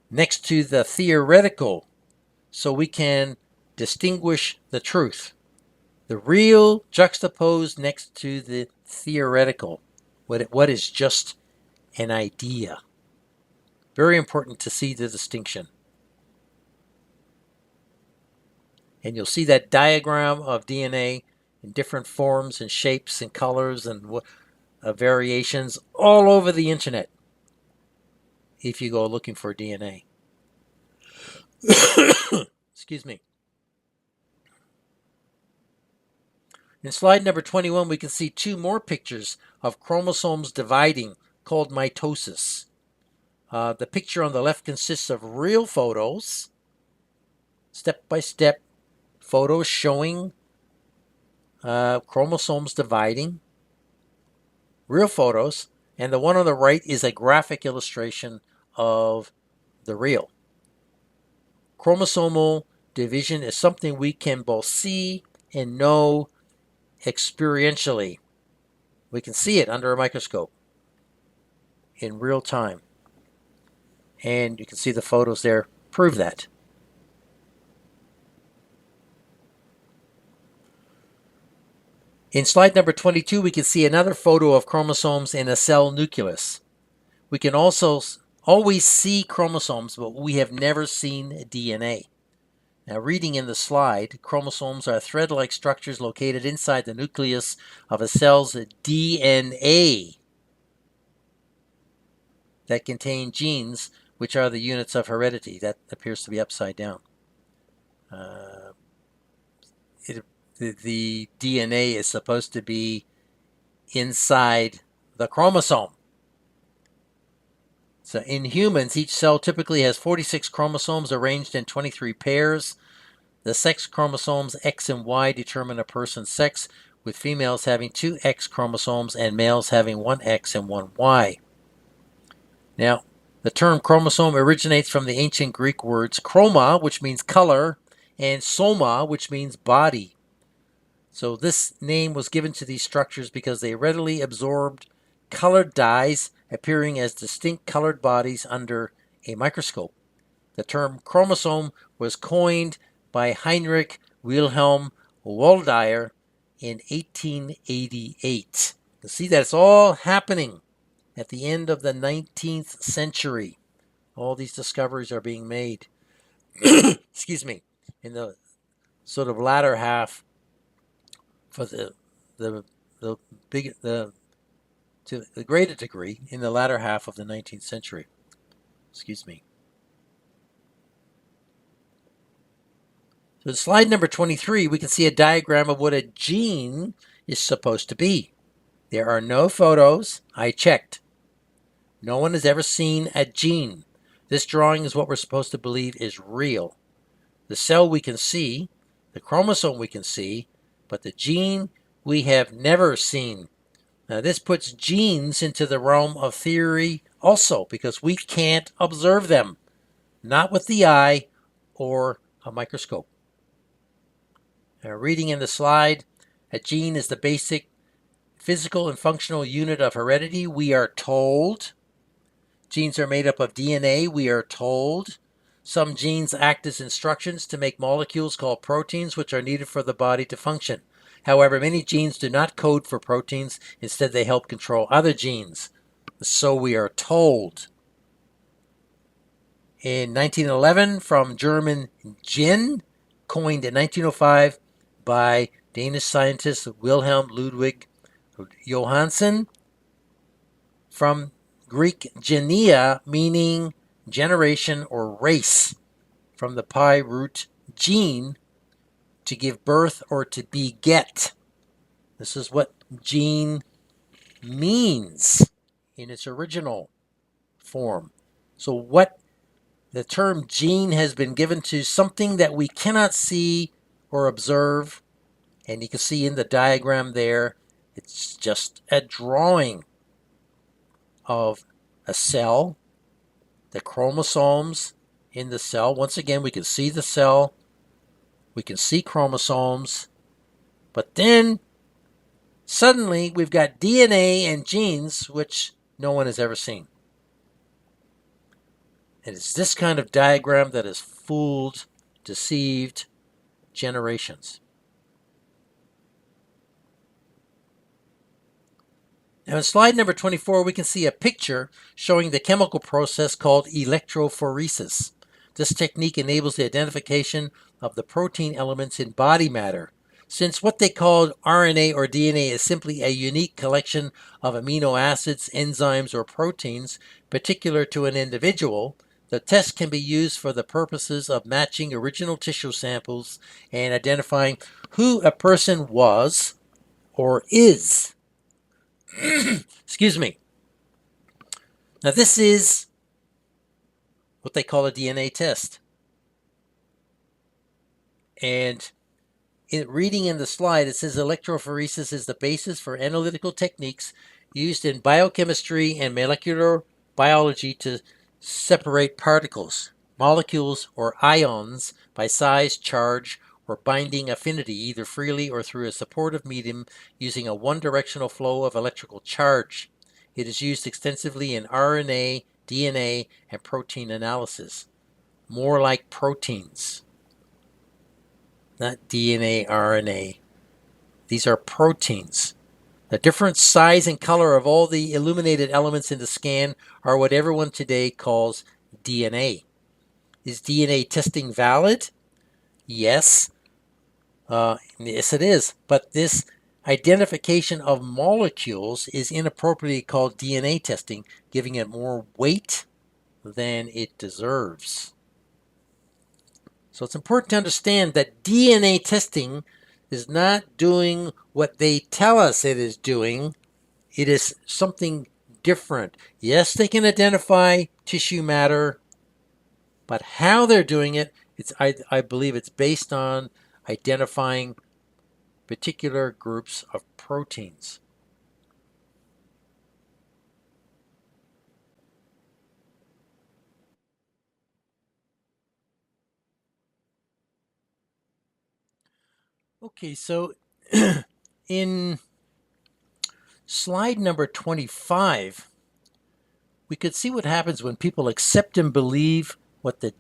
next to the theoretical so we can distinguish the truth. The real juxtaposed next to the theoretical, what is just an idea. Very important to see the distinction. And you'll see that diagram of DNA in different forms and shapes and colors and variations all over the internet if you go looking for DNA. Excuse me. In slide number 21, we can see two more pictures of chromosomes dividing called mitosis. The picture on the left consists of real photos, step-by-step photos showing chromosomes dividing, real photos, and the one on the right is a graphic illustration of the real. Chromosomal division is something we can both see and know experientially. We can see it under a microscope in real time. And you can see the photos there prove that. In slide number 22, we can see another photo of chromosomes in a cell nucleus. We can also always see chromosomes, but we have never seen DNA. Now, reading in the slide, chromosomes are thread-like structures located inside the nucleus of a cell's DNA that contain genes, which are the units of heredity. That appears to be upside down. The DNA is supposed to be inside the chromosome. So in humans, each cell typically has 46 chromosomes arranged in 23 pairs. The sex chromosomes X and Y determine a person's sex, with females having 2 X chromosomes and males having 1 X and 1 Y. Now, the term chromosome originates from the ancient Greek words chroma, which means color, and soma, which means body. So this name was given to these structures because they readily absorbed colored dyes appearing as distinct colored bodies under a microscope. The term chromosome was coined by Heinrich Wilhelm Waldeyer in 1888. You see that it's all happening at the end of the 19th century. All these discoveries are being made. Excuse me, in the sort of latter half for to the greater degree in the latter half of the 19th century. Excuse me. So in slide number 23, we can see a diagram of what a gene is supposed to be. There are no photos. I checked. No one has ever seen a gene. This drawing is what we're supposed to believe is real. The cell we can see, the chromosome we can see, but the gene we have never seen. Now this puts genes into the realm of theory also because we can't observe them, not with the eye or a microscope. Now, reading in the slide, a gene is the basic physical and functional unit of heredity, we are told. Genes are made up of DNA, we are told. Some genes act as instructions to make molecules called proteins, which are needed for the body to function. However, many genes do not code for proteins. Instead, they help control other genes. So we are told. In 1911, from German Gen, coined in 1905 by Danish scientist Wilhelm Ludwig Johansen. From Greek genea, meaning generation or race, from the Pi root gene, to give birth or to beget. This is what gene means in its original form. So what the term gene has been given to something that we cannot see or observe, and you can see in the diagram there, it's just a drawing of a cell, the chromosomes in the cell. Once again, we can see the cell, we can see chromosomes, but then suddenly we've got DNA and genes, which no one has ever seen. And it's this kind of diagram that has fooled, deceived generations. Now in slide number 24, we can see a picture showing the chemical process called electrophoresis. This technique enables the identification of the protein elements in body matter. Since what they called RNA or DNA is simply a unique collection of amino acids, enzymes, or proteins particular to an individual, the test can be used for the purposes of matching original tissue samples and identifying who a person was or is. Excuse me. Now this is what they call a DNA test. And reading in the slide, it says electrophoresis is the basis for analytical techniques used in biochemistry and molecular biology to separate particles, molecules, or ions by size, charge, or binding affinity, either freely or through a supportive medium using a one-directional flow of electrical charge. It is used extensively in RNA, DNA, and protein analysis. More like proteins, not DNA, RNA. These are proteins. The different size and color of all the illuminated elements in the scan are what everyone today calls DNA. Is DNA testing valid? Yes. Yes, it is. But this identification of molecules is inappropriately called DNA testing, giving it more weight than it deserves. So it's important to understand that DNA testing is not doing what they tell us it is doing. It is something different. Yes, they can identify tissue matter, but how they're doing it, I believe it's based on identifying particular groups of proteins. Okay, so in slide number 25, we could see what happens when people accept and believe what the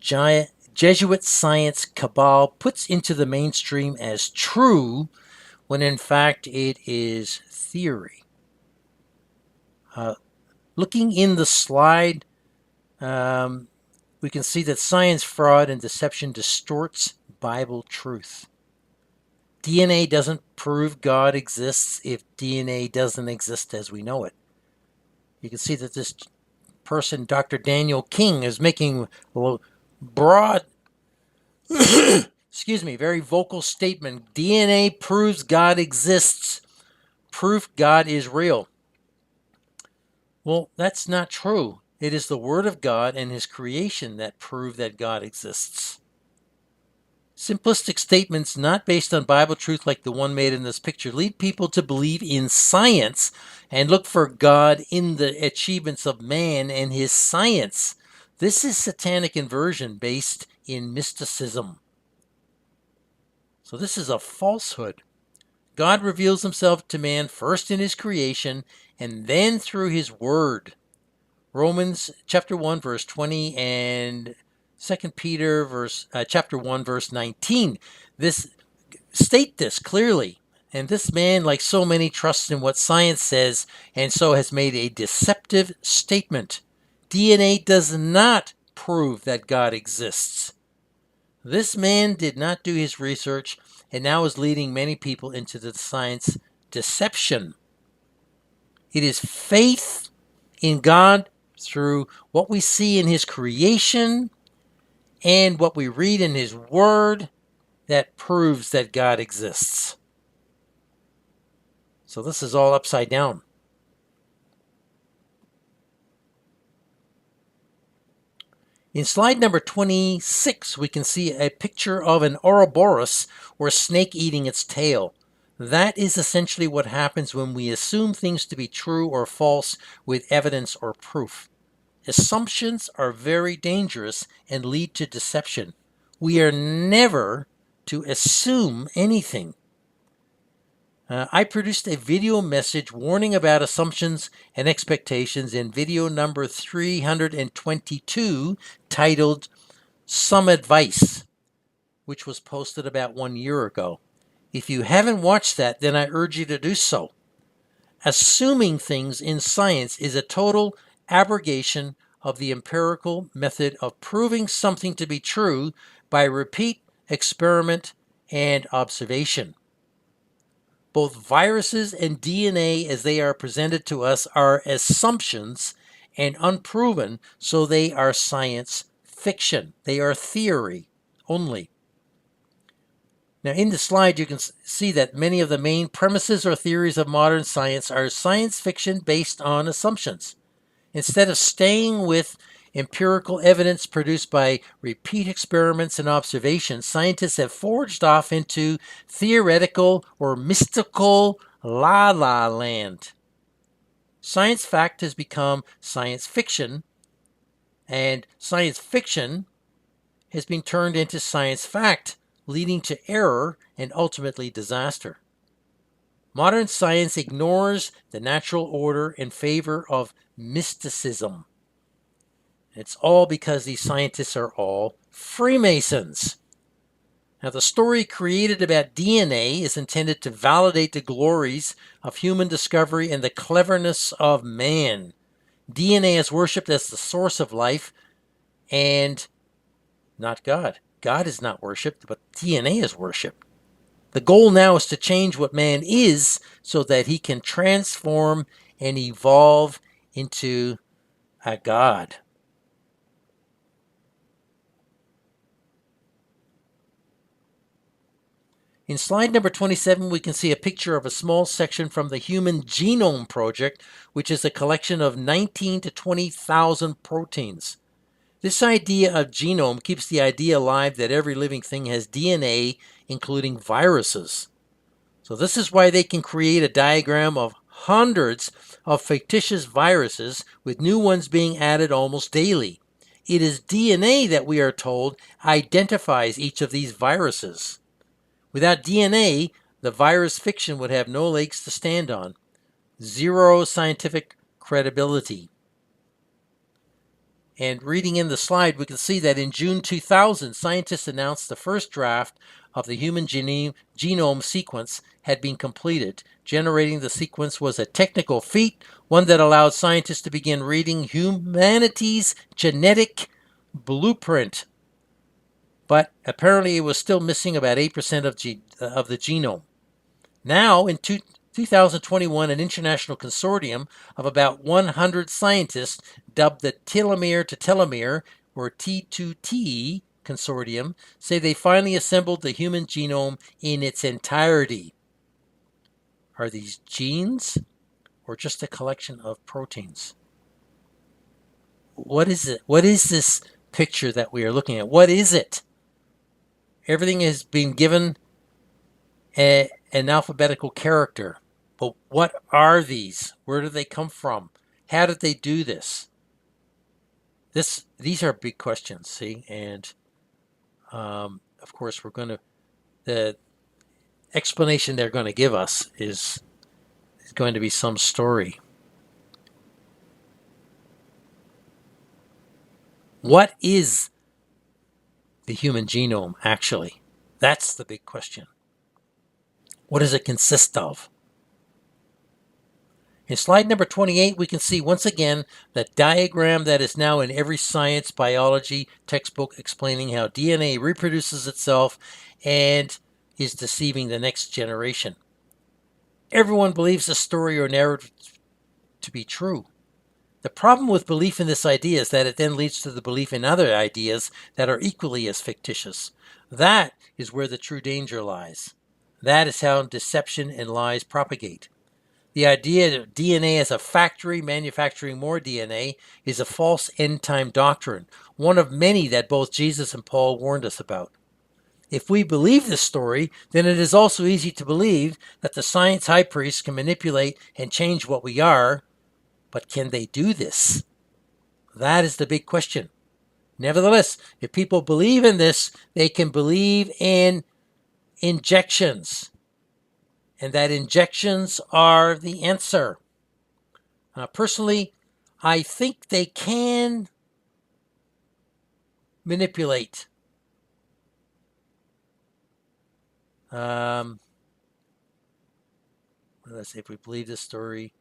Jesuit science cabal puts into the mainstream as true, when in fact it is theory. Looking in the slide, we can see that science, fraud, and deception distorts Bible truth. DNA doesn't prove God exists if DNA doesn't exist as we know it. You can see that this person, Dr. Daniel King, is making a broad, very vocal statement. DNA proves God exists. Proof God is real. Well, that's not true. It is the Word of God and His creation that prove that God exists. Simplistic statements not based on Bible truth like the one made in this picture lead people to believe in science and look for God in the achievements of man and his science. This is satanic inversion based in mysticism. So this is a falsehood. God reveals himself to man first in his creation and then through his word. Romans chapter 1 verse 20 and 2 Peter chapter 1 verse 19 state this clearly. And this man, like so many, trusts in what science says and so has made a deceptive statement. DNA does not prove that God exists. This man did not do his research and now is leading many people into the science deception. It is faith in God through what we see in his creation and what we read in his word that proves that God exists. So this is all upside down. In slide number 26, we can see a picture of an Ouroboros, or snake eating its tail. That is essentially what happens when we assume things to be true or false with evidence or proof. Assumptions are very dangerous and lead to deception. We are never to assume anything. I produced a video message warning about assumptions and expectations in video number 322, titled Some Advice, which was posted about 1 year ago. If you haven't watched that, then I urge you to do so. Assuming things in science is a total abrogation of the empirical method of proving something to be true by repeat, experiment, and observation. Both viruses and DNA, as they are presented to us, are assumptions and unproven, so they are science fiction. They are theory only. Now, in the slide, you can see that many of the main premises or theories of modern science are science fiction based on assumptions. Instead of staying with empirical evidence produced by repeat experiments and observations, scientists have forged off into theoretical or mystical la-la land. Science fact has become science fiction, and science fiction has been turned into science fact, leading to error and ultimately disaster. Modern science ignores the natural order in favor of mysticism. It's all because these scientists are all Freemasons. Now, the story created about DNA is intended to validate the glories of human discovery and the cleverness of man. DNA is worshipped as the source of life and not God. God is not worshipped, but DNA is worshipped. The goal now is to change what man is so that he can transform and evolve into a God. In slide number 27, we can see a picture of a small section from the Human Genome Project, which is a collection of 19 to 20,000 proteins. This idea of genome keeps the idea alive that every living thing has DNA, including viruses. So this is why they can create a diagram of hundreds of fictitious viruses, with new ones being added almost daily. It is DNA that we are told identifies each of these viruses. Without DNA, the virus fiction would have no legs to stand on. Zero scientific credibility. And reading in the slide, we can see that in June 2000, scientists announced the first draft of the human genome sequence had been completed. Generating the sequence was a technical feat, one that allowed scientists to begin reading humanity's genetic blueprint. But apparently it was still missing about 8% of the genome. Now, in 2021, an international consortium of about 100 scientists, dubbed the Telomere to Telomere, or T2T consortium, say they finally assembled the human genome in its entirety. Are these genes or just a collection of proteins? What is it? What is this picture that we are looking at? What is it? Everything has been given an alphabetical character. But what are these? Where do they come from? How did they do this? These are big questions, see? And, of course, the explanation they're going to give us is going to be some story. What is the human genome, actually? That's the big question. What does it consist of? In slide number 28, we can see once again the diagram that is now in every science biology textbook, explaining how DNA reproduces itself and is deceiving the next generation. Everyone believes the story or narrative to be true. The problem with belief in this idea is that it then leads to the belief in other ideas that are equally as fictitious. That is where the true danger lies. That is how deception and lies propagate. The idea of DNA as a factory manufacturing more DNA is a false end-time doctrine, one of many that both Jesus and Paul warned us about. If we believe this story, then it is also easy to believe that the science high priests can manipulate and change what we are, but can they do this? That is the big question. Nevertheless, if people believe in this, they can believe in injections, and that injections are the answer. Personally, I think they can manipulate. Let's say if we believe this story.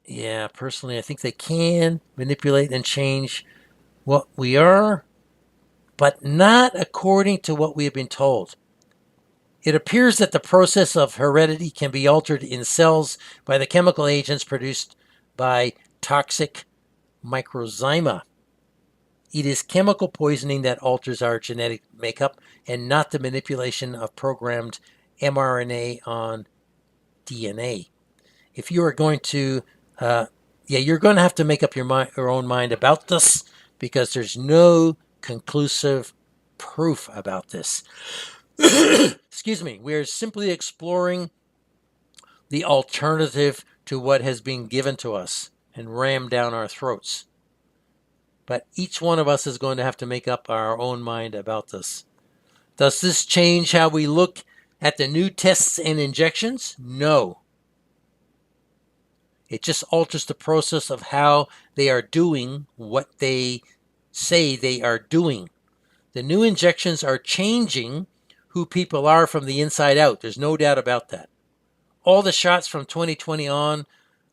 Yeah, personally, I think they can manipulate and change what we are, but not according to what we have been told. It appears that the process of heredity can be altered in cells by the chemical agents produced by toxic microzyma. It is chemical poisoning that alters our genetic makeup and not the manipulation of programmed mRNA on DNA. If you are going to, you're going to have to make up your own mind about this, because there's no conclusive proof about this. Excuse me. We are simply exploring the alternative to what has been given to us and rammed down our throats. But each one of us is going to have to make up our own mind about this. Does this change how we look at the new tests and injections? No. It just alters the process of how they are doing what they say they are doing. The new injections are changing who people are from the inside out. There's no doubt about that. All the shots from 2020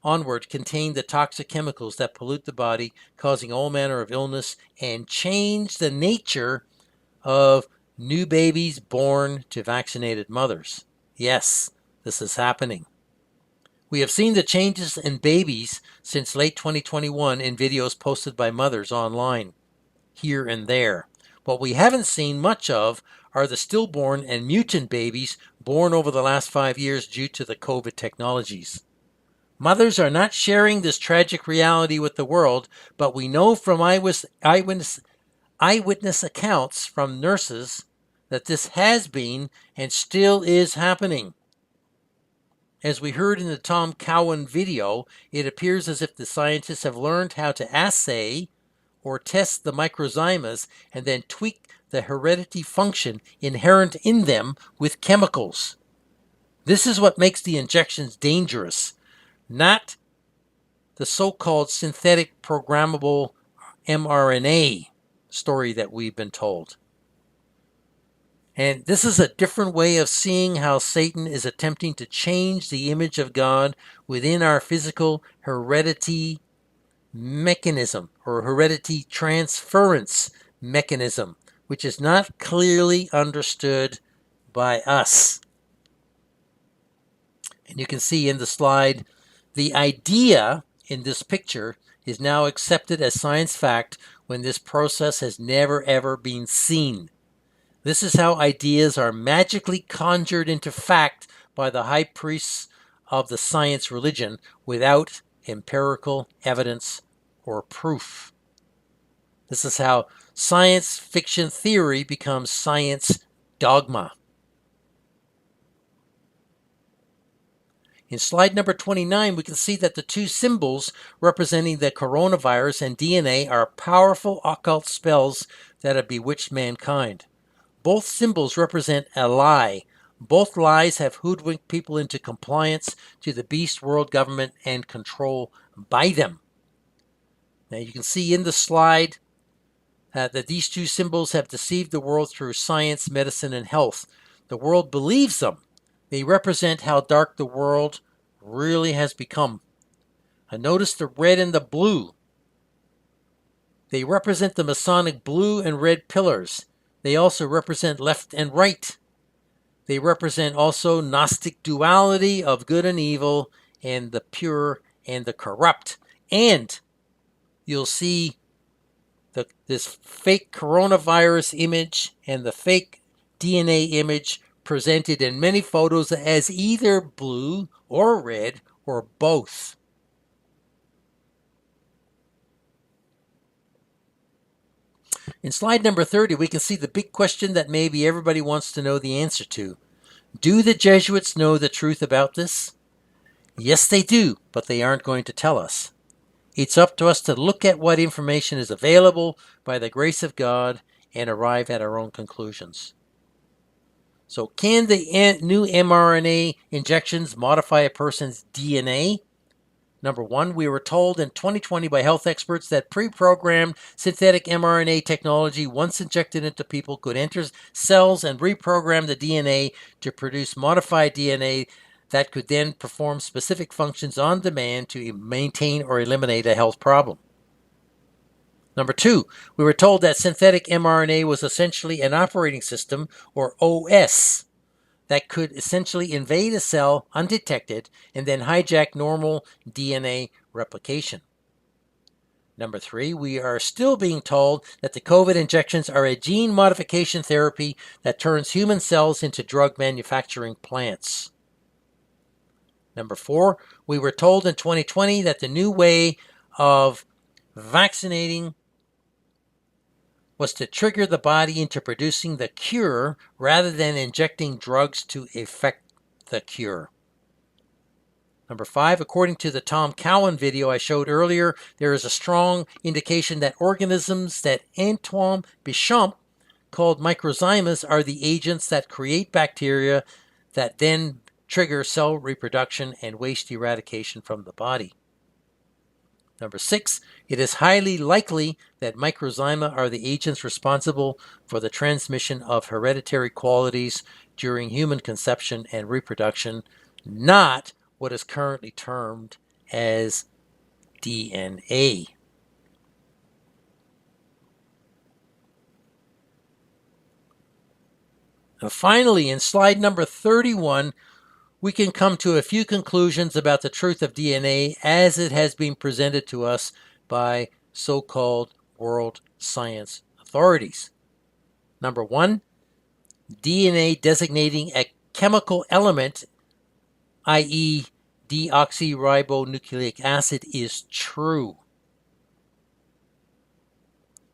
onward contain the toxic chemicals that pollute the body, causing all manner of illness and change the nature of new babies born to vaccinated mothers. Yes, this is happening. We have seen the changes in babies since late 2021 in videos posted by mothers online, here and there. What we haven't seen much of are the stillborn and mutant babies born over the last 5 years due to the COVID technologies. Mothers are not sharing this tragic reality with the world, but we know from eyewitness accounts from nurses that this has been and still is happening. As we heard in the Tom Cowan video, it appears as if the scientists have learned how to assay or test the microzymas and then tweak the heredity function inherent in them with chemicals. This is what makes the injections dangerous, not the so-called synthetic programmable mRNA story that we've been told. And this is a different way of seeing how Satan is attempting to change the image of God within our physical heredity mechanism, or heredity transference mechanism, which is not clearly understood by us. And you can see in the slide, the idea in this picture is now accepted as science fact when this process has never ever been seen. This is how ideas are magically conjured into fact by the high priests of the science religion without empirical evidence or proof. This is how science fiction theory becomes science dogma. In slide number 29, we can see that the two symbols representing the coronavirus and DNA are powerful occult spells that have bewitched mankind. Both symbols represent a lie. Both lies have hoodwinked people into compliance to the beast world government and control by them. Now you can see in the slide that these two symbols have deceived the world through science, medicine, and health. The world believes them. They represent how dark the world really has become. And notice the red and the blue. They represent the Masonic blue and red pillars. They also represent left and right. They represent also Gnostic duality of good and evil and the pure and the corrupt. And you'll see this fake coronavirus image and the fake DNA image presented in many photos as either blue or red or both. In slide number 30, we can see the big question that maybe everybody wants to know the answer to. Do the Jesuits know the truth about this? Yes, they do, but they aren't going to tell us. It's up to us to look at what information is available by the grace of God and arrive at our own conclusions. So can the new mRNA injections modify a person's DNA? Number one, we were told in 2020 by health experts that pre-programmed synthetic mRNA technology, once injected into people, could enter cells and reprogram the DNA to produce modified DNA that could then perform specific functions on demand to maintain or eliminate a health problem. Number two, we were told that synthetic mRNA was essentially an operating system, or OS, that could essentially invade a cell undetected and then hijack normal DNA replication. Number three, we are still being told that the COVID injections are a gene modification therapy that turns human cells into drug manufacturing plants. Number four, we were told in 2020 that the new way of vaccinating was to trigger the body into producing the cure rather than injecting drugs to effect the cure. Number five, according to the Tom Cowan video I showed earlier, there is a strong indication that organisms that Antoine Béchamp called microzymas are the agents that create bacteria that then trigger cell reproduction and waste eradication from the body. Number six, it is highly likely that microzyma are the agents responsible for the transmission of hereditary qualities during human conception and reproduction, not what is currently termed as DNA. Now finally, in slide number 31, we can come to a few conclusions about the truth of DNA as it has been presented to us by so-called world science authorities. Number one, DNA designating a chemical element, i.e. deoxyribonucleic acid, is true.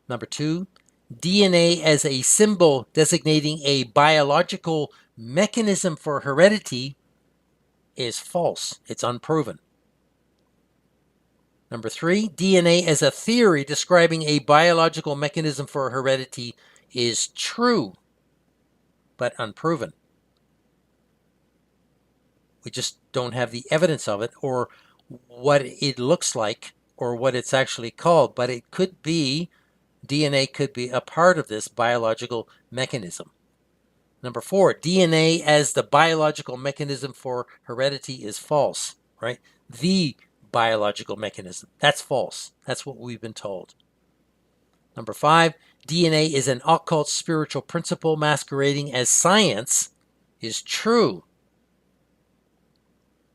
Number two, DNA as a symbol designating a biological mechanism for heredity is false. It's unproven. Number three, DNA as a theory describing a biological mechanism for heredity is true, but unproven. We just don't have the evidence of it or what it looks like or what it's actually called, but it could be, DNA could be a part of this biological mechanism. Number four, DNA as the biological mechanism for heredity is false, right? The biological mechanism. That's false. That's what we've been told. Number five, DNA is an occult spiritual principle masquerading as science is true.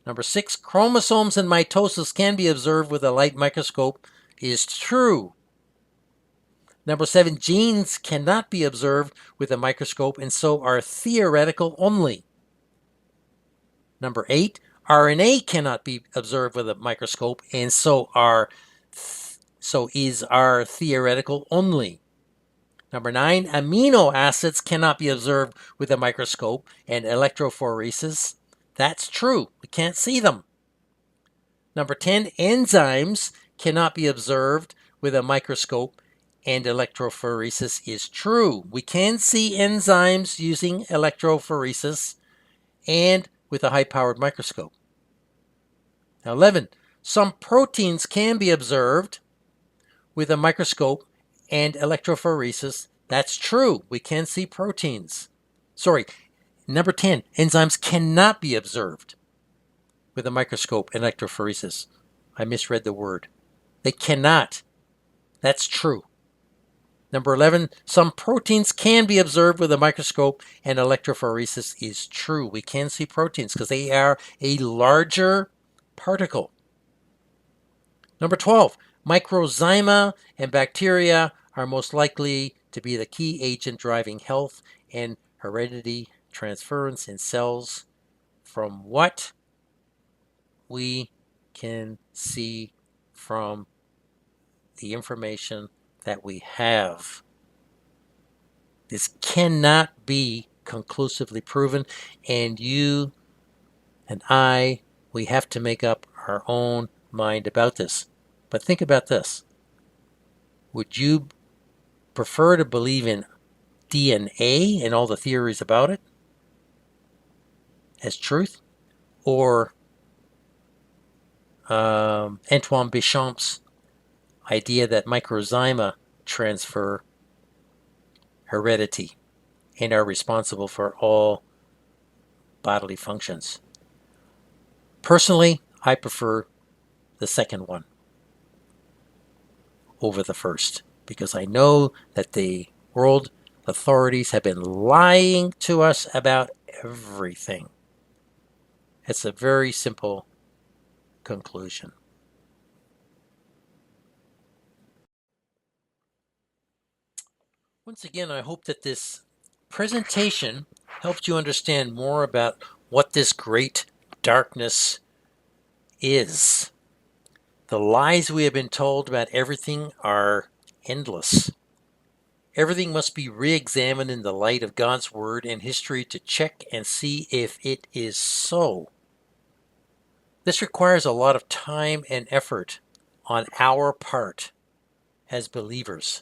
Number six, chromosomes and mitosis can be observed with a light microscope is true. Number seven, genes cannot be observed with a microscope and so are theoretical only. Number eight, RNA cannot be observed with a microscope and so is theoretical only. Number nine, amino acids cannot be observed with a microscope and electrophoresis. That's true. We can't see them. Number 10, enzymes cannot be observed with a microscope and electrophoresis is true. We can see enzymes using electrophoresis and with a high-powered microscope. Now 11, some proteins can be observed with a microscope and electrophoresis. That's true. We can see proteins. Number 10, enzymes cannot be observed with a microscope and electrophoresis. I misread the word. They cannot. That's true. Number 11, some proteins can be observed with a microscope and electrophoresis is true. We can see proteins because they are a larger particle. Number 12, microzyma and bacteria are most likely to be the key agent driving health and heredity transference in cells from what we can see from the information that we have. This cannot be conclusively proven, and you and I, we have to make up our own mind about this. But think about this. Would you prefer to believe in DNA and all the theories about it as truth? Or Antoine Béchamp's idea that microzyma transfer heredity and are responsible for all bodily functions? Personally, I prefer the second one over the first, because I know that the world authorities have been lying to us about everything. It's a very simple conclusion. Once again, I hope that this presentation helped you understand more about what this great darkness is. The lies we have been told about everything are endless. Everything must be re-examined in the light of God's Word and history to check and see if it is so. This requires a lot of time and effort on our part as believers.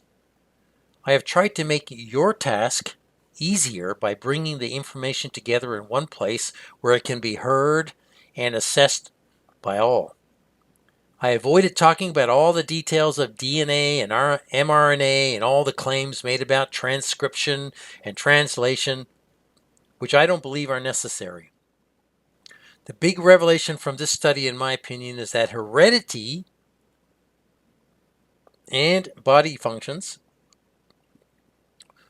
I have tried to make your task easier by bringing the information together in one place where it can be heard and assessed by all. I avoided talking about all the details of DNA and mRNA and all the claims made about transcription and translation, which I don't believe are necessary. The big revelation from this study, in my opinion, is that heredity and body functions,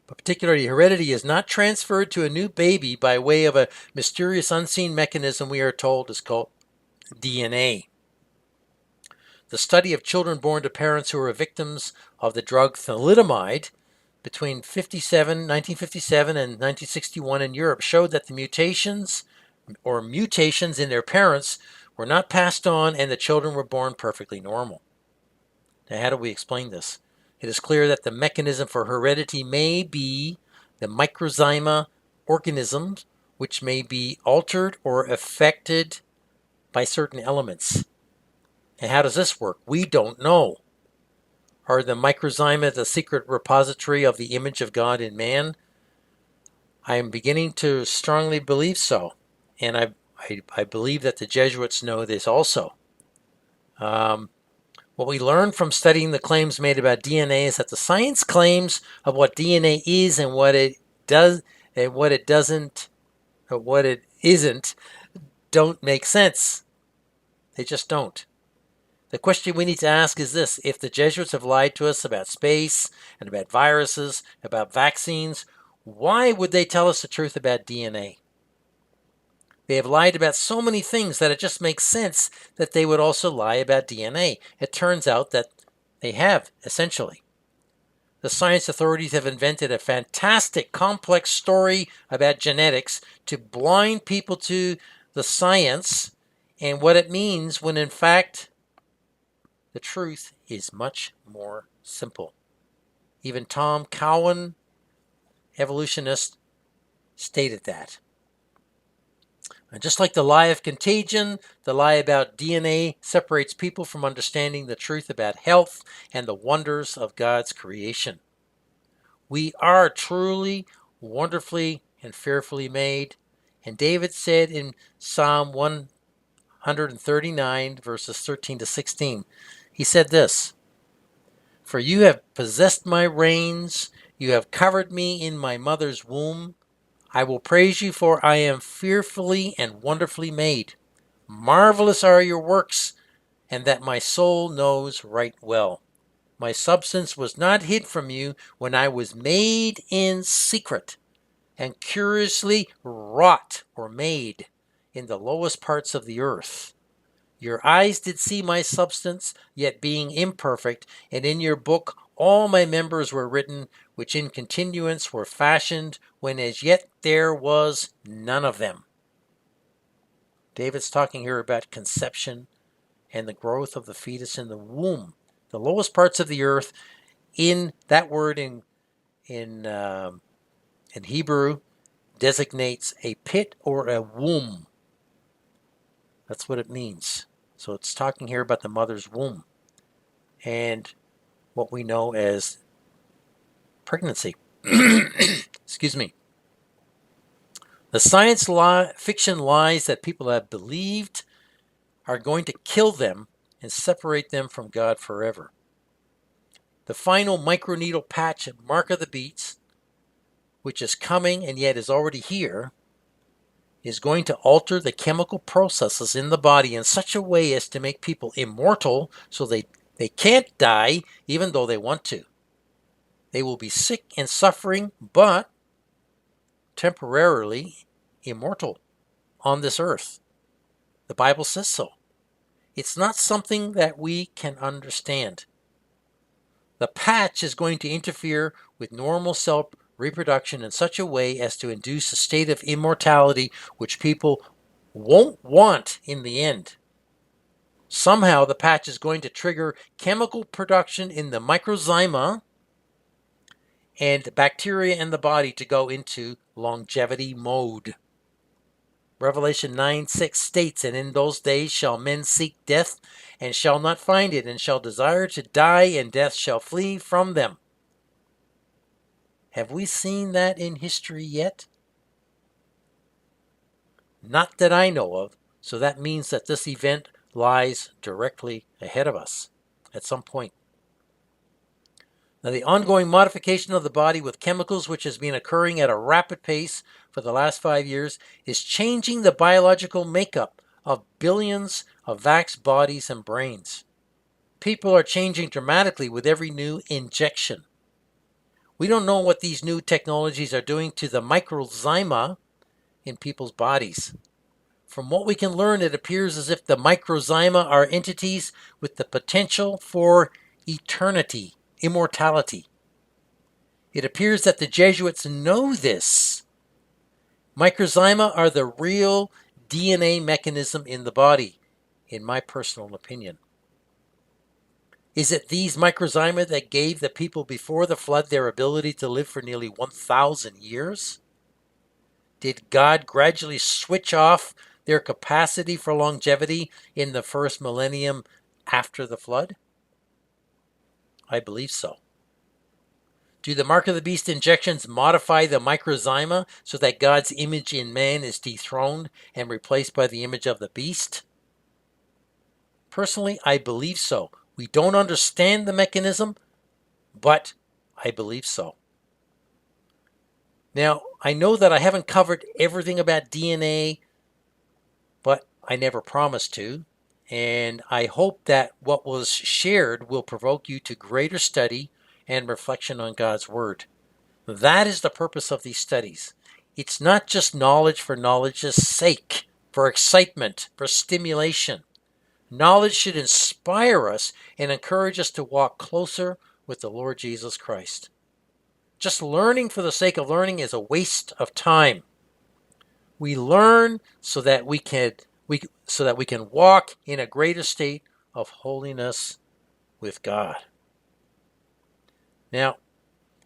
but particularly heredity, is not transferred to a new baby by way of a mysterious unseen mechanism we are told is called DNA. The study of children born to parents who were victims of the drug thalidomide between 1957 and 1961 in Europe showed that the mutations in their parents were not passed on, and the children were born perfectly normal. Now, how do we explain this? It is clear that the mechanism for heredity may be the microzyma organisms, which may be altered or affected by certain elements. And how does this work? We don't know. Are the microzyma the secret repository of the image of God in man? I am beginning to strongly believe so. And I believe that the Jesuits know this also. What we learned from studying the claims made about DNA is that the science claims of what DNA is and what it does and what it doesn't, or what it isn't, don't make sense. They just don't. The question we need to ask is this: if the Jesuits have lied to us about space and about viruses, about vaccines, why would they tell us the truth about DNA? They have lied about so many things that it just makes sense that they would also lie about DNA. It turns out that they have, essentially. The science authorities have invented a fantastic, complex story about genetics to blind people to the science and what it means, when in fact the truth is much more simple. Even Tom Cowan, evolutionist, stated that. And just like the lie of contagion, the lie about DNA separates people from understanding the truth about health and the wonders of God's creation. We are truly, wonderfully, and fearfully made. And David said in Psalm 139, verses 13 to 16, he said this: "For you have possessed my reins, you have covered me in my mother's womb. I will praise you, for I am fearfully and wonderfully made. Marvelous are your works, and that my soul knows right well. My substance was not hid from you when I was made in secret and curiously wrought or made in the lowest parts of the earth. Your eyes did see my substance, yet being imperfect, and in your book all my members were written, which in continuance were fashioned, when as yet there was none of them. David's talking here about conception and the growth of the fetus in the womb. The lowest parts of the earth, in that word in Hebrew, designates a pit or a womb. That's what it means. So it's talking here about the mother's womb and what we know as pregnancy. Excuse me. The science fiction lies that people have believed are going to kill them and separate them from God forever. The final microneedle patch and mark of the beast, which is coming and yet is already here, is going to alter the chemical processes in the body in such a way as to make people immortal, so they can't die even though they want to. They will be sick and suffering, but temporarily immortal on this earth. The Bible says so. It's not something that we can understand. The patch is going to interfere with normal cell reproduction in such a way as to induce a state of immortality which people won't want in the end. Somehow the patch is going to trigger chemical production in the microzyma and bacteria in the body to go into longevity mode. Revelation 9:6 states, "And in those days shall men seek death, and shall not find it, and shall desire to die, and death shall flee from them." Have we seen that in history yet? Not that I know of, so that means that this event lies directly ahead of us at some point. Now, the ongoing modification of the body with chemicals, which has been occurring at a rapid pace for the last 5 years, is changing the biological makeup of billions of vaxxed bodies and brains. People are changing dramatically with every new injection. We don't know what these new technologies are doing to the microzyma in people's bodies. From what we can learn, it appears as if the microzyma are entities with the potential for eternity, immortality. It appears that the Jesuits know this. Microzyma are the real DNA mechanism in the body, in my personal opinion. Is it these microzyma that gave the people before the flood their ability to live for nearly 1,000 years? Did God gradually switch off their capacity for longevity in the first millennium after the flood? I believe so. Do the mark of the beast injections modify the microzyma so that God's image in man is dethroned and replaced by the image of the beast? Personally, I believe so. We don't understand the mechanism, but I believe so. Now, I know that I haven't covered everything about DNA, but I never promised to. And I hope that what was shared will provoke you to greater study and reflection on God's Word. That is the purpose of these studies. It's not just knowledge for knowledge's sake, for excitement, for stimulation. Knowledge should inspire us and encourage us to walk closer with the Lord Jesus Christ. Just learning for the sake of learning is a waste of time. We learn so that we can walk in a greater state of holiness with God. Now,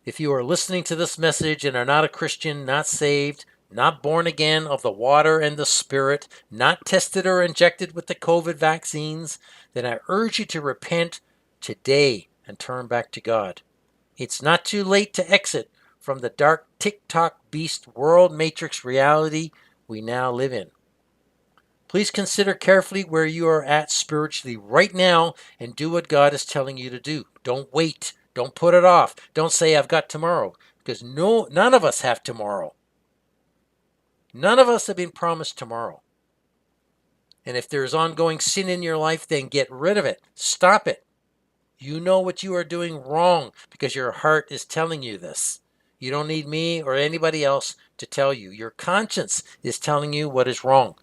if you are listening to this message and are not a Christian, not saved, not born again of the water and the Spirit, not tested or injected with the COVID vaccines, then I urge you to repent today and turn back to God. It's not too late to exit from the dark TikTok beast world matrix reality we now live in. Please consider carefully where you are at spiritually right now and do what God is telling you to do. Don't wait. Don't put it off. Don't say, I've got tomorrow, because none of us have tomorrow. None of us have been promised tomorrow. And if there is ongoing sin in your life, then get rid of it. Stop it. You know what you are doing wrong because your heart is telling you this. You don't need me or anybody else to tell you. Your conscience is telling you what is wrong.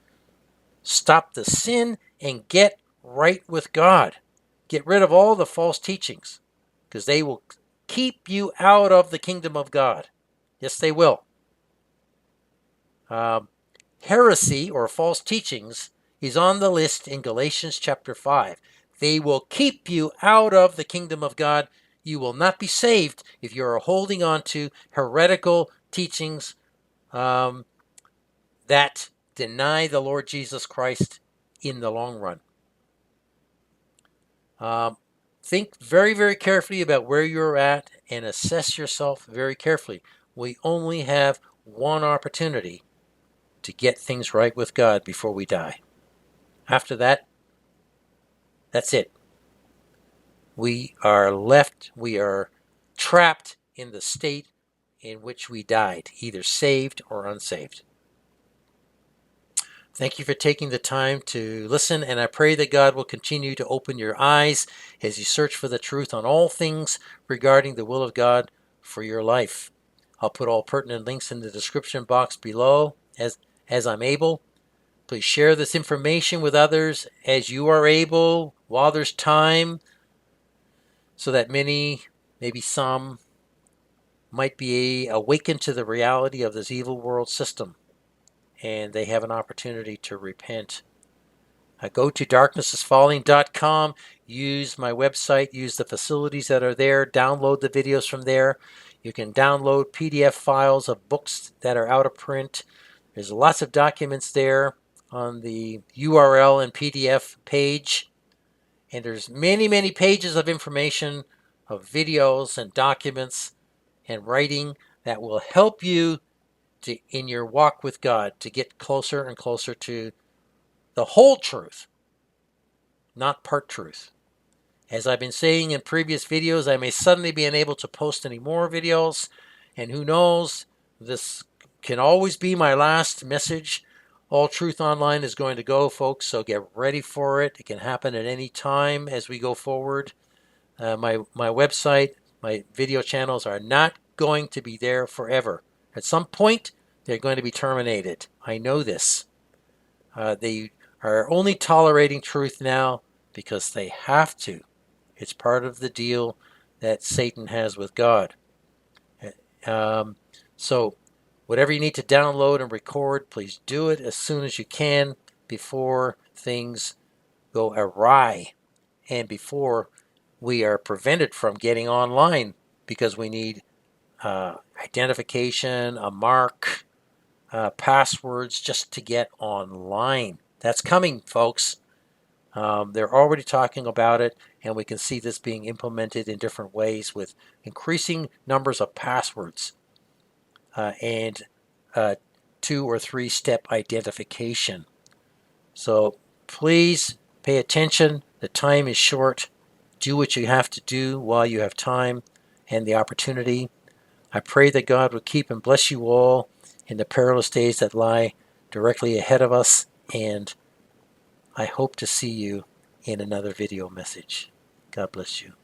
Stop the sin and get right with God. Get rid of all the false teachings, because they will keep you out of the kingdom of God. Yes, they will. Heresy or false teachings is on the list in Galatians chapter 5. They will keep you out of the kingdom of God. You will not be saved if you are holding on to heretical teachings that deny the Lord Jesus Christ in the long run. Think very, very carefully about where you're at and assess yourself very carefully. We only have one opportunity to get things right with God before we die. After that, that's it. We are trapped in the state in which we died, either saved or unsaved. Thank you for taking the time to listen, and I pray that God will continue to open your eyes as you search for the truth on all things regarding the will of God for your life. I'll put all pertinent links in the description box below as I'm able. Please share this information with others as you are able while there's time, so that many, maybe some, might be awakened to the reality of this evil world system, and they have an opportunity to repent. Go to darknessisfalling.com, use my website, use the facilities that are there, download the videos from there. You can download PDF files of books that are out of print. There's lots of documents there on the URL and PDF page. And there's many, many pages of information, of videos and documents and writing that will help you in your walk with God to get closer and closer to the whole truth, not part truth. As I've been saying in previous videos, I may suddenly be unable to post any more videos, and who knows, this can always be my last message. All Truth Online is going to go, folks, so get ready for it. It can happen at any time as we go forward. My website, my video channels are not going to be there forever. At some point, they're going to be terminated. I know this. They are only tolerating truth now because they have to. It's part of the deal that Satan has with God. So whatever you need to download and record, please do it as soon as you can before things go awry and before we are prevented from getting online, because we need identification, a mark, passwords just to get online. That's coming, folks. They're already talking about it, and we can see this being implemented in different ways with increasing numbers of passwords and 2 or 3 step identification. So please pay attention. The time is short. Do what you have to do while you have time and the opportunity. I pray that God will keep and bless you all in the perilous days that lie directly ahead of us, and I hope to see you in another video message. God bless you.